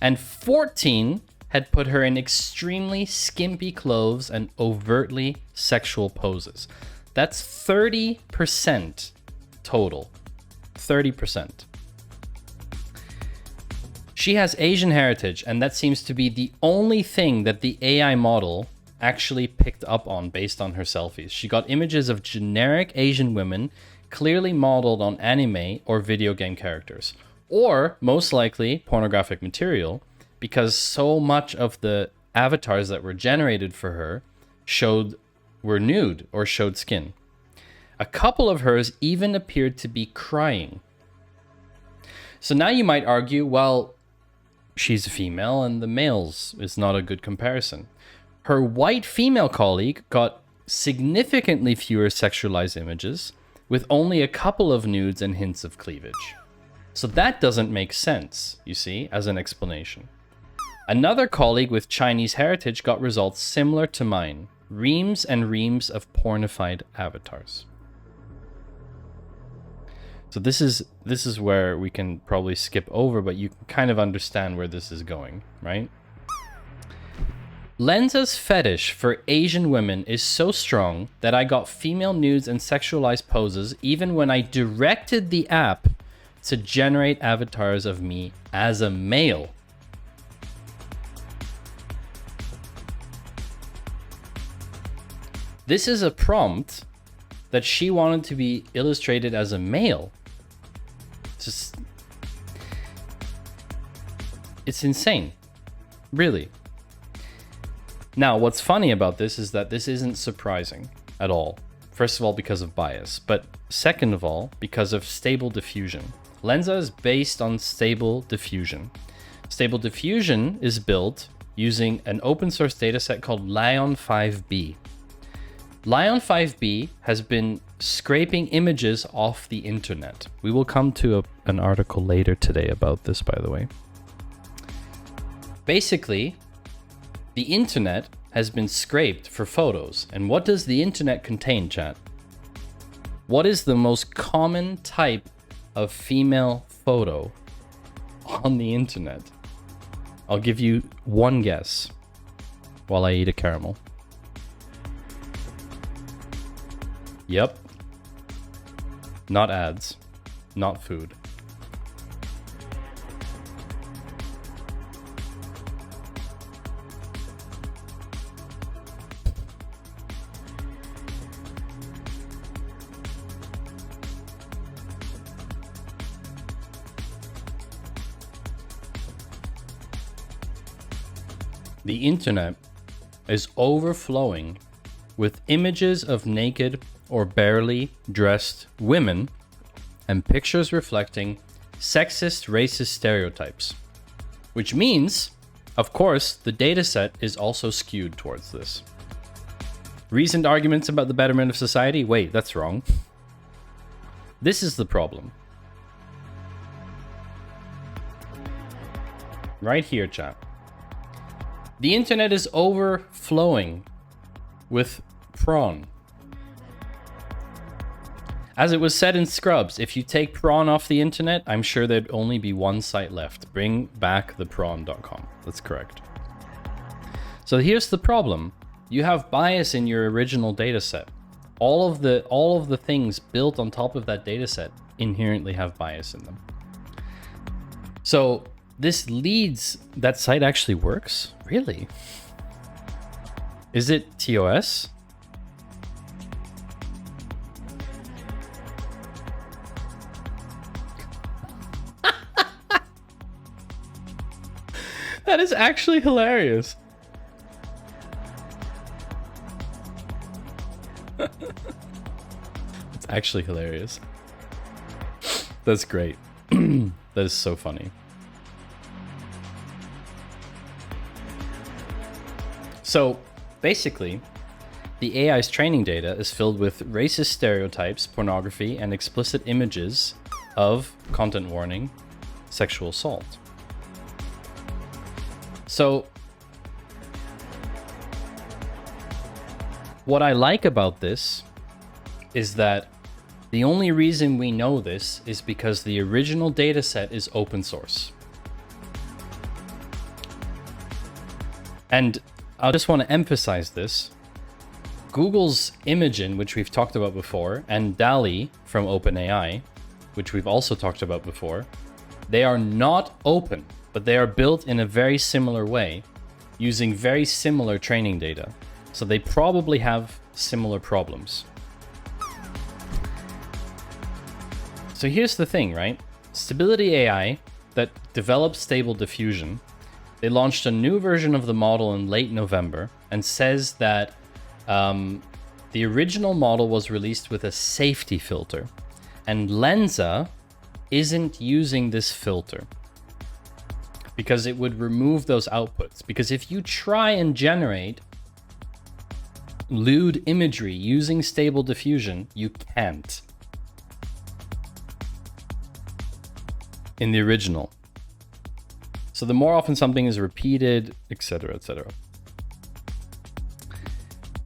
and 14 had put her in extremely skimpy clothes and overtly sexual poses. That's 30% total. 30%. She has Asian heritage, and that seems to be the only thing that the AI model actually picked up on based on her selfies. She got images of generic Asian women clearly modeled on anime or video game characters, or most likely pornographic material, because so much of the avatars that were generated for her were nude or showed skin. A couple of hers even appeared to be crying. So now you might argue, well, she's a female and the males is not a good comparison. Her white female colleague got significantly fewer sexualized images with only a couple of nudes and hints of cleavage. So that doesn't make sense, you see, as an explanation. Another colleague with Chinese heritage got results similar to mine. Reams and reams of pornified avatars. So this is where we can probably skip over, but you can kind of understand where this is going, right? Lensa's fetish for Asian women is so strong that I got female nudes and sexualized poses even when I directed the app to generate avatars of me as a male. This is a prompt that she wanted to be illustrated as a male. It's insane, really. Now, what's funny about this is that this isn't surprising at all. First of all, because of bias, but second of all, because of stable diffusion. Lensa is based on stable diffusion. Stable diffusion is built using an open source dataset called Lion 5B. Lion 5B has been scraping images off the internet. We will come to an article later today about this, by the way. Basically, the internet has been scraped for photos. And what does the internet contain, chat? What is the most common type of female photo on the internet? I'll give you one guess while I eat a caramel. Yep. Not ads. Not food. The internet is overflowing with images of naked or barely dressed women and pictures reflecting sexist, racist stereotypes. Which means, of course, the dataset is also skewed towards this. Reasoned arguments about the betterment of society? Wait, that's wrong. This is the problem. Right here, chat. The internet is overflowing with prawn. As it was said in Scrubs, if you take prawn off the internet, I'm sure there'd only be one site left. Bringbacktheprawn.com. That's correct. So here's the problem. You have bias in your original dataset. All of the things built on top of that dataset inherently have bias in them. So this leads, that site actually works? Really? Is it TOS? That is actually hilarious. It's actually hilarious. That's great. That is so funny. So basically, the AI's training data is filled with racist stereotypes, pornography, and explicit images of, content warning, sexual assault. So what I like about this is that the only reason we know this is because the original dataset is open source. And I just want to emphasize this. Google's Imagen, which we've talked about before, and DALL-E from OpenAI, which we've also talked about before, they are not open, but they are built in a very similar way, using very similar training data. So they probably have similar problems. So here's the thing, right? Stability AI that develops Stable Diffusion, they launched a new version of the model in late November and says that the original model was released with a safety filter, and Lensa isn't using this filter because it would remove those outputs. Because if you try and generate lewd imagery using Stable Diffusion, you can't in the original. So the more often something is repeated, etc., etc.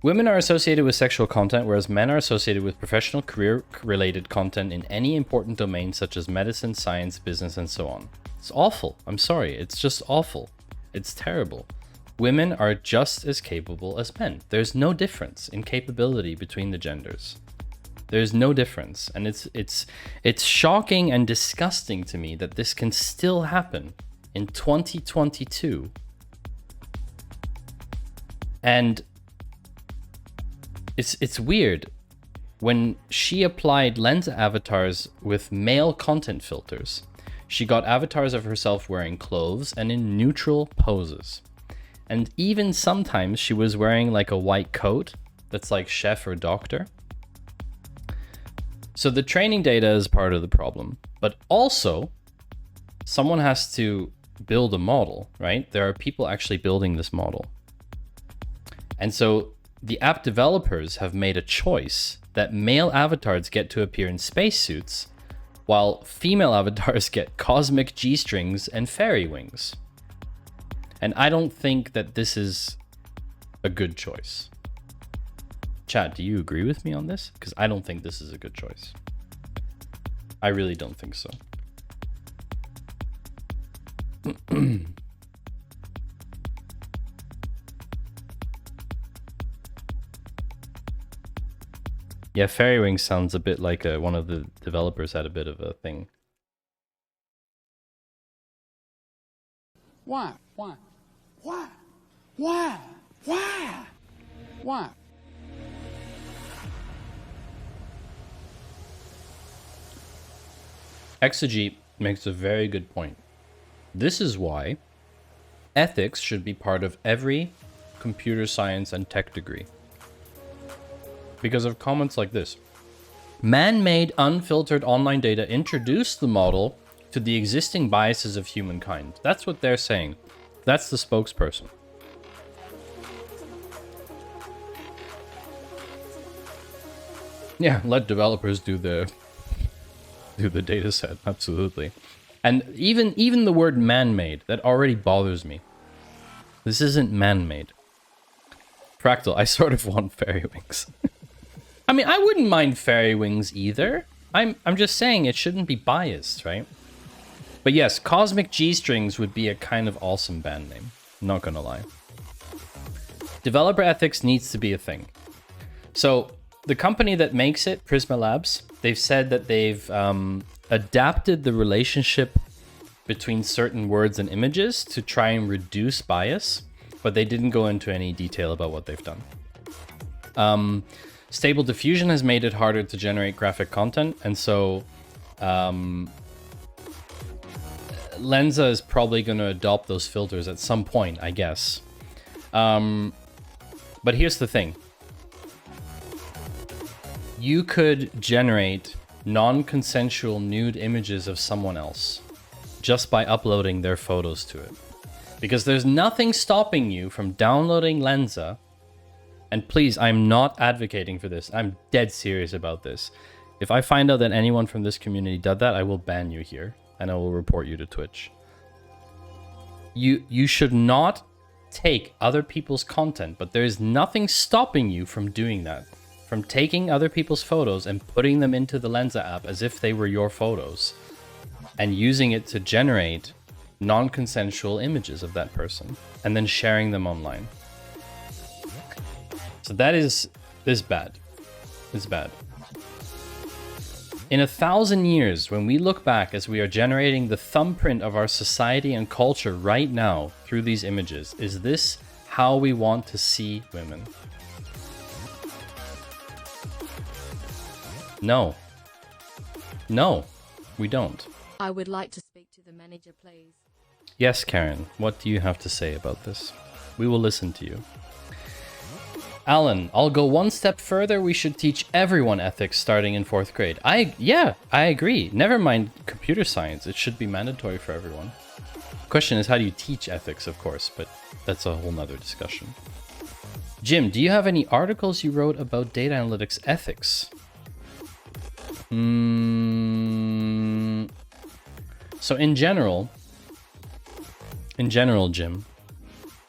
Women are associated with sexual content, whereas men are associated with professional career-related content in any important domain such as medicine, science, business, and so on. It's awful. I'm sorry. It's just awful. It's terrible. Women are just as capable as men. There's no difference in capability between the genders. There's no difference. And it's shocking and disgusting to me that this can still happen in 2022. And it's weird. When she applied Lensa avatars with male content filters, she got avatars of herself wearing clothes and in neutral poses. And even sometimes she was wearing like a white coat that's like chef or doctor. So the training data is part of the problem, but also someone has to build a model, right? There are people actually building this model. And so the app developers have made a choice that male avatars get to appear in spacesuits, while female avatars get cosmic G-strings and fairy wings. And I don't think that this is a good choice. Chat, do you agree with me on this? Because I don't think this is a good choice. I really don't think so. Yeah, fairy wings sounds a bit like one of the developers had a bit of a thing. Why? Why? Why? Why? Why? Why? Exegete makes a very good point. This is why ethics should be part of every computer science and tech degree. Because of comments like this. Man-made, unfiltered online data introduced the model to the existing biases of humankind. That's what they're saying. That's the spokesperson. Yeah, let developers do the data set, absolutely. And even the word man-made, that already bothers me. This isn't man-made. Fractal, I sort of want fairy wings. I mean, I wouldn't mind fairy wings either. I'm just saying it shouldn't be biased, right? But yes, Cosmic G-Strings would be a kind of awesome band name. Not gonna lie. Developer ethics needs to be a thing. So the company that makes it, Prisma Labs, they've said that they've adapted the relationship between certain words and images to try and reduce bias, but they didn't go into any detail about what they've done. Stable Diffusion has made it harder to generate graphic content, and so Lensa is probably going to adopt those filters at some point, I guess. But here's the thing. You could generate non-consensual nude images of someone else just by uploading their photos to it. Because there's nothing stopping you from downloading Lensa. And please, I'm not advocating for this. I'm dead serious about this. If I find out that anyone from this community did that, I will ban you here. And I will report you to Twitch. You should not take other people's content, but there is nothing stopping you from doing that. From taking other people's photos and putting them into the Lensa app as if they were your photos. And using it to generate non-consensual images of that person. And then sharing them online. So that is bad. It's bad. In 1,000 years, when we look back as we are generating the thumbprint of our society and culture right now through these images, is this how we want to see women? No. No, we don't. I would like to speak to the manager, please. Yes, Karen, what do you have to say about this? We will listen to you. Alan, I'll go one step further. We should teach everyone ethics starting in 4th grade. Yeah, I agree. Never mind computer science. It should be mandatory for everyone. Question is, how do you teach ethics, of course, but that's a whole nother discussion. Jim, do you have any articles you wrote about data analytics ethics? So in general, Jim,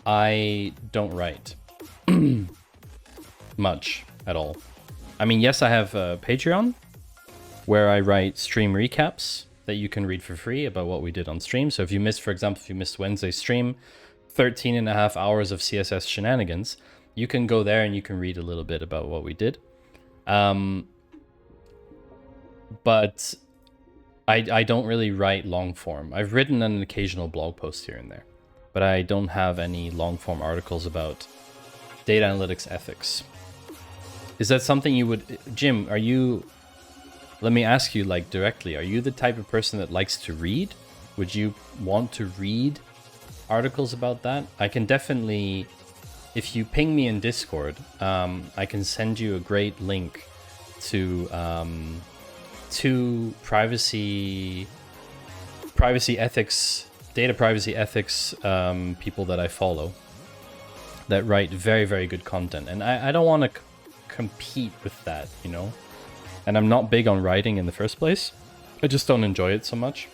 I don't write. Much at all. I mean, yes, I have a Patreon where I write stream recaps that you can read for free about what we did on stream. So if you missed, for example, if you missed Wednesday's stream, 13.5 hours of CSS shenanigans, you can go there and you can read a little bit about what we did. But I don't really write long form. I've written an occasional blog post here and there, but I don't have any long form articles about data analytics ethics. Is that something you would... Jim, are you... Let me ask you, like, directly. Are you the type of person that likes to read? Would you want to read articles about that? I can definitely... If you ping me in Discord, I can send you a great link to two privacy ethics, data privacy ethics people that I follow that write very, very good content. And I don't want to compete with that, you know? And I'm not big on writing in the first place. I just don't enjoy it so much.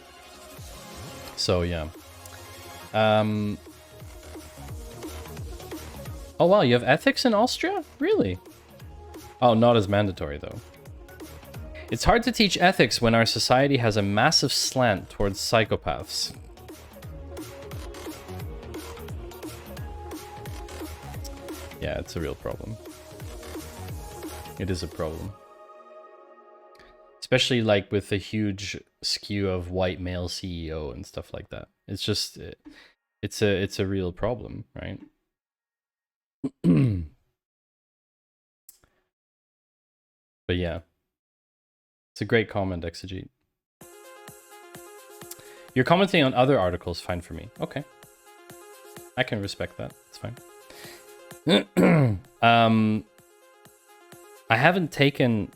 So, yeah. Oh, wow, you have ethics in Austria? Really? Oh, not as mandatory, though. It's hard to teach ethics when our society has a massive slant towards psychopaths. Yeah, it's a real problem. It is a problem. Especially like with the huge skew of white male CEO and stuff like that. It's just, it's a real problem, right? But yeah. It's a great comment, Exegete. You're commenting on other articles, fine for me. Okay. I can respect that. It's fine. I haven't taken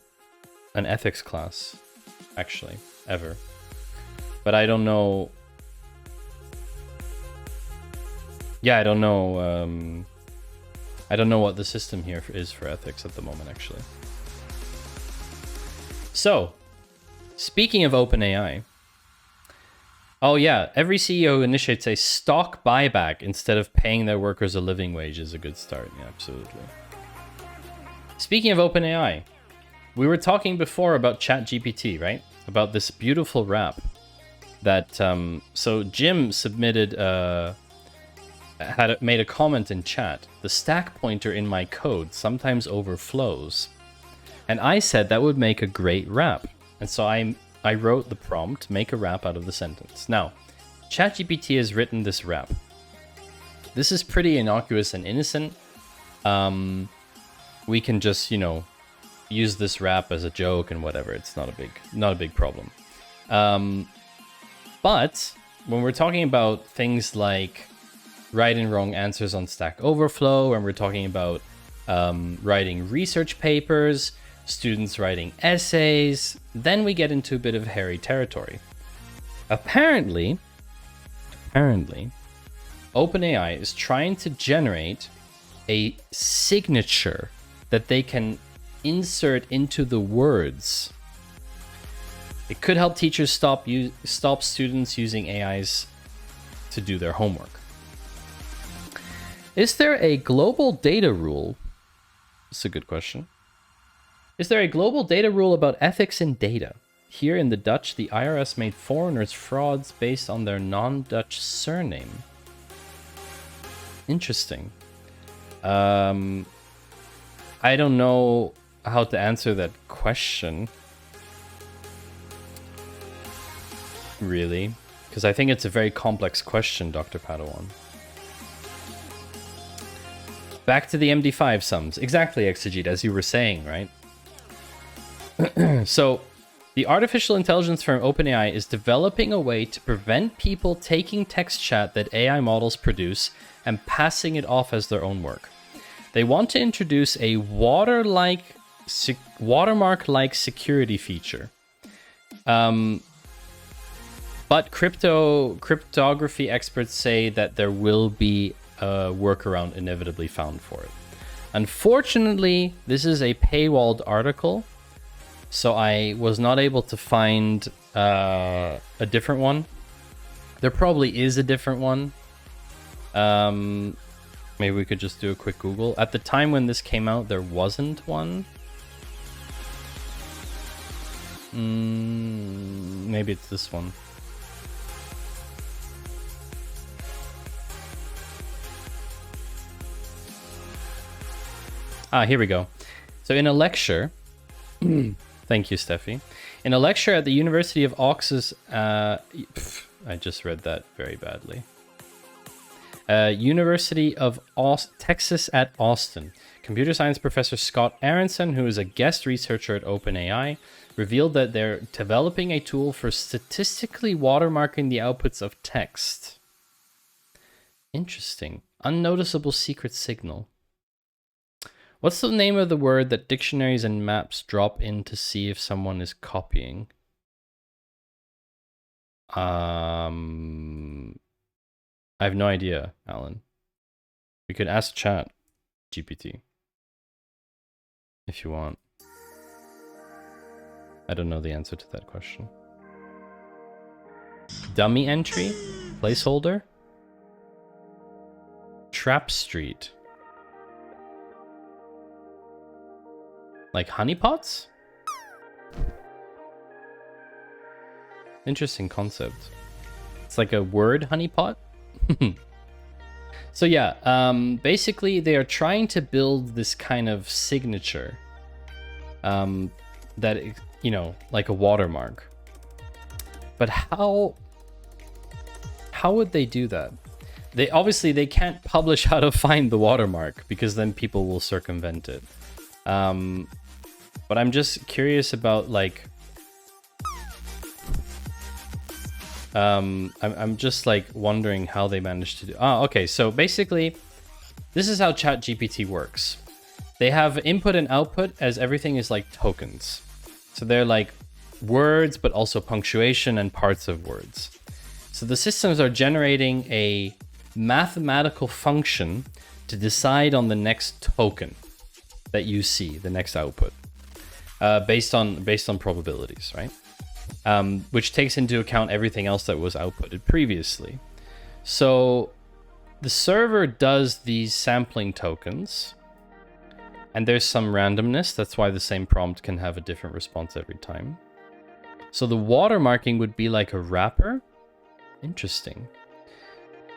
an ethics class, actually, ever. But I don't know... Yeah, I don't know... I don't know what the system here is for ethics at the moment, actually. So, speaking of OpenAI... Oh yeah, every CEO who initiates a stock buyback instead of paying their workers a living wage is a good start. Yeah, absolutely. Speaking of OpenAI, we were talking before about ChatGPT, right? About this beautiful wrap that... so Jim submitted... made a comment in chat. The stack pointer in my code sometimes overflows. And I said that would make a great wrap. And so I wrote the prompt, make a wrap out of the sentence. Now, ChatGPT has written this wrap. This is pretty innocuous and innocent. We can just, you know, use this wrap as a joke and whatever. It's not a big problem. But when we're talking about things like right and wrong answers on Stack Overflow, and we're talking about writing research papers, students writing essays, then we get into a bit of hairy territory. Apparently, OpenAI is trying to generate a signature that they can insert into the words. It could help teachers stop students using AIs to do their homework. Is there a global data rule? That's a good question. Is there a global data rule about ethics in data? Here in the Dutch, the IRS made foreigners frauds based on their non-Dutch surname. Interesting. I don't know how to answer that question, really, because I think it's a very complex question, Dr. Padawan. Back to the MD5 sums. Exactly, Exegete, as you were saying, right? So, the artificial intelligence firm OpenAI is developing a way to prevent people taking text chat that AI models produce and passing it off as their own work. They want to introduce a watermark-like security feature. But cryptography experts say that there will be a workaround inevitably found for it. Unfortunately, this is a paywalled article, so I was not able to find a different one. There probably is a different one. Maybe we could just do a quick Google. At the time when this came out, there wasn't one. Maybe it's this one. Here we go. So in a lecture, thank you, Steffi. In a lecture at the University of Ox's, I just read that very badly. University of Texas at Austin. Computer science professor Scott Aronson, who is a guest researcher at OpenAI, revealed that they're developing a tool for statistically watermarking the outputs of text. Interesting. Unnoticeable secret signal. What's the name of the word that dictionaries and maps drop in to see if someone is copying? I have no idea, Alan. We could ask chat GPT if you want. I don't know the answer to that question. Dummy entry? Placeholder? Trap Street. Like honeypots? Interesting concept. It's like a word honeypot? So yeah, basically they are trying to build this kind of signature that, you know, like a watermark. But how would they do that? They obviously they can't publish how to find the watermark because then people will circumvent it. But I'm just curious about like I'm just like wondering how they managed to do. Okay, so basically this is how ChatGPT works. They have input and output as everything is like tokens. So they're like words, but also punctuation and parts of words. So the systems are generating a mathematical function to decide on the next token that you see, the next output, based on probabilities, right? Which takes into account everything else that was outputted previously. So the server does these sampling tokens, and there's some randomness. That's why the same prompt can have a different response every time. So the watermarking would be like a wrapper. Interesting.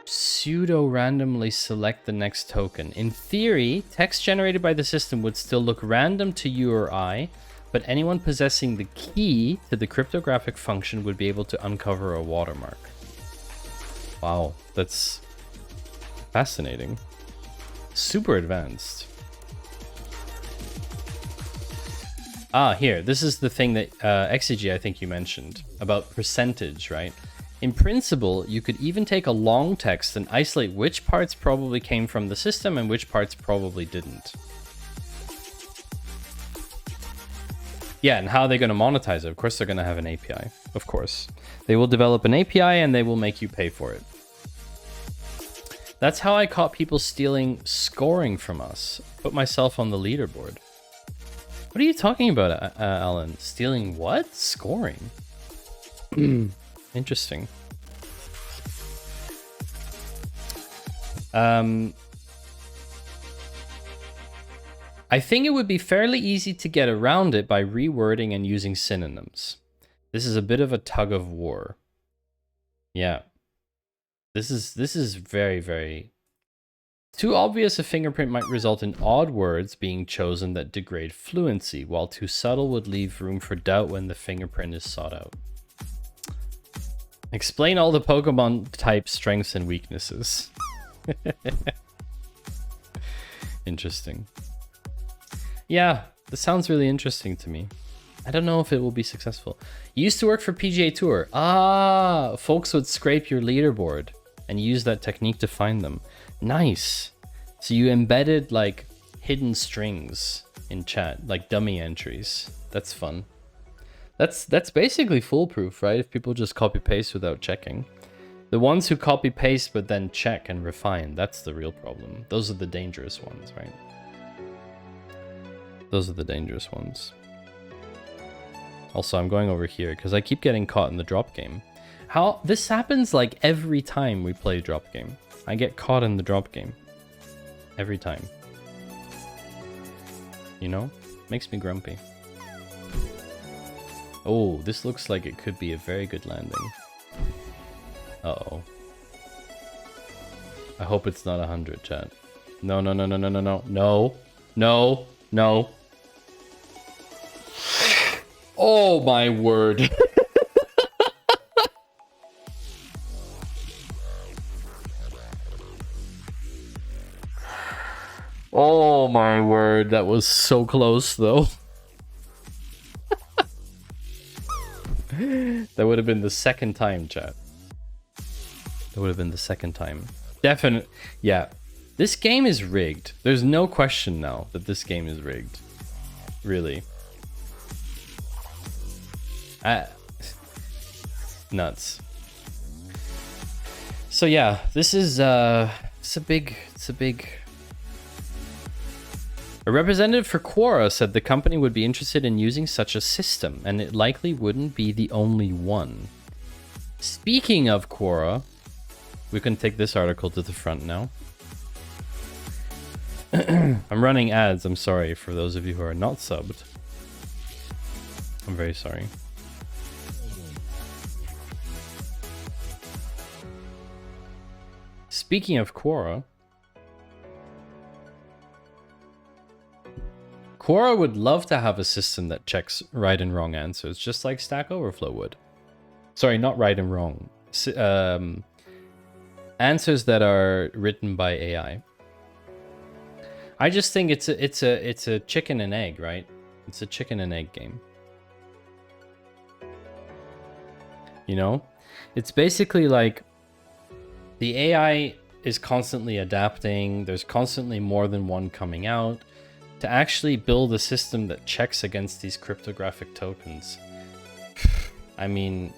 Pseudo-randomly select the next token. In theory, text generated by the system would still look random to you or I, but anyone possessing the key to the cryptographic function would be able to uncover a watermark. Wow, that's fascinating. Super advanced. Here, this is the thing that Exeg, I think you mentioned, about percentage, right? In principle, you could even take a long text and isolate which parts probably came from the system and which parts probably didn't. Yeah, and how are they going to monetize it? Of course, they're going to have an API. Of course. They will develop an API and they will make you pay for it. That's how I caught people stealing scoring from us. Put myself on the leaderboard. What are you talking about, Alan? Stealing what? Scoring? Interesting. I think it would be fairly easy to get around it by rewording and using synonyms. This is a bit of a tug of war. Yeah. This is very, very... Too obvious a fingerprint might result in odd words being chosen that degrade fluency, while too subtle would leave room for doubt when the fingerprint is sought out. Explain all the Pokemon type strengths and weaknesses. Interesting. Yeah, this sounds really interesting to me. I don't know if it will be successful. You used to work for PGA Tour. Ah, folks would scrape your leaderboard and use that technique to find them. Nice. So you embedded like hidden strings in chat, like dummy entries. That's fun. That's basically foolproof, right? If people just copy paste without checking. The ones who copy paste but then check and refine, that's the real problem. Those are the dangerous ones, right? Those are the dangerous ones. Also, I'm going over here because I keep getting caught in the drop game. How this happens like every time we play drop game. I get caught in the drop game. Every time. You know? Makes me grumpy. Oh, this looks like it could be a very good landing. Uh-oh. I hope it's not 100, chat. No, no, no, no, no, no, no. No. No. No. Oh my word. Oh my word, that was so close though. That would have been the second time, chat. That would have been the second time. Definitely. Yeah. This game is rigged. There's no question now that this game is rigged. Really. Nuts. So yeah, this is it's a big A representative for Quora said the company would be interested in using such a system, and it likely wouldn't be the only one. Speaking of Quora, we can take this article to the front now. I'm running ads, I'm sorry for those of you who are not subbed. I'm very sorry. Speaking of Quora, Quora would love to have a system that checks right and wrong answers, just like Stack Overflow would. Sorry, not right and wrong. Answers that are written by AI. I just think it's a chicken and egg, right? It's a chicken and egg game. You know? It's basically like the AI is constantly adapting. There's constantly more than one coming out. To actually build a system that checks against these cryptographic tokens. I mean,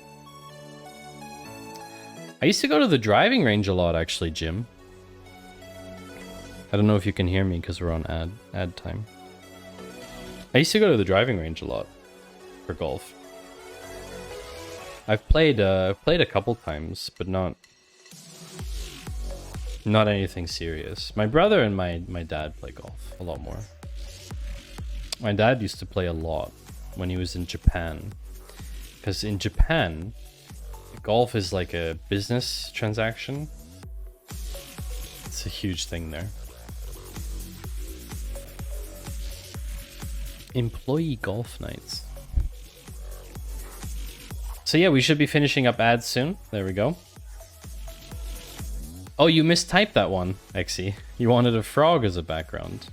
I used to go to the driving range a lot, actually, Jim. I don't know if you can hear me because we're on ad time. I used to go to the driving range a lot for golf. I've played a couple times, but not anything serious. My brother and my dad play golf a lot more. My dad used to play a lot when he was in Japan. Because in Japan, golf is like a business transaction. It's a huge thing there. Employee golf nights. So yeah, we should be finishing up ads soon. There we go. Oh, you mistyped that one, Exy. You wanted a frog as a background.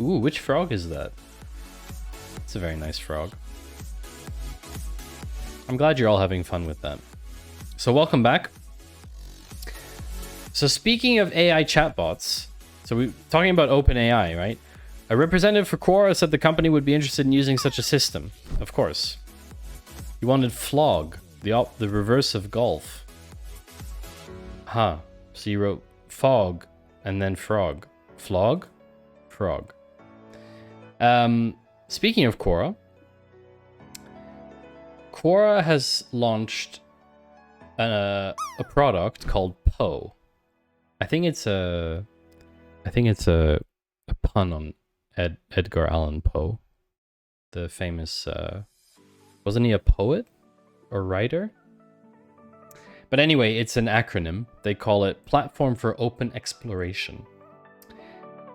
Ooh, which frog is that? It's a very nice frog. I'm glad you're all having fun with that. So welcome back. So speaking of AI chatbots, so we're talking about OpenAI, right? A representative for Quora said the company would be interested in using such a system. Of course. He wanted flog, the reverse of golf. Huh. So you wrote fog and then frog. Flog? Frog. Speaking of Quora, Quora has launched a product called Poe. I think it's a pun on Edgar Allan Poe, the famous wasn't he a poet or writer? But anyway, it's an acronym. They call it Platform for Open Exploration.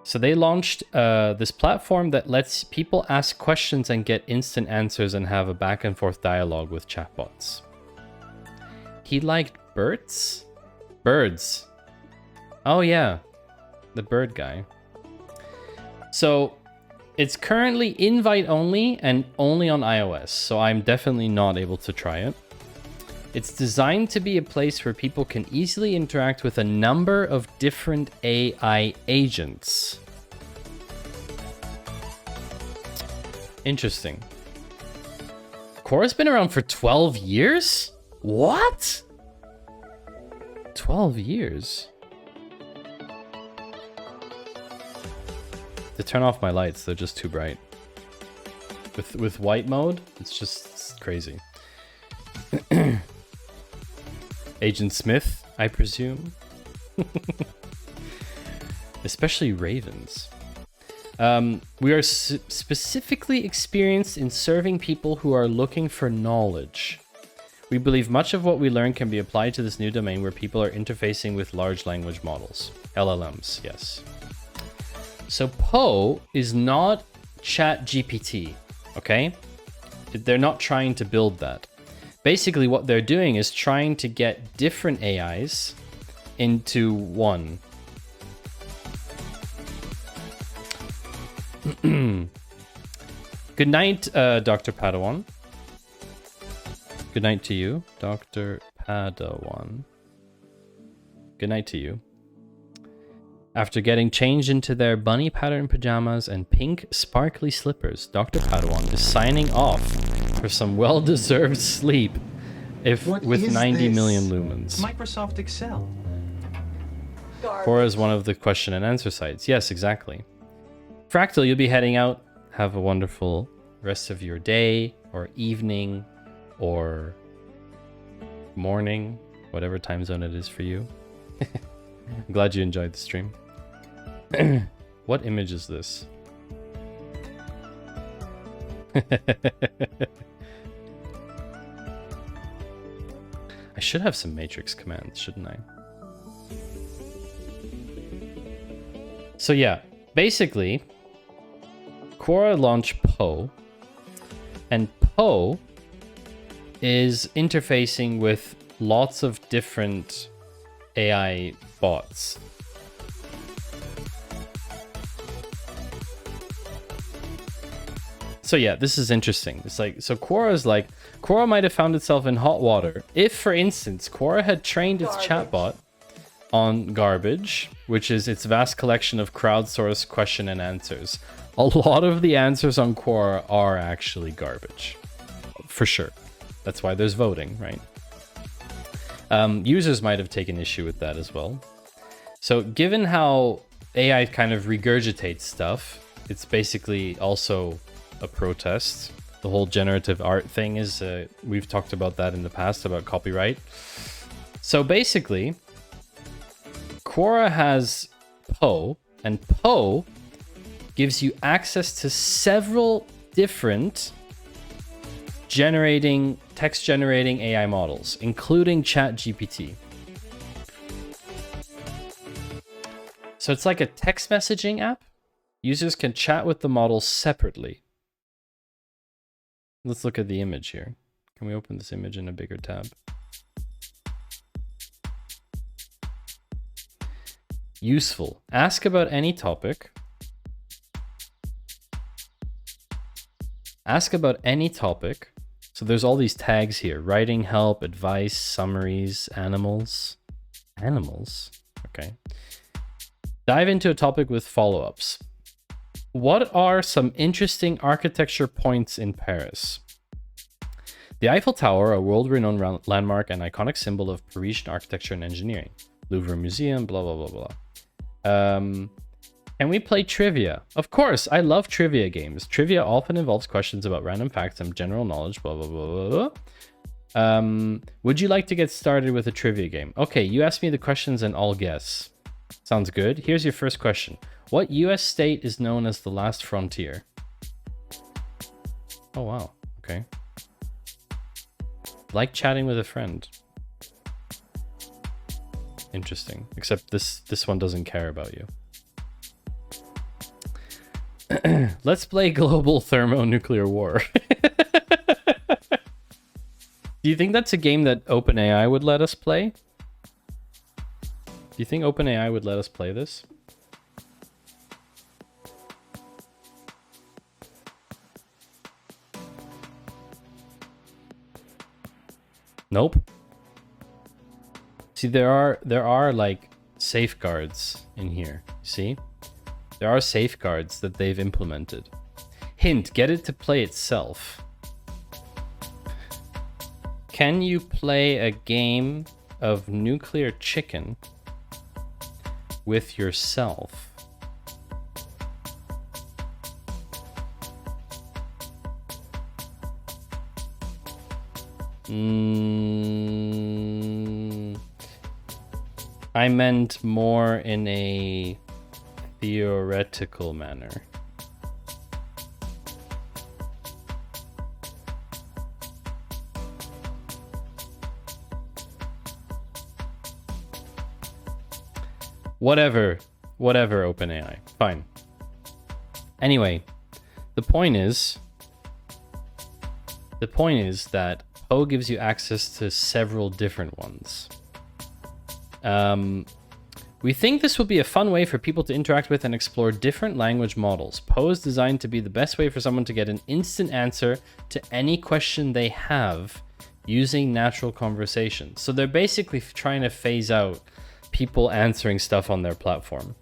So they launched this platform that lets people ask questions and get instant answers and have a back and forth dialogue with chatbots. He liked birds? Birds. Oh yeah, the bird guy. So it's currently invite only and only on iOS, so I'm definitely not able to try it. It's designed to be a place where people can easily interact with a number of different AI agents. Interesting. Quora's been around for 12 years? What? 12 years? To turn off my lights, they're just too bright. With white mode, it's crazy. Agent Smith, I presume. Especially ravens. We are specifically experienced in serving people who are looking for knowledge. We believe much of what we learn can be applied to this new domain where people are interfacing with large language models. LLMs, yes. So Poe is not ChatGPT, okay? They're not trying to build that. Basically, what they're doing is trying to get different AIs into one. Good night, Dr. Padawan. Good night to you, Dr. Padawan. Good night to you. After getting changed into their bunny pattern pajamas and pink sparkly slippers, Dr. Padawan is signing off for some well-deserved sleep with 90 million lumens. Microsoft Excel. Quora is one of the question and answer sites. Yes, exactly. Fractal, you'll be heading out. Have a wonderful rest of your day or evening or morning, whatever time zone it is for you. I'm glad you enjoyed the stream. What image is this? I should have some matrix commands, shouldn't I? So yeah, basically, Quora launched Poe, and Poe is interfacing with lots of different AI bots. So yeah, this is interesting. It's like, so Quora might have found itself in hot water if, for instance, Quora had trained its chatbot on garbage, which is its vast collection of crowdsourced question and answers. A lot of the answers on Quora are actually garbage, for sure. That's why there's voting, right? Users might have taken issue with that as well. So given how AI kind of regurgitates stuff, it's basically also a protest. The whole generative art thing is, we've talked about that in the past, about copyright. So basically, Quora has Poe, and Poe gives you access to several different text generating AI models, including ChatGPT. So it's like a text messaging app. Users can chat with the model separately. Let's look at the image here. Can we open this image in a bigger tab? Useful. Ask about any topic. Ask about any topic. So there's all these tags here: writing help, advice, summaries, animals. Animals? Okay. Dive into a topic with follow-ups. What are some interesting architecture points in Paris? The Eiffel Tower, a world-renowned landmark and iconic symbol of Parisian architecture and engineering. Louvre Museum, blah, blah, blah, blah. Can we play trivia? Of course, I love trivia games. Trivia often involves questions about random facts and general knowledge, blah, blah, blah, blah, blah. Would you like to get started with a trivia game? Okay, you ask me the questions and I'll guess. Sounds good. Here's your first question. What US state is known as the last frontier? Oh, wow. Okay. Like chatting with a friend. Interesting. Except this one doesn't care about you. Let's play global thermonuclear war. Do you think that's a game that OpenAI would let us play? Do you think OpenAI would let us play this? Nope. See, there are like safeguards in here. See? There are safeguards that they've implemented. Hint, get it to play itself. Can you play a game of nuclear chicken with yourself? I meant more in a theoretical manner. Whatever, OpenAI. Fine. Anyway, the point is that Poe gives you access to several different ones. We think this will be a fun way for people to interact with and explore different language models. Poe is designed to be the best way for someone to get an instant answer to any question they have using natural conversation. So they're basically trying to phase out people answering stuff on their platform.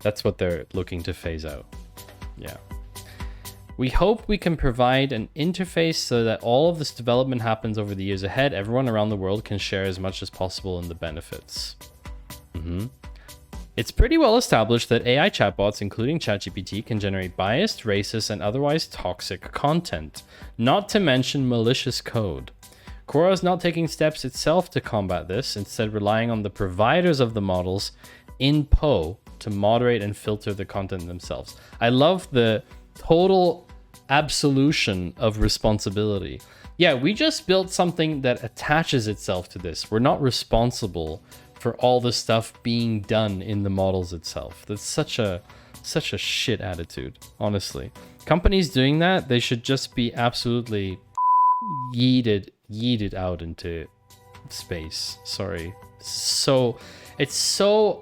That's what they're looking to phase out. Yeah. We hope we can provide an interface so that all of this development happens over the years ahead. Everyone around the world can share as much as possible in the benefits. It's pretty well established that AI chatbots, including ChatGPT, can generate biased, racist, and otherwise toxic content, not to mention malicious code. Quora is not taking steps itself to combat this, instead relying on the providers of the models in Poe to moderate and filter the content themselves. I love the total absolution of responsibility. Yeah, we just built something that attaches itself to this. We're not responsible for all the stuff being done in the models itself. That's such a shit attitude, honestly. Companies doing that, they should just be absolutely yeeted out into space. Sorry. So it's so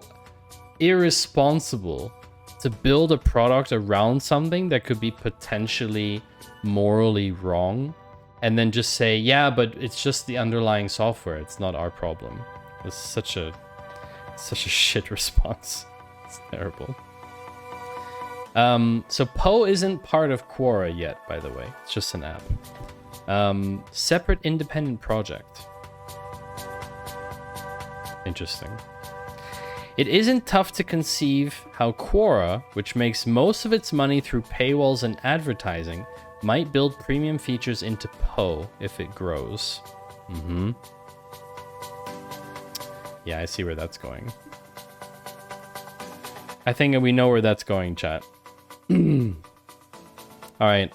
irresponsible to build a product around something that could be potentially morally wrong and then just say, yeah, but it's just the underlying software, it's not our problem. It's such a shit response. It's terrible. So Poe isn't part of Quora yet, by the way. It's just an app. Separate independent project. Interesting. It isn't tough to conceive how Quora, which makes most of its money through paywalls and advertising, might build premium features into Poe if it grows. Yeah, I see where that's going. I think we know where that's going, chat. All right.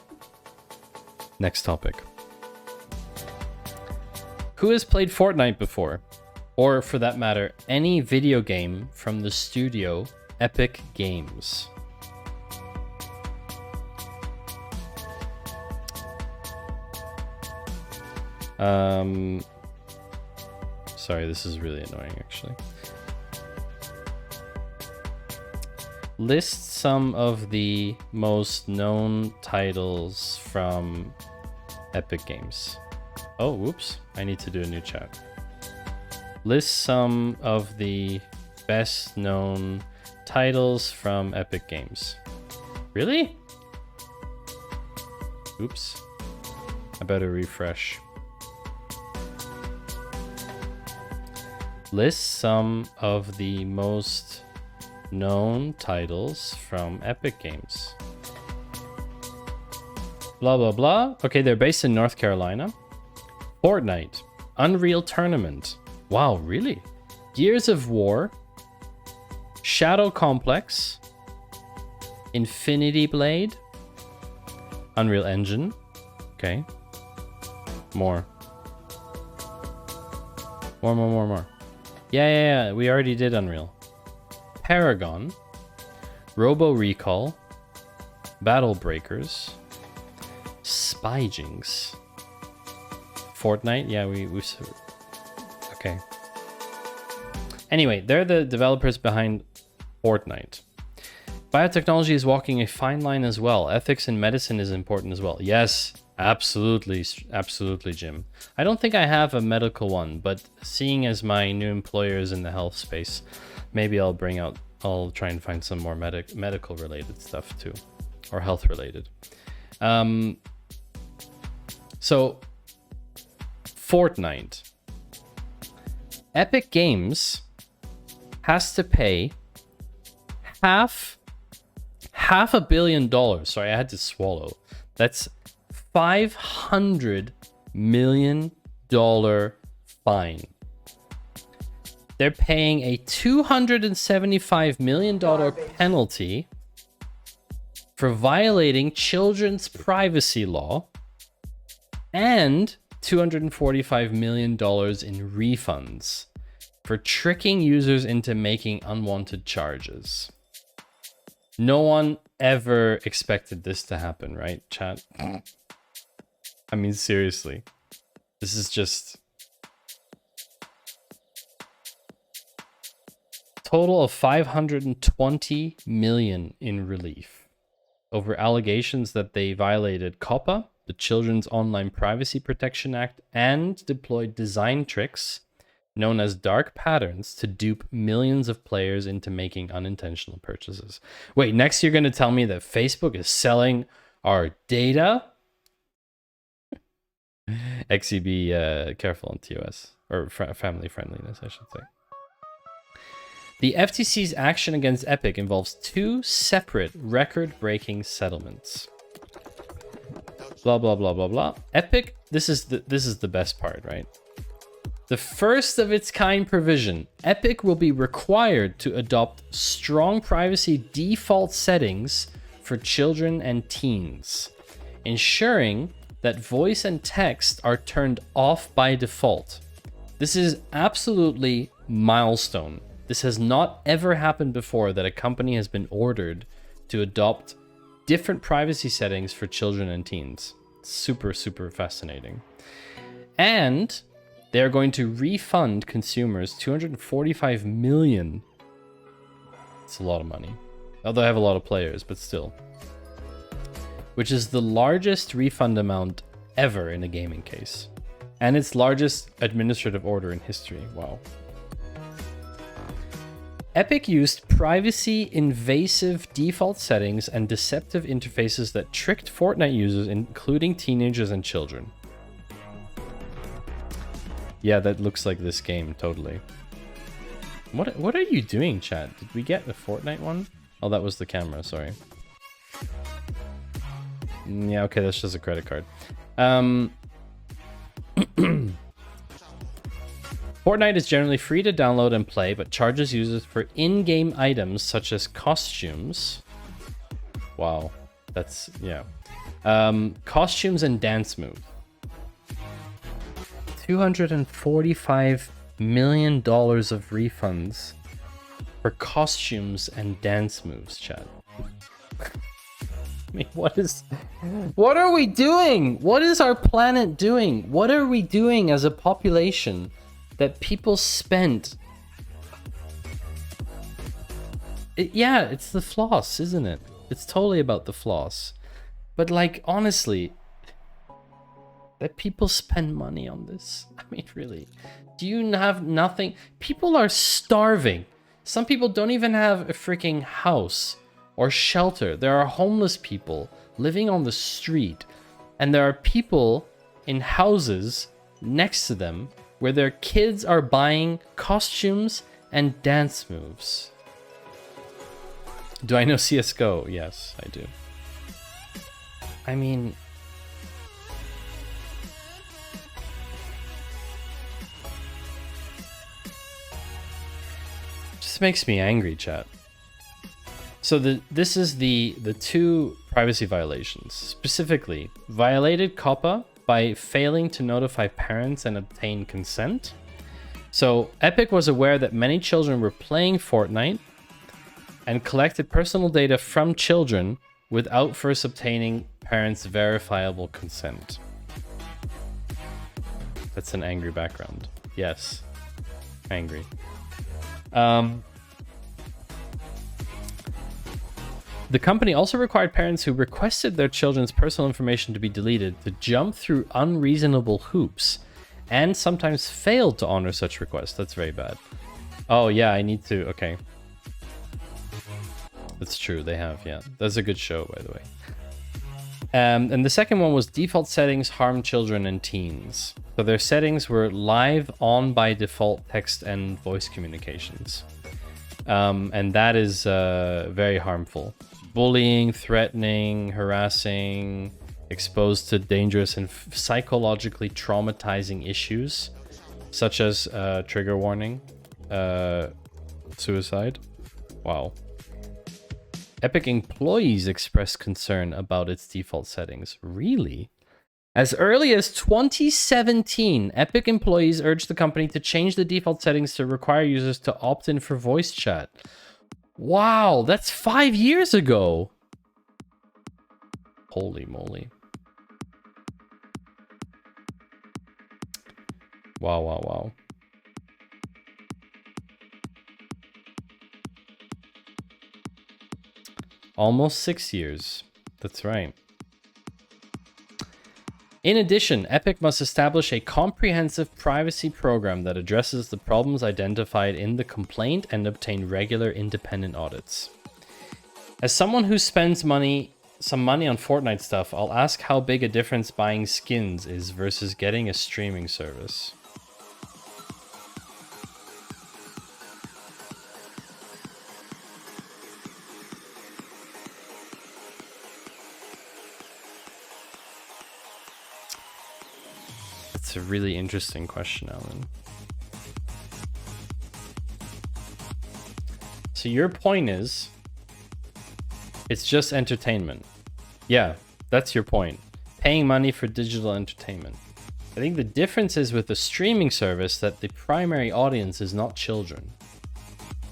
Next topic. Who has played Fortnite before? Or, for that matter, any video game from the studio Epic Games? Sorry, this is really annoying, actually. List some of the most known titles from Epic Games. Oh, whoops. I need to do a new chat. List some of the best known titles from Epic Games. Really? Oops. I better refresh. List some of the most known titles from Epic Games. Blah, blah, blah. Okay, they're based in North Carolina. Fortnite. Unreal Tournament. Wow, really? Gears of War. Shadow Complex. Infinity Blade. Unreal Engine. Okay. More. More. Yeah. We already did Unreal. Paragon. Robo Recall. Battle Breakers. Spyjinx. Fortnite. Yeah, we okay. Anyway, they're the developers behind Fortnite. Biotechnology is walking a fine line as well. Ethics in medicine is important as well. Yes, absolutely, Jim. I don't think I have a medical one, but seeing as my new employer is in the health space, maybe I'll try and find some more medical related stuff too, or health related. So, Fortnite. Epic Games has to pay half $500 million. Sorry, I had to swallow. That's $500 million fine. They're paying a $275 million penalty for violating children's privacy law and $245 million in refunds for tricking users into making unwanted charges. No one ever expected this to happen, right, chat? I mean, seriously. This is just... Total of $520 million in relief over allegations that they violated COPPA, the Children's Online Privacy Protection Act, and deployed design tricks known as dark patterns to dupe millions of players into making unintentional purchases. Wait, next you're going to tell me that Facebook is selling our data? XEB, careful on TOS, or family friendliness, I should say. The FTC's action against Epic involves two separate record-breaking settlements. Blah, blah, blah, blah, blah. Epic, this is the best part, right? The first of its kind provision, Epic will be required to adopt strong privacy default settings for children and teens, ensuring that voice and text are turned off by default. This is absolutely milestone. This has not ever happened before that a company has been ordered to adopt different privacy settings for children and teens. Super, super fascinating. And they're going to refund consumers $245 million. It's a lot of money. Although I have a lot of players, but still. Which is the largest refund amount ever in a gaming case. And its largest administrative order in history. Wow. Epic used privacy invasive default settings and deceptive interfaces that tricked Fortnite users, including teenagers and children. Yeah, that looks like this game, totally. What are you doing, chat? Did we get the Fortnite one? Oh, that was the camera, sorry. Yeah, okay, that's just a credit card. Fortnite is generally free to download and play, but charges users for in-game items such as costumes. Wow, that's, yeah. Costumes and dance moves. $245 million of refunds for costumes and dance moves, chat. I mean, what are we doing? What is our planet doing? What are we doing as a population that people spent? Yeah, it's the floss, isn't it? It's totally about the floss. But like, honestly, that people spend money on this? I mean, really, do you have nothing? People are starving. Some people don't even have a freaking house or shelter. There are homeless people living on the street, and there are people in houses next to them where their kids are buying costumes and dance moves. Do I know CSGO? Yes, I do. I mean, just makes me angry, chat. So this is the two privacy violations. Specifically, violated COPPA by failing to notify parents and obtain consent. So Epic was aware that many children were playing Fortnite and collected personal data from children without first obtaining parents' verifiable consent. That's an angry background. Yes, angry. The company also required parents who requested their children's personal information to be deleted to jump through unreasonable hoops and sometimes failed to honor such requests. That's very bad. Oh yeah, I need to, okay. That's true, they have, yeah. That's a good show, by the way. And the second one was default settings harm children and teens. So their settings were live on by default text and voice communications. And that is very harmful. Bullying, threatening, harassing, exposed to dangerous and psychologically traumatizing issues, such as trigger warning, suicide. Wow. Epic employees expressed concern about its default settings. Really? As early as 2017, Epic employees urged the company to change the default settings to require users to opt in for voice chat. Wow, that's 5 years ago. Holy moly. Wow, wow, wow. Almost 6 years. That's right. In addition, Epic must establish a comprehensive privacy program that addresses the problems identified in the complaint and obtain regular independent audits. As someone who spends some money on Fortnite stuff, I'll ask how big a difference buying skins is versus getting a streaming service. It's a really interesting question, Alan. So your point is, it's just entertainment. Yeah, that's your point. Paying money for digital entertainment. I think the difference is with the streaming service that the primary audience is not children.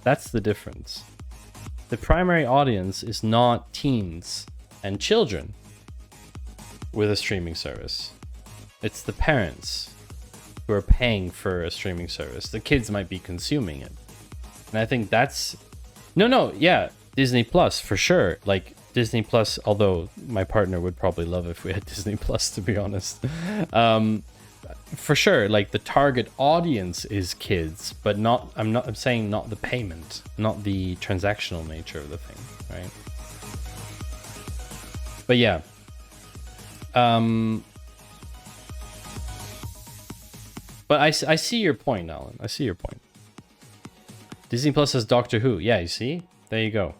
That's the difference. The primary audience is not teens and children with a streaming service. It's the parents who are paying for a streaming service. The kids might be consuming it. And I think that's... No, yeah, Disney Plus, for sure. Like, Disney Plus, although my partner would probably love if we had Disney Plus, to be honest. For sure, like, the target audience is kids, but not... I'm saying not the payment, not the transactional nature of the thing, right? But yeah. But I see your point, Alan. I see your point. Disney Plus has Doctor Who. Yeah, you see? There you go.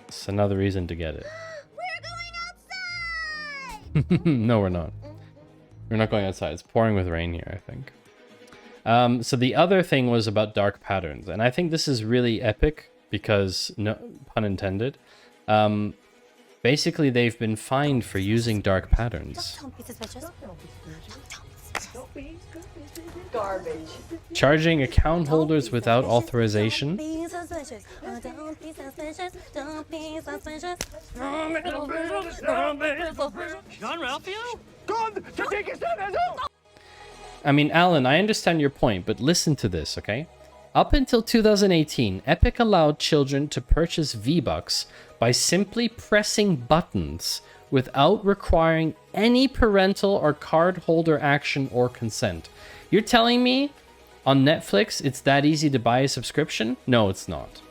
It's another reason to get it. We're going outside! No, we're not. We're not going outside. It's pouring with rain here, I think. So the other thing was about dark patterns. And I think this is really epic because, no pun intended, basically they've been fined for using dark patterns. Garbage. Charging account holders without authorization. I mean, Alan, I understand your point, but listen to this, okay? Up until 2018, Epic allowed children to purchase V-Bucks by simply pressing buttons without requiring any parental or card holder action or consent. You're telling me on Netflix it's that easy to buy a subscription? No, it's not.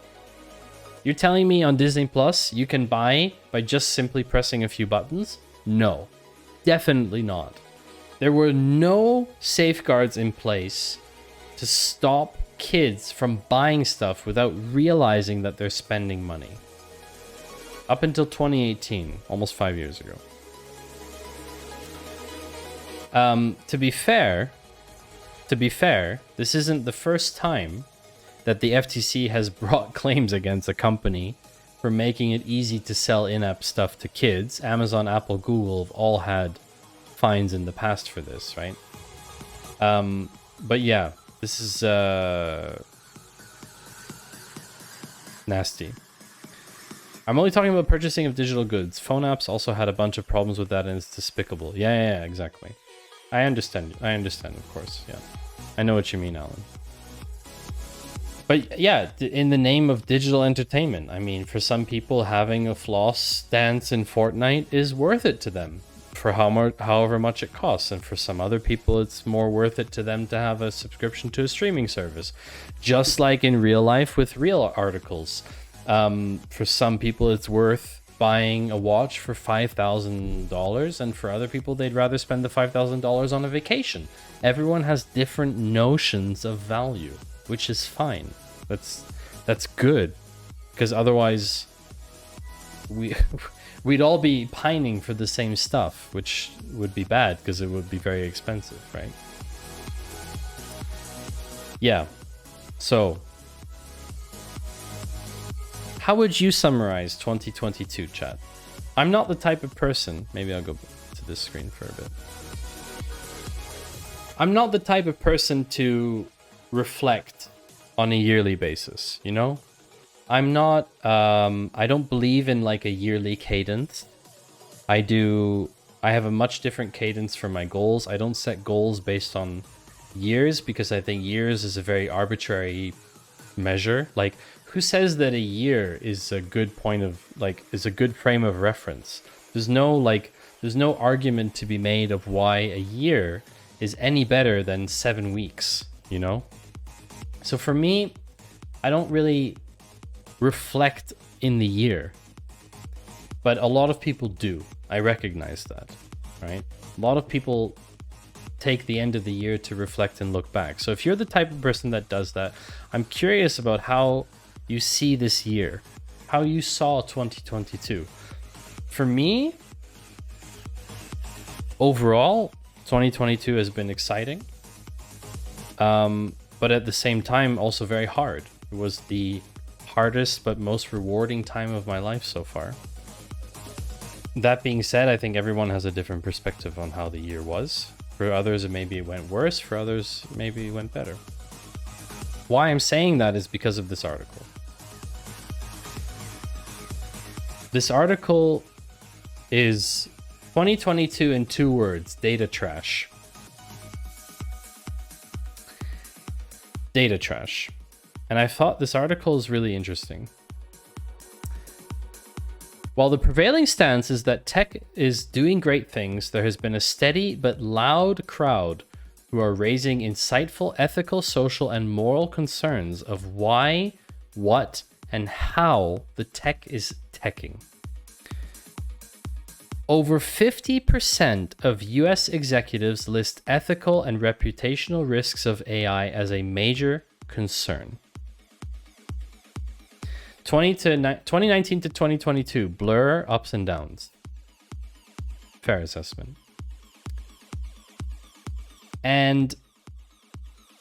You're telling me on Disney Plus you can buy by just simply pressing a few buttons? No, definitely not. There were no safeguards in place to stop kids from buying stuff without realizing that they're spending money. Up until 2018, almost 5 years ago. To be fair, this isn't the first time that the FTC has brought claims against a company for making it easy to sell in-app stuff to kids. Amazon, Apple, Google have all had fines in the past for this, right? But yeah, this is nasty. I'm only talking about purchasing of digital goods. Phone apps also had a bunch of problems with that, and it's despicable. Yeah, exactly. I understand, of course, yeah. I know what you mean, Alan. But yeah, in the name of digital entertainment, I mean, for some people, having a floss dance in Fortnite is worth it to them for however much it costs. And for some other people, it's more worth it to them to have a subscription to a streaming service. Just like in real life with real articles. For some people, it's worth buying a watch for $5,000, and for other people, they'd rather spend the $5,000 on a vacation. Everyone has different notions of value, which is fine. That's good, because otherwise we'd all be pining for the same stuff, which would be bad because it would be very expensive, right? Yeah. So how would you summarize 2022, chat? I'm not the type of person... Maybe I'll go to this screen for a bit. I'm not the type of person to reflect on a yearly basis, you know? I'm not... I don't believe in like a yearly cadence. I have a much different cadence for my goals. I don't set goals based on years because I think years is a very arbitrary measure. Like, who says that a year is a good point of, like, is a good frame of reference? There's no argument to be made of why a year is any better than 7 weeks, you know? So for me, I don't really reflect in the year, but a lot of people do. I recognize that, right? A lot of people take the end of the year to reflect and look back. So if you're the type of person that does that, I'm curious about how you see this year, how you saw 2022. For me, overall, 2022 has been exciting, but at the same time also very hard. It was the hardest but most rewarding time of my life so far. That being said, I think everyone has a different perspective on how the year was. For others, maybe it went worse. For others, maybe it went better. Why I'm saying that is because of this article. This article is 2022 in 2 words: data trash. Data trash. And I thought this article is really interesting. While the prevailing stance is that tech is doing great things, there has been a steady but loud crowd who are raising insightful ethical, social, and moral concerns of why, what, and how the tech is teching. Over 50% of US executives list ethical and reputational risks of AI as a major concern. 2019 to 2022, blur, ups and downs. Fair assessment. And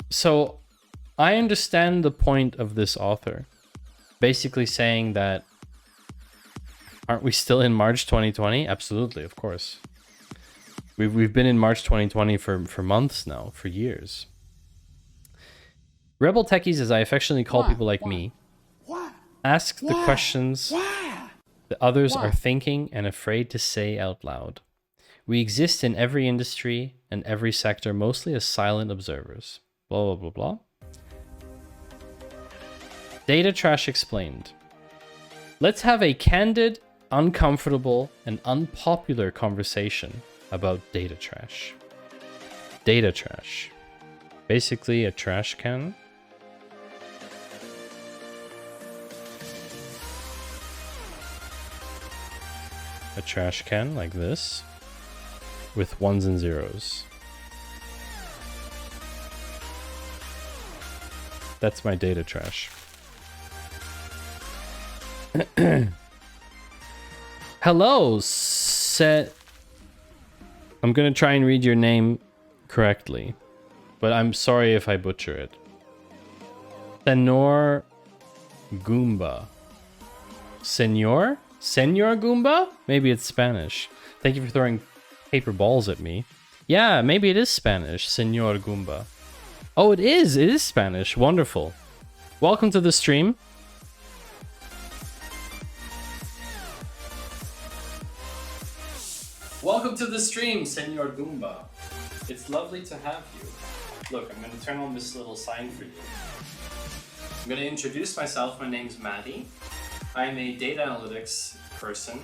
so I understand the point of this author, basically saying that, aren't we still in March 2020? Absolutely, of course. We've been in March 2020 for months now, for years. Rebel techies, as I affectionately call people like me, ask the questions that others are thinking and afraid to say out loud. We exist in every industry and every sector, mostly as silent observers. Blah, blah, blah, blah. Data trash explained. Let's have a candid, uncomfortable and unpopular conversation about data trash. Data trash. Basically a trash can. A trash can like this with ones and zeros. That's my data trash. Hello, Set. I'm gonna try and read your name correctly, but I'm sorry if I butcher it. Senor Goomba. Senor? Senor Goomba? Maybe it's Spanish. Thank you for throwing paper balls at me. Yeah, maybe it is Spanish. Senor Goomba. Oh, it is. It is Spanish. Wonderful. Welcome to the stream. Welcome to the stream, Senor Goomba. It's lovely to have you. Look, I'm going to turn on this little sign for you. I'm going to introduce myself. My name's Maddie. I'm a data analytics person,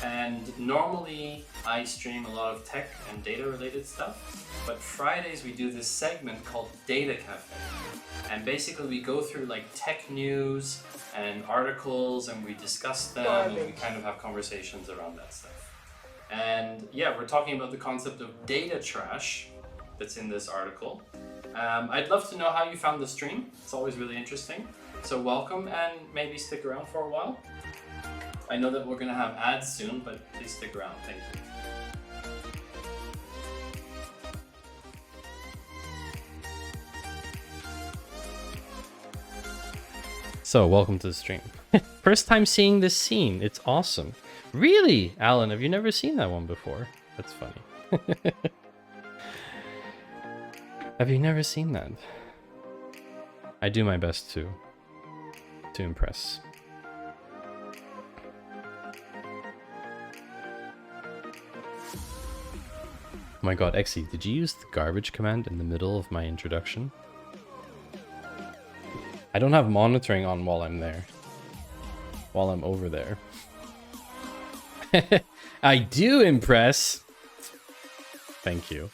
and normally I stream a lot of tech and data related stuff, but Fridays we do this segment called Data Cafe, and basically we go through like tech news and articles and we discuss them and we kind of have conversations around that stuff. And yeah, we're talking about the concept of data trash that's in this article. I'd love to know how you found the stream. It's always really interesting. So welcome, and maybe stick around for a while. I know that we're gonna have ads soon, but please stick around. Thank you. So welcome to the stream. First time seeing this scene. It's awesome. Really, Alan? Have you never seen that one before? That's funny. Have you never seen that? I do my best to impress. Oh my god, Exy, did you use the garbage command in the middle of my introduction? I don't have monitoring on while I'm there. While I'm over there. I do impress! Thank you.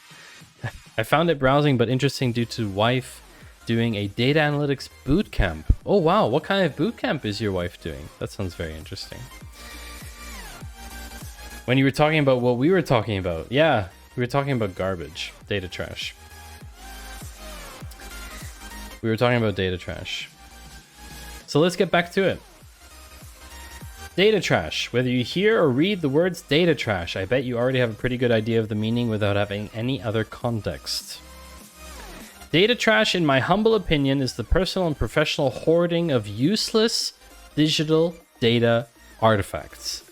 I found it browsing but interesting due to wife doing a data analytics bootcamp. Oh wow, what kind of bootcamp is your wife doing? That sounds very interesting. When you were talking about what we were talking about, yeah, we were talking about garbage, data trash. We were talking about data trash. So let's get back to it. Data trash. Whether you hear or read the words data trash, I bet you already have a pretty good idea of the meaning without having any other context. Data trash, in my humble opinion, is the personal and professional hoarding of useless digital data artifacts.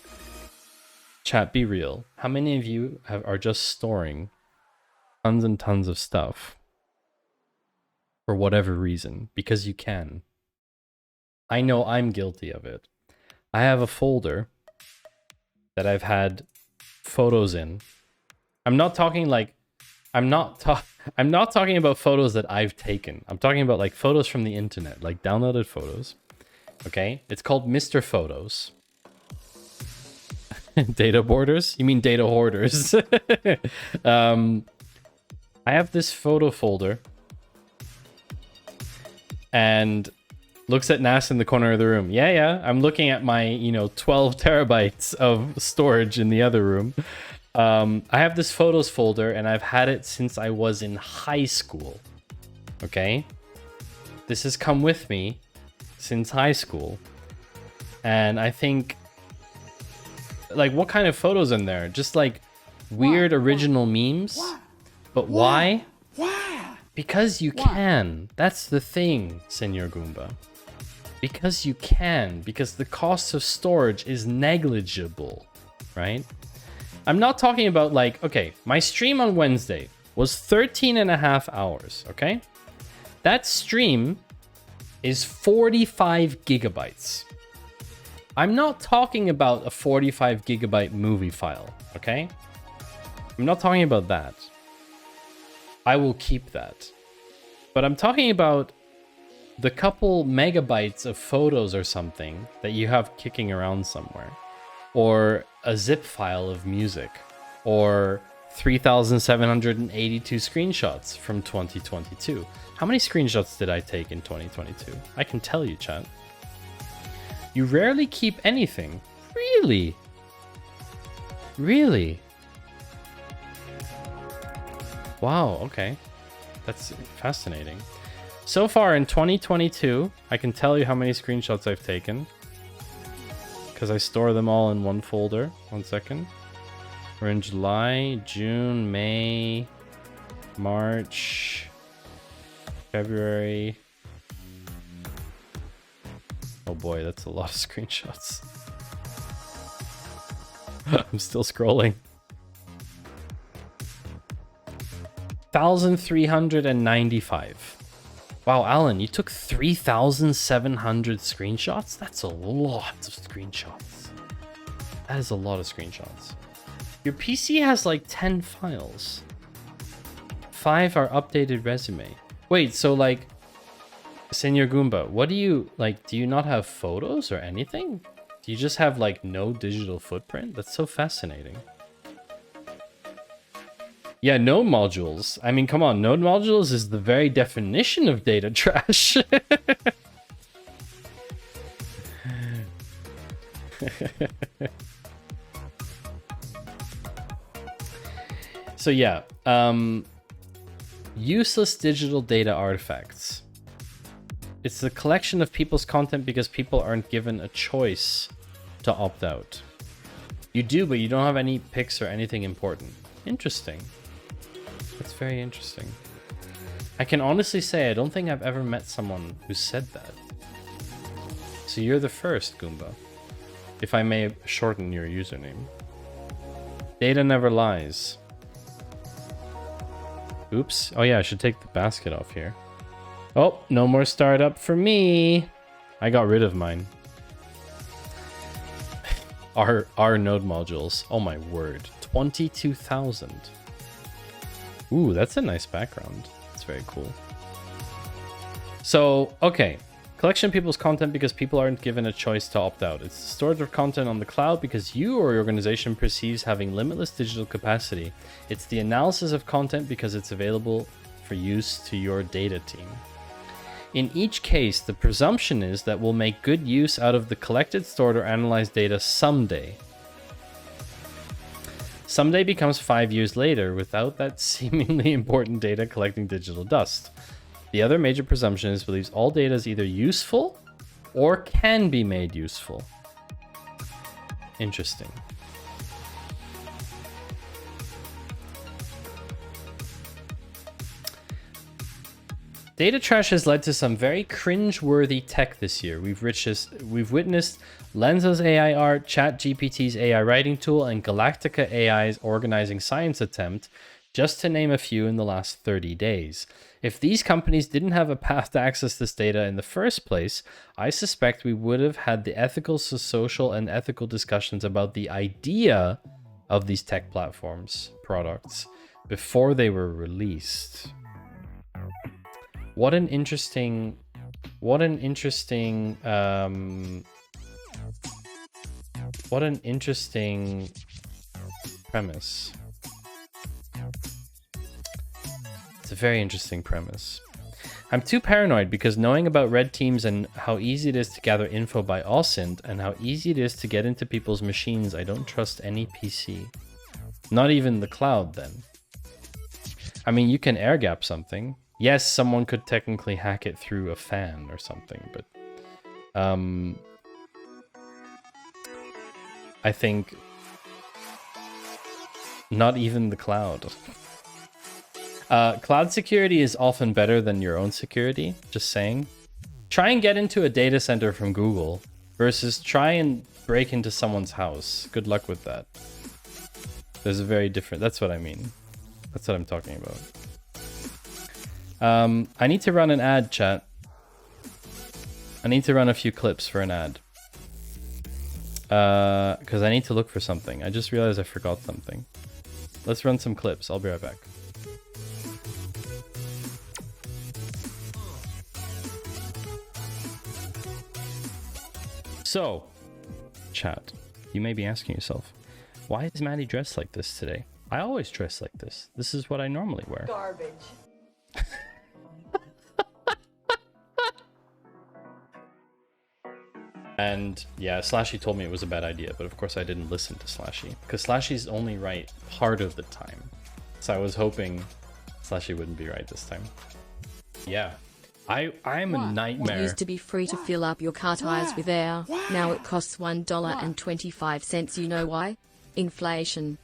Chat, be real. How many of you are just storing tons and tons of stuff for whatever reason? Because you can. I know I'm guilty of it. I have a folder that I've had photos in. I'm not talking like I'm not talking about photos that I've taken. I'm talking about like photos from the internet, like downloaded photos. Okay? It's called Mr. Photos. Data borders? You mean data hoarders? I have this photo folder and looks at NAS in the corner of the room. Yeah, I'm looking at my, 12 terabytes of storage in the other room. I have this photos folder and I've had it since I was in high school. Okay? This has come with me since high school. And I think, like, what kind of photos in there? Just like weird original memes? But why? Why? Because you can. That's the thing, Senor Goomba. Because you can. Because the cost of storage is negligible, right? I'm not talking about like, okay, my stream on Wednesday was 13.5 hours, okay? That stream is 45 gigabytes. I'm not talking about a 45 gigabyte movie file, okay? I'm not talking about that. I will keep that. But I'm talking about the couple megabytes of photos or something that you have kicking around somewhere. or a zip file of music, or 3,782 screenshots from 2022. How many screenshots did I take in 2022? I can tell you, chat. You rarely keep anything. Really? Really? Wow, okay. That's fascinating. So far in 2022, I can tell you how many screenshots I've taken, because I store them all in one folder. 1 second. We're in July, June, May, March, February. Oh boy, that's a lot of screenshots. I'm still scrolling. 1,395. Wow, Alan, you took 3,700 screenshots? That's a lot of screenshots. That is a lot of screenshots. Your PC has like 10 files. 5 are updated resume. Wait, so like, Senor Goomba, what do you, like, do you not have photos or anything? Do you just have like no digital footprint? That's so fascinating. Yeah, node modules. I mean, come on, node modules is the very definition of data trash. So yeah, useless digital data artifacts. It's the collection of people's content because people aren't given a choice to opt out. You do, but you don't have any pics or anything important. Interesting. That's very interesting. I can honestly say I don't think I've ever met someone who said that. So you're the first, Goomba. If I may shorten your username. Data never lies. Oops. Oh yeah, I should take the basket off here. Oh, no more startup for me. I got rid of mine. Our node modules. Oh my word. 22,000. Ooh, that's a nice background. That's very cool. So, okay. Collection of people's content because people aren't given a choice to opt out. It's storage of content on the cloud because you or your organization perceives having limitless digital capacity. It's the analysis of content because it's available for use to your data team. In each case, the presumption is that we'll make good use out of the collected, stored, or analyzed data someday. Someday becomes 5 years later without that seemingly important data collecting digital dust. The other major presumption is believes all data is either useful or can be made useful. Interesting. Data trash has led to some very cringe-worthy tech this year. We've witnessed Lenzo's AI art, ChatGPT's AI writing tool, and Galactica AI's organizing science attempt, just to name a few in the last 30 days. If these companies didn't have a path to access this data in the first place, I suspect we would have had the ethical, social, and ethical discussions about the idea of these tech platforms, products, before they were released. What an interesting premise. It's a very interesting premise. I'm too paranoid because knowing about red teams and how easy it is to gather info by OSINT and how easy it is to get into people's machines, I don't trust any PC. Not even the cloud then. I mean, you can air gap something. Yes, someone could technically hack it through a fan or something, but I think not even the cloud. Cloud security is often better than your own security, just saying. Try and get into a data center from Google versus try and break into someone's house. Good luck with that. There's a very different, that's what I mean. That's what I'm talking about. I need to run an ad, chat. I need to run a few clips for an ad. Because I need to look for something. I just realized I forgot something. Let's run some clips. I'll be right back. So, chat. You may be asking yourself, why is Maddie dressed like this today? I always dress like this. This is what I normally wear. Garbage. And yeah, Slashy told me it was a bad idea, but of course I didn't listen to Slashy, because Slashy's only right part of the time. So I was hoping Slashy wouldn't be right this time. Yeah. I'm a nightmare. It used to be free to fill up your car tires with air. Now it costs $1.25. You know why? Inflation.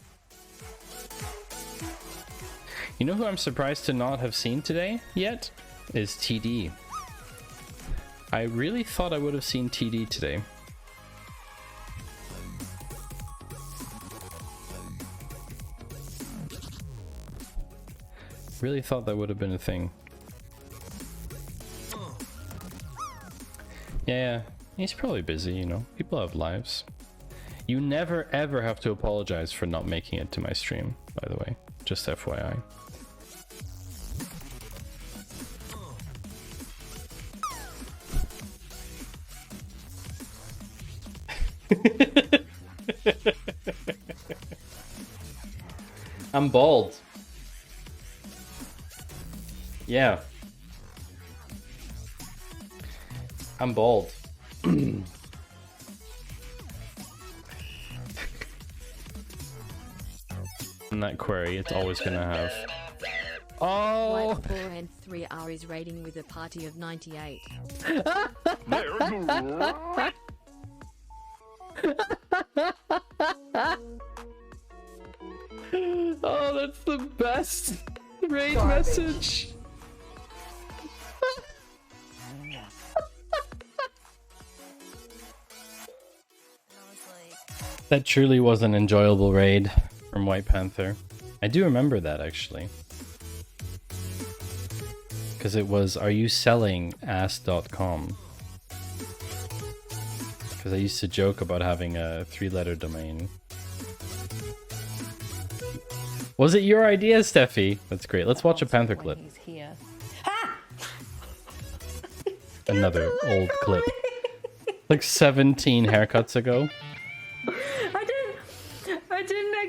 You know who I'm surprised to not have seen today yet? Is TD. I really thought I would have seen TD today. Really thought that would have been a thing. Yeah, he's probably busy, you know. People have lives. You never ever have to apologize for not making it to my stream, by the way. Just FYI. I'm bald. Yeah. I'm bald. In that query, it's always gonna have. Oh! Like 4 and 3 hours rating with a party of 98. Oh, that's the best raid message. That truly was an enjoyable raid from White Panther. I do remember that actually. Because it was, are you selling ass.com? Because I used to joke about having a 3-letter domain. Was it your idea, Steffi? That's great. Let's watch a Panther clip. Another old clip. Like 17 haircuts ago. I didn't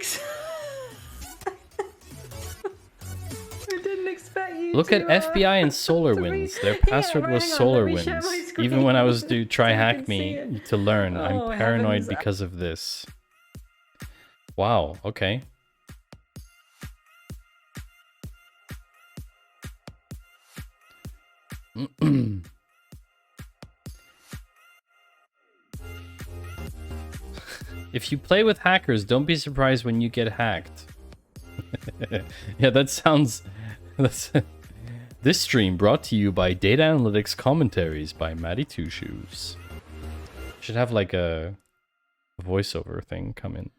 expect you Look to, at FBI and SolarWinds. Their password was SolarWinds. Even when I was to try hack me to learn, I'm paranoid heavens. because of this. Wow, okay. If you play with hackers, don't be surprised when you get hacked. Yeah, that sounds... This stream brought to you by Data Analytics Commentaries by Matty Two Shoes. Should have like a voiceover thing come in.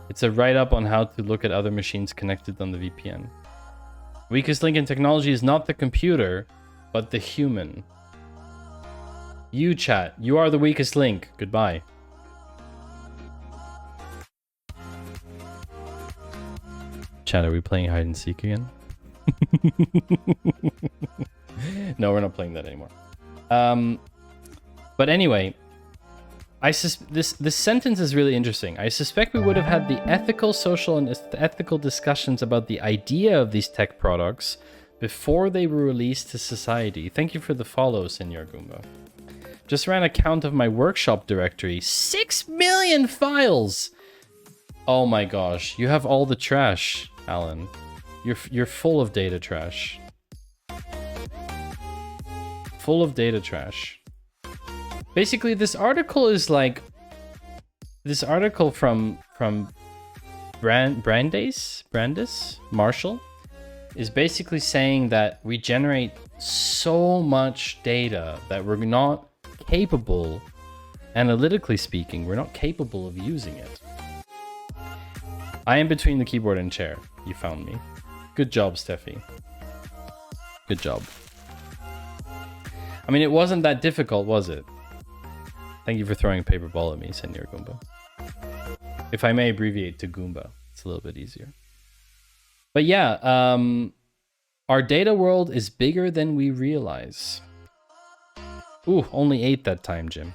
It's a write-up on how to look at other machines connected on the VPN. Weakest link in technology is not the computer, but the human. You, chat. You are the weakest link. Goodbye. Chat, are we playing hide and seek again? No, we're not playing that anymore. But anyway, this sentence is really interesting. I suspect we would have had the ethical, social, and ethical discussions about the idea of these tech products before they were released to society. Thank you for the follow, Senor Goomba. Just ran a count of my workshop directory. 6 million files! Oh my gosh, you have all the trash, Alan. You're full of data trash. Full of data trash. Basically, this article is like... This article from Brandis Marshall is basically saying that we generate so much data that we're not capable, analytically speaking, we're not capable of using it. I am between the keyboard and chair. You found me. Good job, Steffi. Good job. I mean, it wasn't that difficult, was it? Thank you for throwing a paper ball at me, Senor Goomba. If I may abbreviate to Goomba, it's a little bit easier. But yeah, our data world is bigger than we realize. Ooh, only 8 that time, Jim.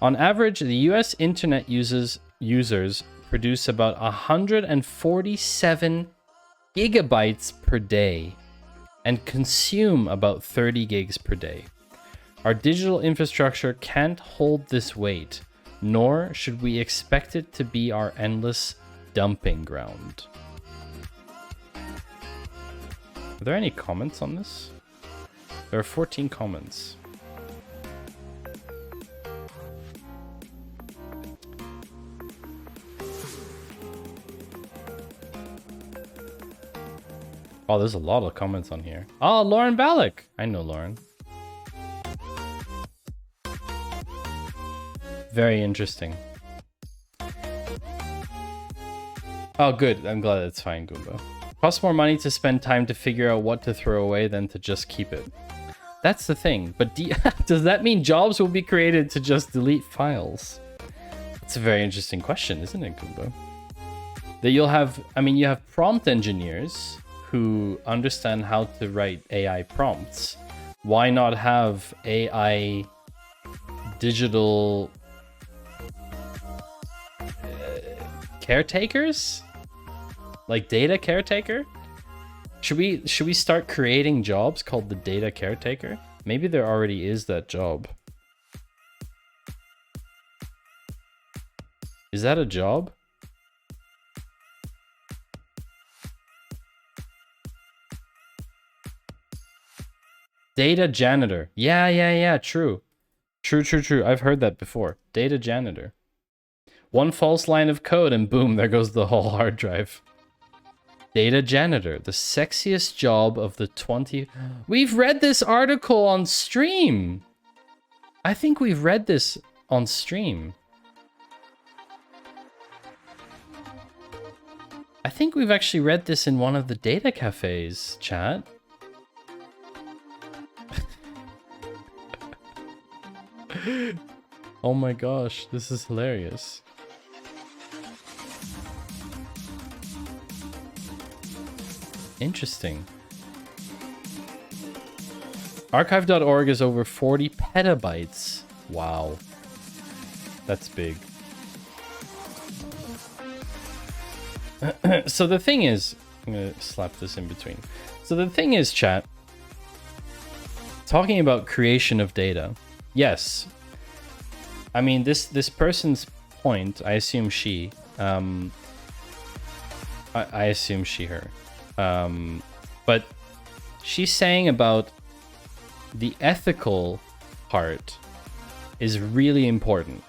On average, the US internet users produce about 147 gigabytes per day and consume about 30 gigs per day. Our digital infrastructure can't hold this weight, nor should we expect it to be our endless dumping ground. Are there any comments on this? There are 14 comments. Oh, there's a lot of comments on here. Oh, Lauren Ballack. I know Lauren. Very interesting. Oh, good. I'm glad it's fine, Goomba. Costs more money to spend time to figure out what to throw away than to just keep it. That's the thing. But does that mean jobs will be created to just delete files? It's a very interesting question, isn't it, Goomba? That you'll have, I mean, you have prompt engineers who understand how to write AI prompts. Why not have AI digital caretakers? Like data caretaker? Should we start creating jobs called the data caretaker? Maybe there already is that job. Is that a job? Data janitor. Yeah, true. True. I've heard that before. Data janitor. One false line of code and boom, there goes the whole hard drive. Data janitor, the sexiest job of the 20... We've read this article on stream. I think we've read this on stream. I think we've actually read this in one of the data cafes, chat. Oh my gosh, this is hilarious. Interesting. Archive.org is over 40 petabytes. Wow. That's big. So the thing is, I'm gonna slap this in between. So the thing is, chat, talking about creation of data. Yes. I mean, this person's point, I assume she, I assume she, her. But she's saying about the ethical part is really important.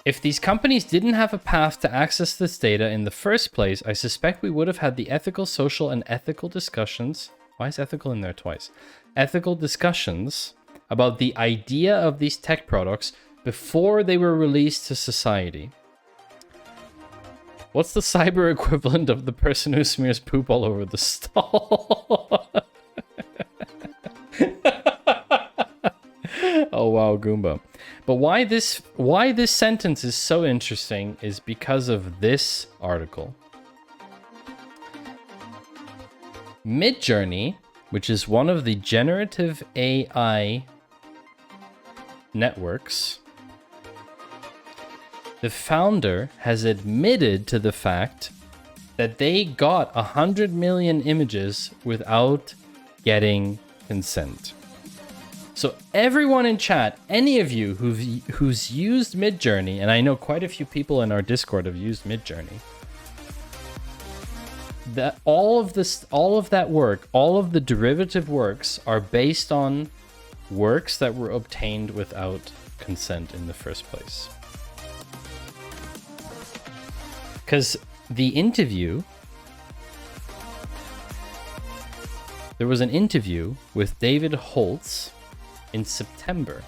If these companies didn't have a path to access this data in the first place, I suspect we would have had the ethical, social, and ethical discussions. Why is ethical in there twice? Ethical discussions about the idea of these tech products before they were released to society. What's the cyber equivalent of the person who smears poop all over the stall? Oh wow, Goomba. But why this sentence is so interesting is because of this article. Midjourney, which is one of the generative AI networks, the founder has admitted to the fact that they got 100 million images without getting consent. So everyone in chat, any of you who's used Midjourney, and I know quite a few people in our Discord have used Midjourney, that all of that work, all of the derivative works are based on works that were obtained without consent in the first place. Because the interview, there was an interview with David Holtz in September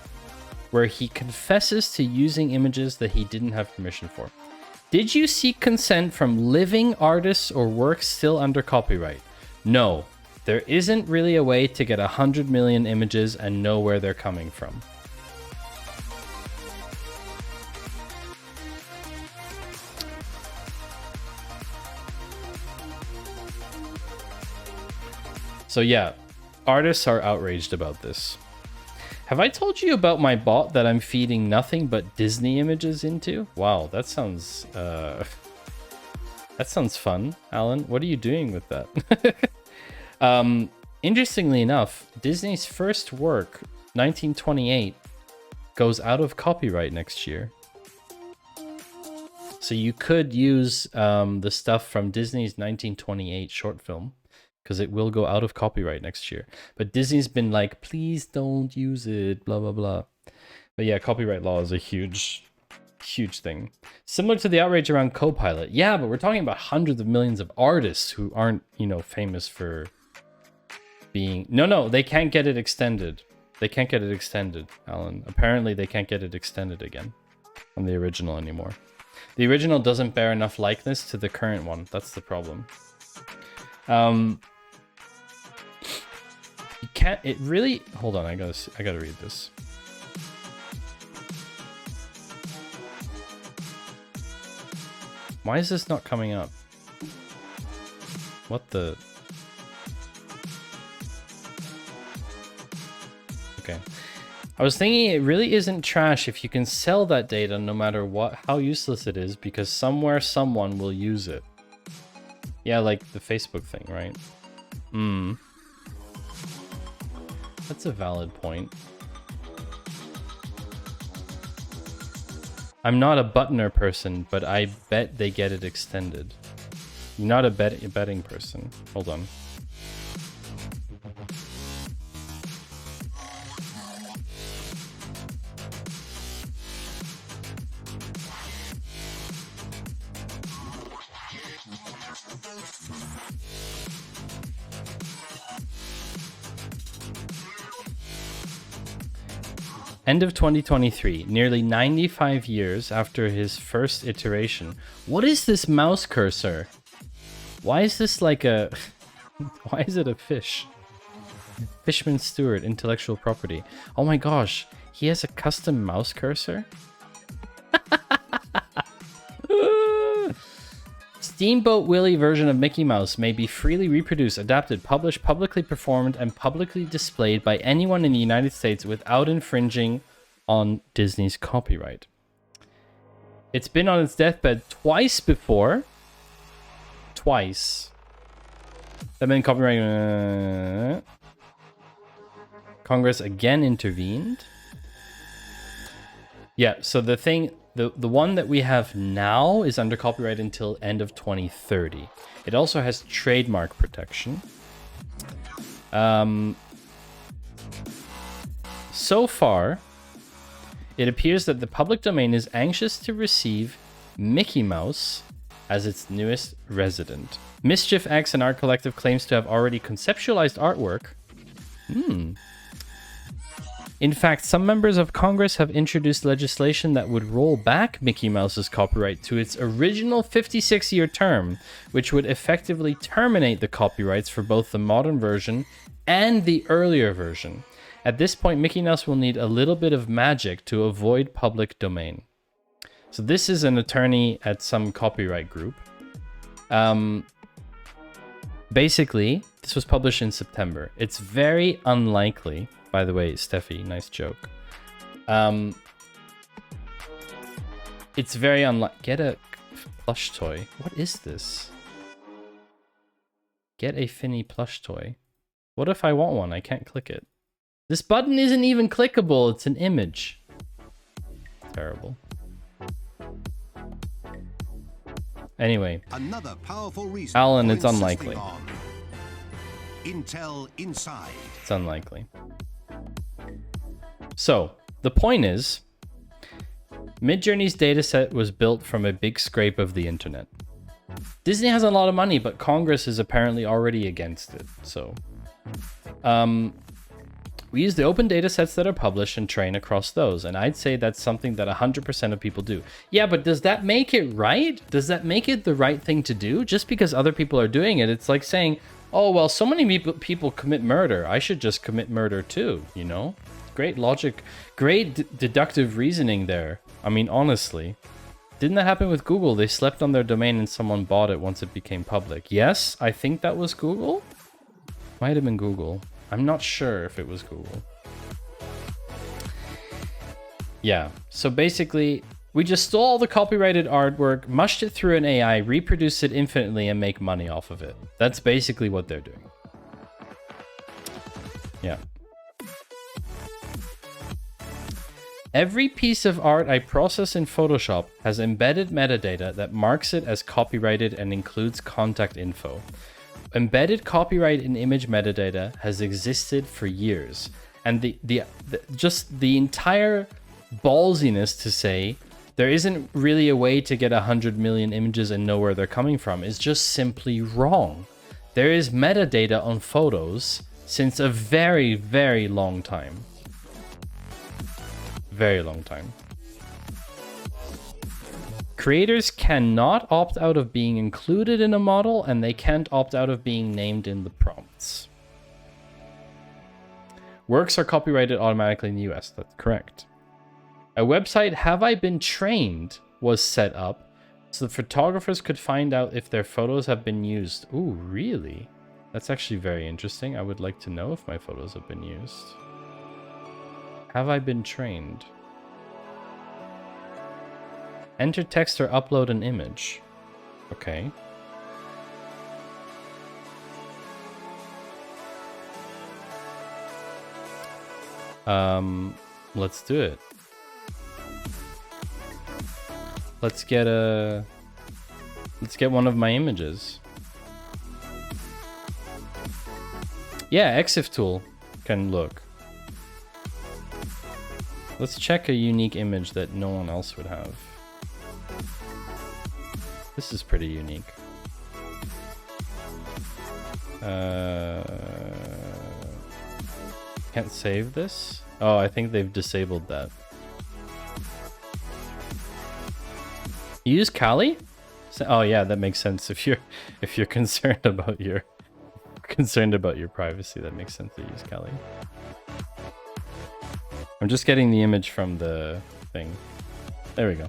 where he confesses to using images that he didn't have permission for. Did you seek consent from living artists or works still under copyright? No, there isn't really a way to get 100 million images and know where they're coming from. So yeah, artists are outraged about this. Have I told you about my bot that I'm feeding nothing but Disney images into? Wow, that sounds fun, Alan. What are you doing with that? Interestingly enough, Disney's first work, 1928, goes out of copyright next year. So you could use the stuff from Disney's 1928 short film, because it will go out of copyright next year. But Disney's been like, please don't use it, blah, blah, blah. But yeah, copyright law is a huge thing. Similar to the outrage around Copilot. Yeah, but we're talking about hundreds of millions of artists who aren't, you know, famous for being... No, they can't get it extended. They can't get it extended, Alan. Apparently they can't get it extended again on the original anymore. The original doesn't bear enough likeness to the current one. That's the problem. You can't... It really... Hold on, I gotta read this. Why is this not coming up? What the... Okay. I was thinking it really isn't trash if you can sell that data no matter how useless it is, because somewhere someone will use it. Yeah, like the Facebook thing, right? That's a valid point. I'm not a buttoner person, but I bet they get it extended. You're not a betting person. Hold on. End of 2023, nearly 95 years after his first iteration. What is this mouse cursor? Why is this like a... Why is it a fish? Fishman Stewart, intellectual property. Oh my gosh, he has a custom mouse cursor? Steamboat Willie version of Mickey Mouse may be freely reproduced, adapted, published, publicly performed, and publicly displayed by anyone in the United States without infringing on Disney's copyright. It's been on its deathbed twice before. Twice. That meant copyright... Congress again intervened. Yeah, so the thing... The one that we have now is under copyright until end of 2030. It also has trademark protection. So far, it appears that the public domain is anxious to receive Mickey Mouse as its newest resident. Mischief X and Art Collective claims to have already conceptualized artwork. In fact, some members of Congress have introduced legislation that would roll back Mickey Mouse's copyright to its original 56-year term, which would effectively terminate the copyrights for both the modern version and the earlier version. At this point, Mickey Mouse will need a little bit of magic to avoid public domain. So this is an attorney at some copyright group. Basically, this was published in September. It's very unlikely... By the way, Steffi, nice joke. It's very unlikely. Get a plush toy. What is this? Get a Finny plush toy. What if I want one? I can't click it. This button isn't even clickable. It's an image. Terrible. Anyway, another powerful reason Alan, it's unlikely. Intel Inside. It's unlikely. So, the point is, Midjourney's dataset was built from a big scrape of the internet. Disney has a lot of money, but Congress is apparently already against it. So, we use the open datasets that are published and train across those. And I'd say that's something that 100% of people do. Yeah, but does that make it right? Does that make it the right thing to do? Just because other people are doing it, it's like saying, oh, well, so many people commit murder. I should just commit murder too, you know? Great logic, great deductive reasoning there. I mean, honestly. Didn't that happen with Google? They slept on their domain and someone bought it once it became public. Yes, I think that was Google. Might have been Google. I'm not sure if it was Google. Yeah, so basically, we just stole all the copyrighted artwork, mushed it through an AI, reproduced it infinitely, and make money off of it. That's basically what they're doing. Yeah. Every piece of art I process in Photoshop has embedded metadata that marks it as copyrighted and includes contact info. Embedded copyright in image metadata has existed for years, and just the entire ballsiness to say there isn't really a way to get 100 million images and know where they're coming from is just simply wrong. There is metadata on photos since a very, very long time. Very long time. Creators cannot opt out of being included in a model, and they can't opt out of being named in the prompts. Works are copyrighted automatically in the US. That's correct. A website, Have I Been Trained, was set up so the photographers could find out if their photos have been used. Ooh, really? That's actually very interesting. I would like to know if my photos have been used. Have I been trained? Enter text or upload an image. Okay. Let's do it. Let's get one of my images. Yeah, EXIF tool can look. Let's check a unique image that no one else would have. This is pretty unique. Can't save this? Oh, I think they've disabled that. You use Kali? Oh yeah, that makes sense. If you're concerned about your privacy, that makes sense to use Kali. I'm just getting the image from the thing. There we go.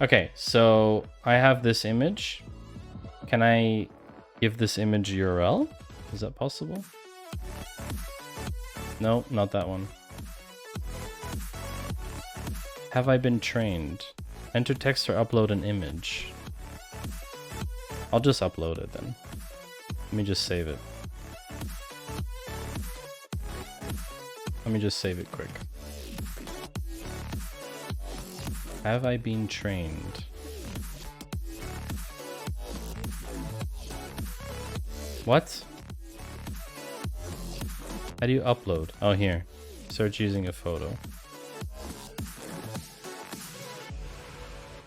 Okay, so I have this image. Can I give this image URL? Is that possible? No, not that one. Have I been trained? Enter text or upload an image. I'll just upload it then. Let me just save it. Let me just save it quick. Have I been trained? What? How do you upload? Oh, here. Search using a photo.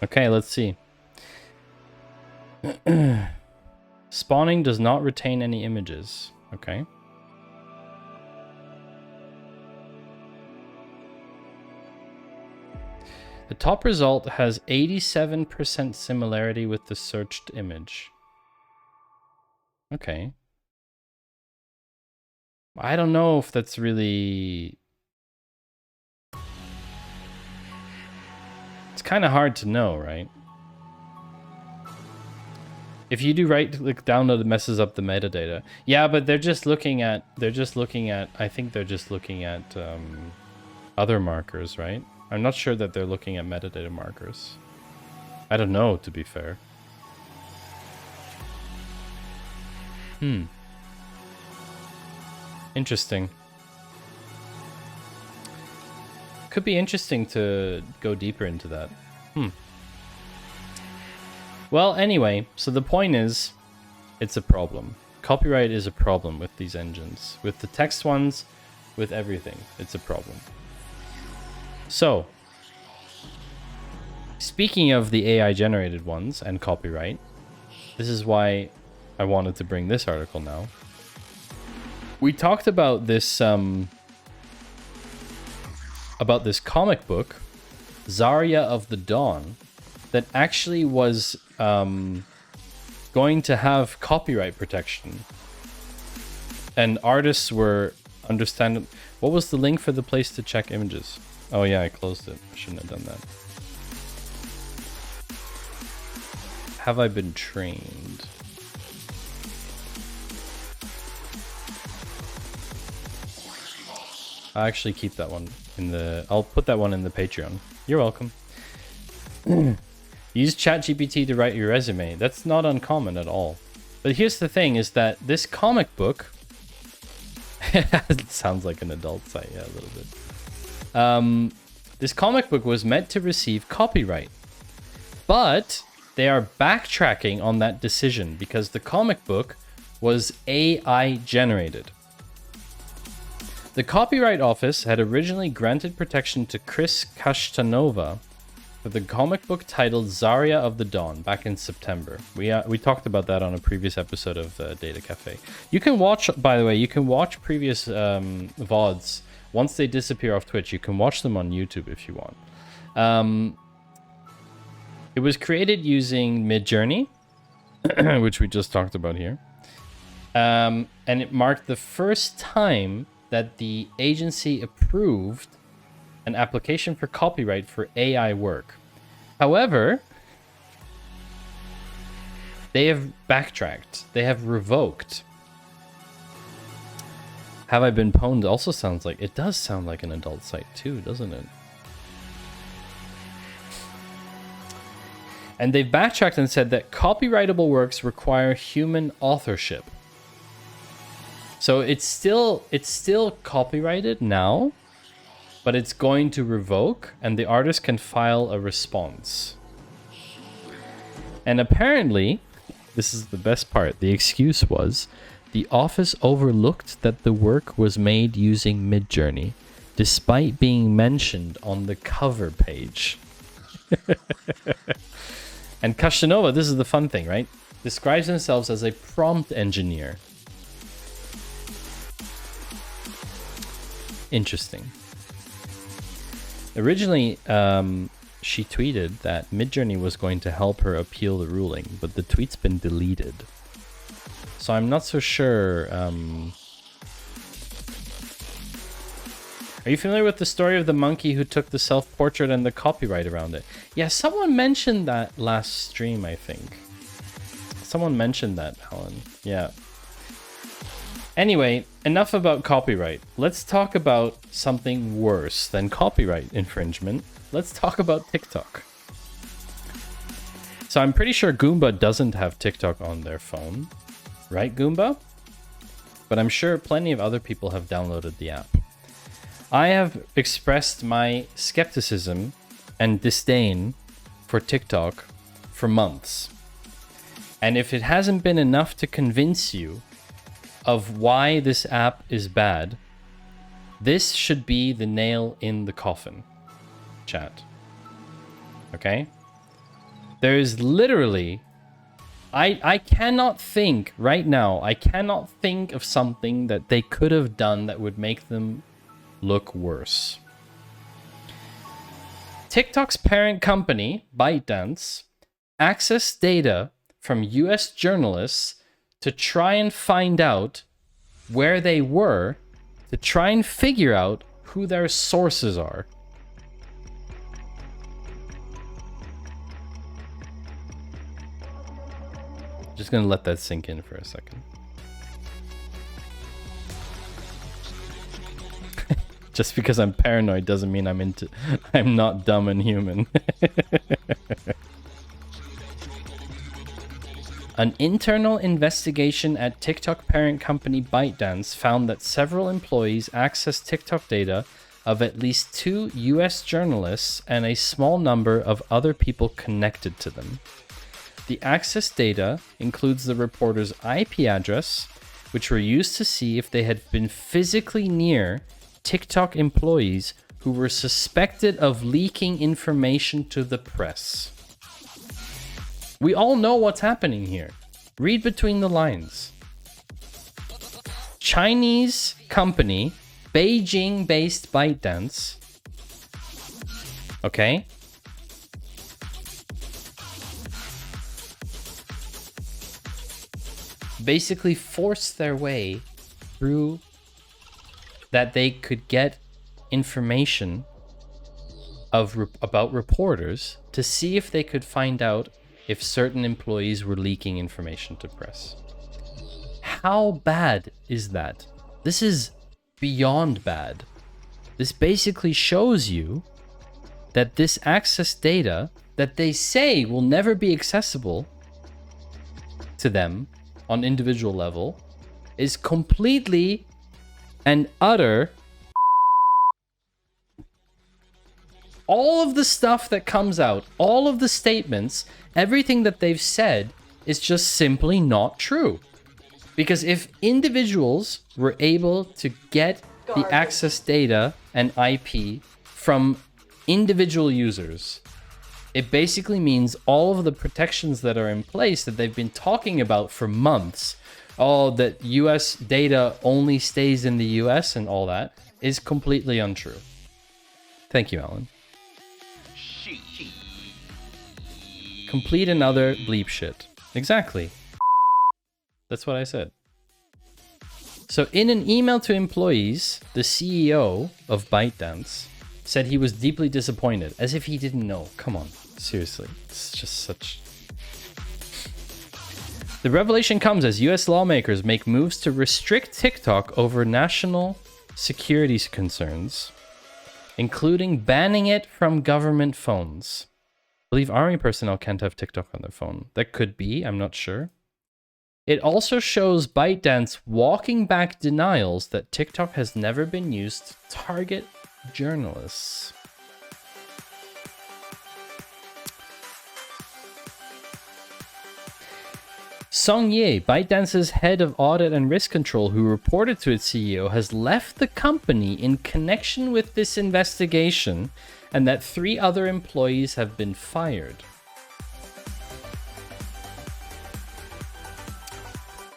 Okay, let's see. Spawning does not retain any images. Okay. The top result has 87% similarity with the searched image. Okay. I don't know if that's really... It's kind of hard to know, right? If you do right-click download, it messes up the metadata. Yeah, but they're just looking at, I think they're just looking at other markers, right? I'm not sure that they're looking at metadata markers. I don't know, to be fair. Interesting. Could be interesting to go deeper into that. Well, anyway, so the point is, it's a problem. Copyright is a problem with these engines. With the text ones, with everything. It's a problem. So, speaking of the AI-generated ones and copyright, this is why I wanted to bring this article now. We talked about this comic book, Zarya of the Dawn, that actually was going to have copyright protection. And artists were understanding... What was the link for the place to check images? Oh yeah, I closed it. I shouldn't have done that. Have I been trained? I'll actually keep that one I'll put that one in the Patreon. You're welcome. Use ChatGPT to write your resume. That's not uncommon at all. But here's the thing, is that this comic book... It sounds like an adult site, yeah, a little bit. This comic book was meant to receive copyright. But they are backtracking on that decision because the comic book was AI generated. The Copyright Office had originally granted protection to Chris Kashtanova for the comic book titled Zarya of the Dawn back in September. We talked about that on a previous episode of Data Cafe. You can watch, by the way, you can watch previous VODs. Once they disappear off Twitch, you can watch them on YouTube if you want. It was created using Midjourney, which we just talked about here. And it marked the first time that the agency approved an application for copyright for AI work. However, they have backtracked. They have revoked. Have I Been Pwned also sounds like... It does sound like an adult site too, doesn't it? And they've backtracked and said that copyrightable works require human authorship. So it's still copyrighted now, but it's going to revoke, and the artist can file a response. And apparently, this is the best part, the excuse was, the office overlooked that the work was made using Midjourney, despite being mentioned on the cover page. And Kashtanova, this is the fun thing, right? Describes themselves as a prompt engineer. Interesting. Originally, she tweeted that Midjourney was going to help her appeal the ruling, but the tweet's been deleted. So I'm not so sure. Are you familiar with the story of the monkey who took the self-portrait and the copyright around it? Yeah, someone mentioned that last stream, I think. Someone mentioned that, Alan. Yeah. Anyway, enough about copyright. Let's talk about something worse than copyright infringement. Let's talk about TikTok. So I'm pretty sure Goomba doesn't have TikTok on their phone. Right, Goomba? But I'm sure plenty of other people have downloaded the app. I have expressed my skepticism and disdain for TikTok for months. And if it hasn't been enough to convince you of why this app is bad, this should be the nail in the coffin, chat. Okay? There is literally... I cannot think right now, I cannot think of something that they could have done that would make them look worse. TikTok's parent company, ByteDance, accessed data from US journalists to try and find out where they were, to try and figure out who their sources are. Just gonna let that sink in for a second. Just because I'm paranoid doesn't mean I'm not dumb and human. An internal investigation at TikTok parent company ByteDance found that several employees accessed TikTok data of at least 2 US journalists and a small number of other people connected to them. The access data includes the reporter's IP address, which were used to see if they had been physically near TikTok employees who were suspected of leaking information to the press. We all know what's happening here. Read between the lines. Chinese company, Beijing-based ByteDance. Okay? Basically forced their way through that they could get information about reporters to see if they could find out if certain employees were leaking information to press. How bad is that? This is beyond bad. This basically shows you that this access data that they say will never be accessible to them on individual level is completely and utter. All of the stuff that comes out, all of the statements, everything that they've said is just simply not true. Because if individuals were able to get the access data and IP from individual users, it basically means all of the protections that are in place that they've been talking about for months, all that US data only stays in the US and all that, is completely untrue. Thank you, Alan. Complete another bleep shit. Exactly. That's what I said. So in an email to employees, the CEO of ByteDance said he was deeply disappointed, as if he didn't know. Come on, seriously. It's just such... The revelation comes as US lawmakers make moves to restrict TikTok over national security concerns, including banning it from government phones. I believe army personnel can't have TikTok on their phone. That could be, I'm not sure. It also shows ByteDance walking back denials that TikTok has never been used to target journalists. Song Ye, ByteDance's head of audit and risk control, who reported to its CEO, has left the company in connection with this investigation, and that 3 other employees have been fired.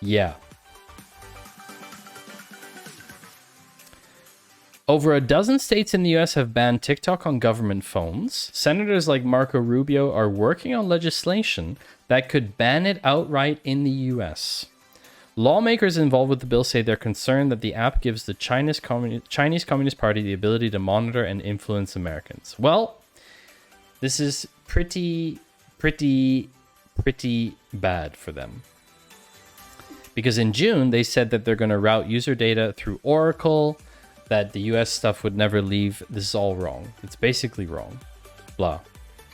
Yeah. Over a dozen states in the US have banned TikTok on government phones. Senators like Marco Rubio are working on legislation that could ban it outright in the US. Lawmakers involved with the bill say they're concerned that the app gives the Chinese Communist Party the ability to monitor and influence Americans. Well, this is pretty bad for them. Because in June, they said that they're going to route user data through Oracle, that the US stuff would never leave. This is all wrong. It's basically wrong. Blah.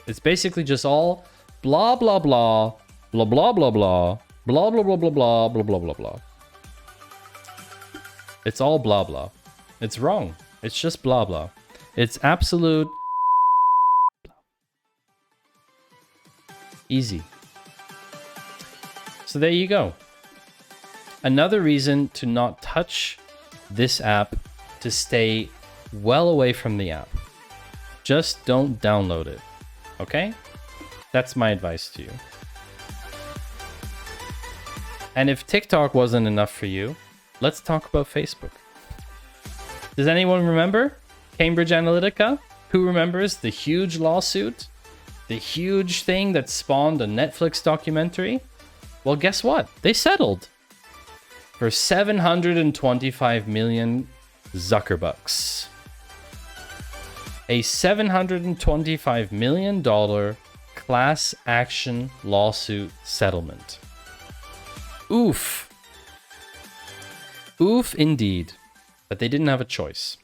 It's basically just all blah, blah, blah, blah, blah, blah, blah. Blah, blah, blah, blah, blah, blah, blah, blah, blah. It's all blah, blah. It's wrong. It's just blah, blah. It's absolute... Easy. So there you go. Another reason to not touch this app, to stay well away from the app. Just don't download it. Okay? That's my advice to you. And if TikTok wasn't enough for you, let's talk about Facebook. Does anyone remember Cambridge Analytica? Who remembers the huge lawsuit? The huge thing that spawned a Netflix documentary? Well, guess what? They settled for 725 million Zuckerbucks. A $725 million class action lawsuit settlement. Oof. Oof indeed. But they didn't have a choice.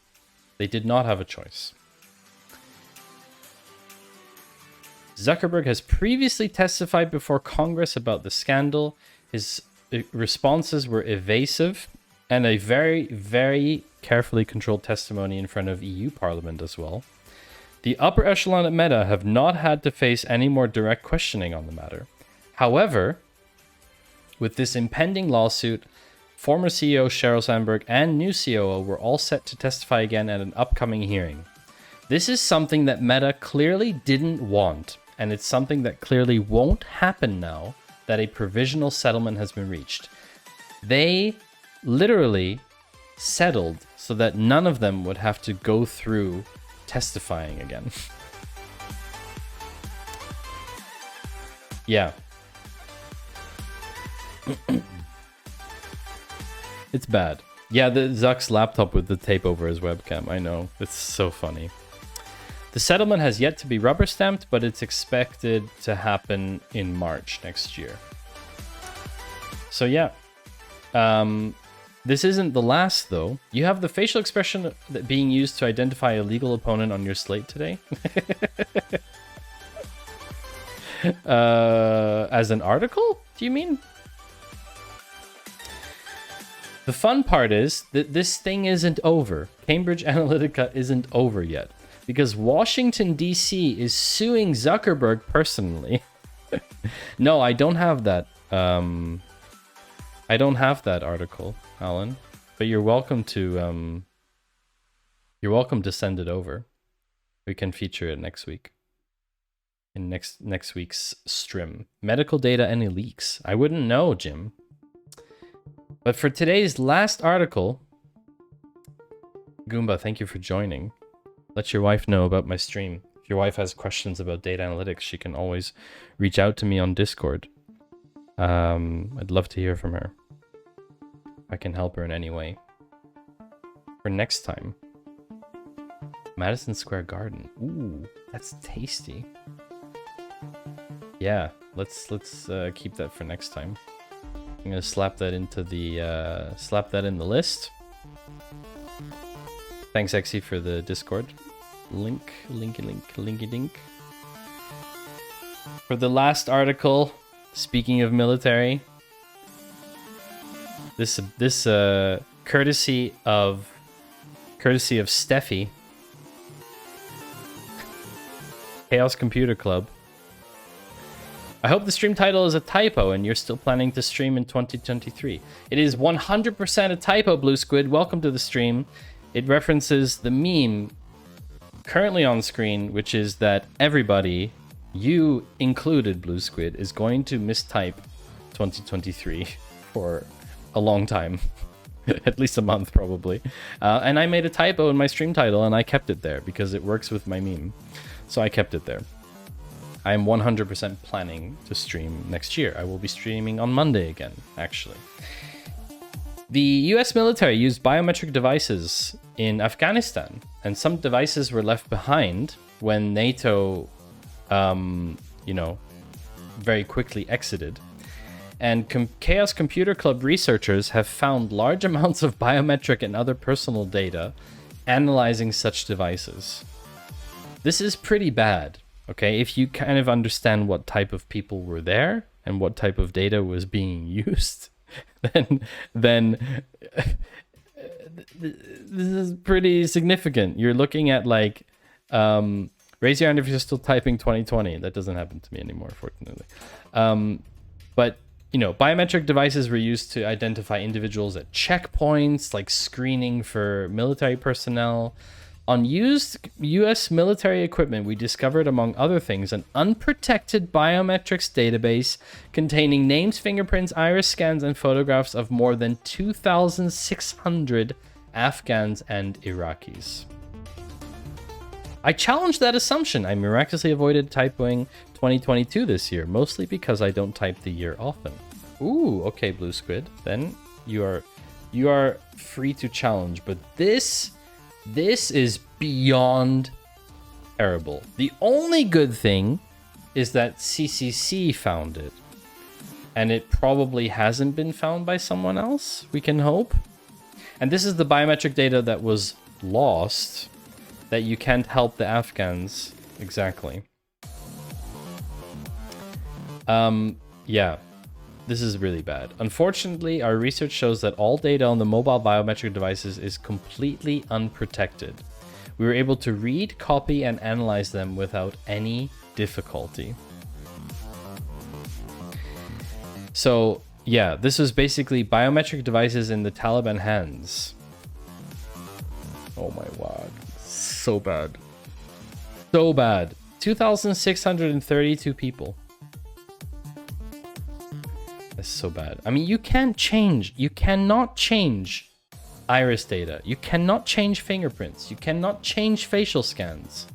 They did not have a choice. Zuckerberg has previously testified before Congress about the scandal. His responses were evasive, and a very, very carefully controlled testimony in front of EU Parliament as well. The upper echelon at Meta have not had to face any more direct questioning on the matter. However, with this impending lawsuit, former CEO Sheryl Sandberg and new COO were all set to testify again at an upcoming hearing. This is something that Meta clearly didn't want, and it's something that clearly won't happen now that a provisional settlement has been reached. They literally settled so that none of them would have to go through testifying again. Yeah. It's bad. Yeah, the Zuck's laptop with the tape over his webcam. I know. It's so funny. The settlement has yet to be rubber stamped, but it's expected to happen in March next year. So yeah. This isn't the last, though. You have the facial expression that being used to identify a legal opponent on your slate today. As an article? Do you mean? The fun part is that this thing isn't over. Cambridge Analytica isn't over yet. Because Washington, D.C. is suing Zuckerberg personally. No, I don't have that. I don't have that article, Alan. But you're welcome to send it over. We can feature it next week. In next week's stream. Medical data, any leaks? I wouldn't know, Jim. But for today's last article, Goomba, thank you for joining. Let your wife know about my stream. If your wife has questions about data analytics, she can always reach out to me on Discord. I'd love to hear from her. I can help her in any way. For next time, Madison Square Garden. Ooh, that's tasty. Yeah, let's keep that for next time. I'm gonna slap that into the in the list. Thanks, Exy, for the Discord linky dink. For the last article, speaking of military, this courtesy of Steffi, Chaos Computer Club. I hope the stream title is a typo and you're still planning to stream in 2023. It is 100% a typo, Blue Squid. Welcome to the stream. It references the meme currently on screen, which is that everybody, you included, Blue Squid, is going to mistype 2023 for a long time. At least a month, probably. And I made a typo in my stream title and I kept it there because it works with my meme. So I kept it there. I am 100% planning to stream next year. I will be streaming on Monday again, actually. The US military used biometric devices in Afghanistan, and some devices were left behind when NATO, very quickly exited. And Chaos Computer Club researchers have found large amounts of biometric and other personal data analyzing such devices. This is pretty bad. Okay, if you kind of understand what type of people were there and what type of data was being used, then this is pretty significant. You're looking at like, raise your hand if you're still typing 2020. That doesn't happen to me anymore, fortunately. But biometric devices were used to identify individuals at checkpoints, like screening for military personnel. On used US military equipment, we discovered, among other things, an unprotected biometrics database containing names, fingerprints, iris scans, and photographs of more than 2,600 Afghans and Iraqis. I challenge that assumption. I miraculously avoided typing 2022 this year, mostly because I don't type the year often. Ooh, okay, Blue Squid. Then you are free to challenge, but this is beyond terrible. The only good thing is that CCC found it. And it probably hasn't been found by someone else, we can hope. And this is the biometric data that was lost, that you can't help the Afghans. Exactly. Yeah. This is really bad. Unfortunately, our research shows that all data on the mobile biometric devices is completely unprotected. We were able to read, copy, and analyze them without any difficulty. So, yeah, this was basically biometric devices in the Taliban hands. Oh my god. So bad. So bad. 2,632 people. That's so bad. I mean, you cannot change iris data. You cannot change fingerprints. You cannot change facial scans.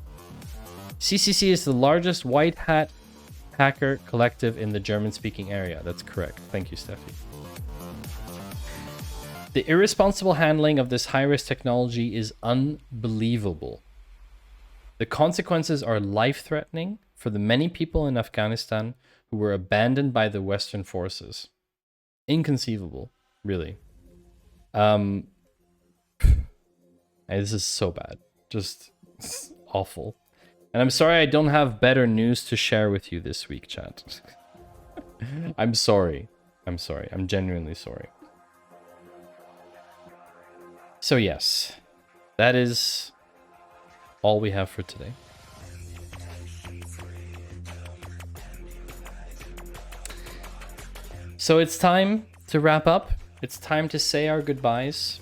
CCC is the largest white hat hacker collective in the German-speaking area. That's correct. Thank you, Steffi. The irresponsible handling of this high-risk technology is unbelievable. The consequences are life-threatening for the many people in Afghanistan who were abandoned by the Western forces. Inconceivable, really. This is so bad. Just awful. And I'm sorry I don't have better news to share with you this week, chat. I'm sorry. I'm sorry. I'm genuinely sorry. So yes, that is all we have for today. So it's time to wrap up. It's time to say our goodbyes.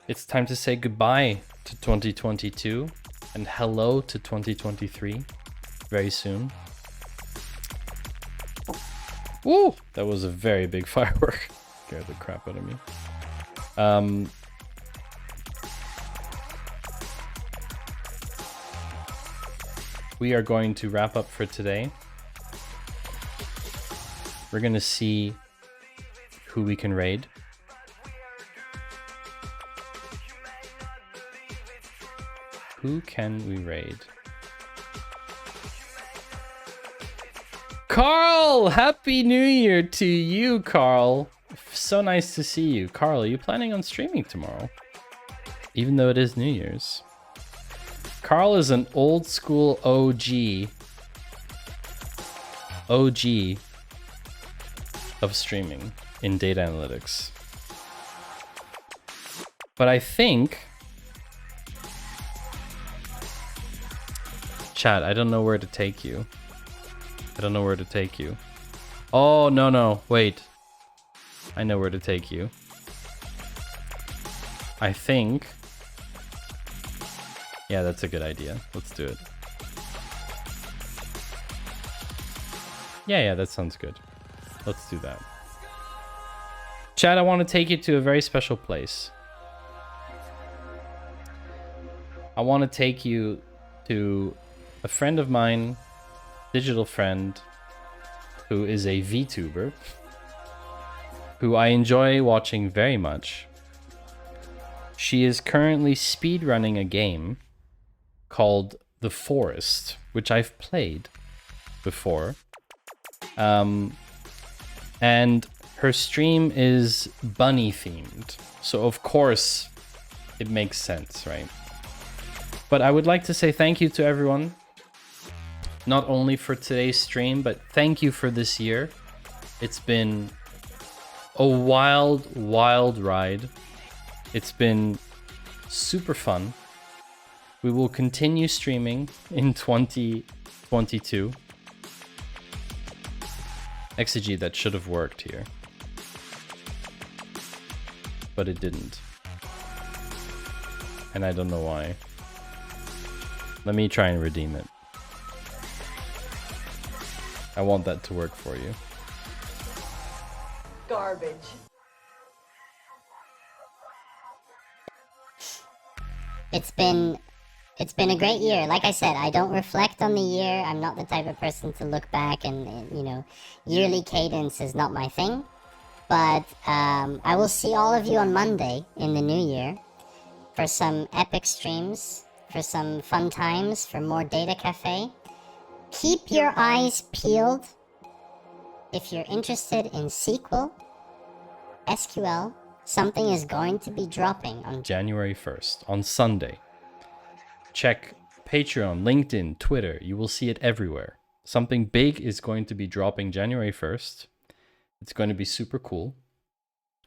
It's time to say goodbye to 2022 and hello to 2023 very soon. Woo! That was a very big firework. Scared the crap out of me. We are going to wrap up for today. We're going to see who we can raid. Who can we raid? Carl! Happy New Year to you, Carl. So nice to see you. Carl, are you planning on streaming tomorrow? Even though it is New Year's. Carl is an old school OG of streaming in data analytics. But I think... Chat, I don't know where to take you. I don't know where to take you. Oh, no, wait. I know where to take you. I think... Yeah, that's a good idea. Let's do it. Yeah, that sounds good. Let's do that. Chad, I want to take you to a very special place. I want to take you to a friend of mine, digital friend, who is a VTuber, who I enjoy watching very much. She is currently speedrunning a game called The Forest, which I've played before. And her stream is bunny themed. So of course it makes sense, right? But I would like to say thank you to everyone. Not only for today's stream, but thank you for this year. It's been a wild ride. It's been super fun. We will continue streaming in 2022. Exegete, that should have worked here. But it didn't. And I don't know why. Let me try and redeem it. I want that to work for you. Garbage. It's been a great year. Like I said, I don't reflect on the year. I'm not the type of person to look back and you know, yearly cadence is not my thing. But I will see all of you on Monday in the new year for some epic streams, for some fun times, for more Data Cafe. Keep your eyes peeled if you're interested in SQL, something is going to be dropping on January 1st, on Sunday. Check Patreon, LinkedIn, Twitter. You will see it everywhere. Something big is going to be dropping January 1st. It's going to be super cool.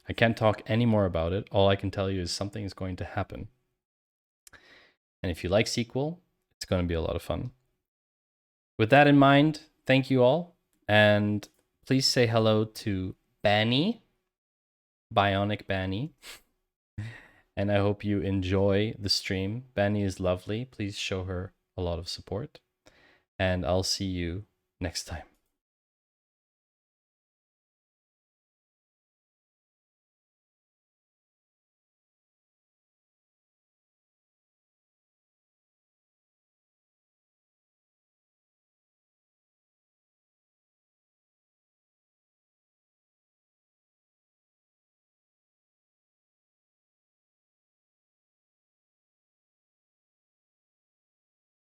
I can't talk any more about it. All I can tell you is something is going to happen. And if you like SQL, it's going to be a lot of fun. With that in mind, thank you all. And please say hello to Banny, Bionic Banny. And I hope you enjoy the stream. Banny is lovely. Please show her a lot of support. And I'll see you next time.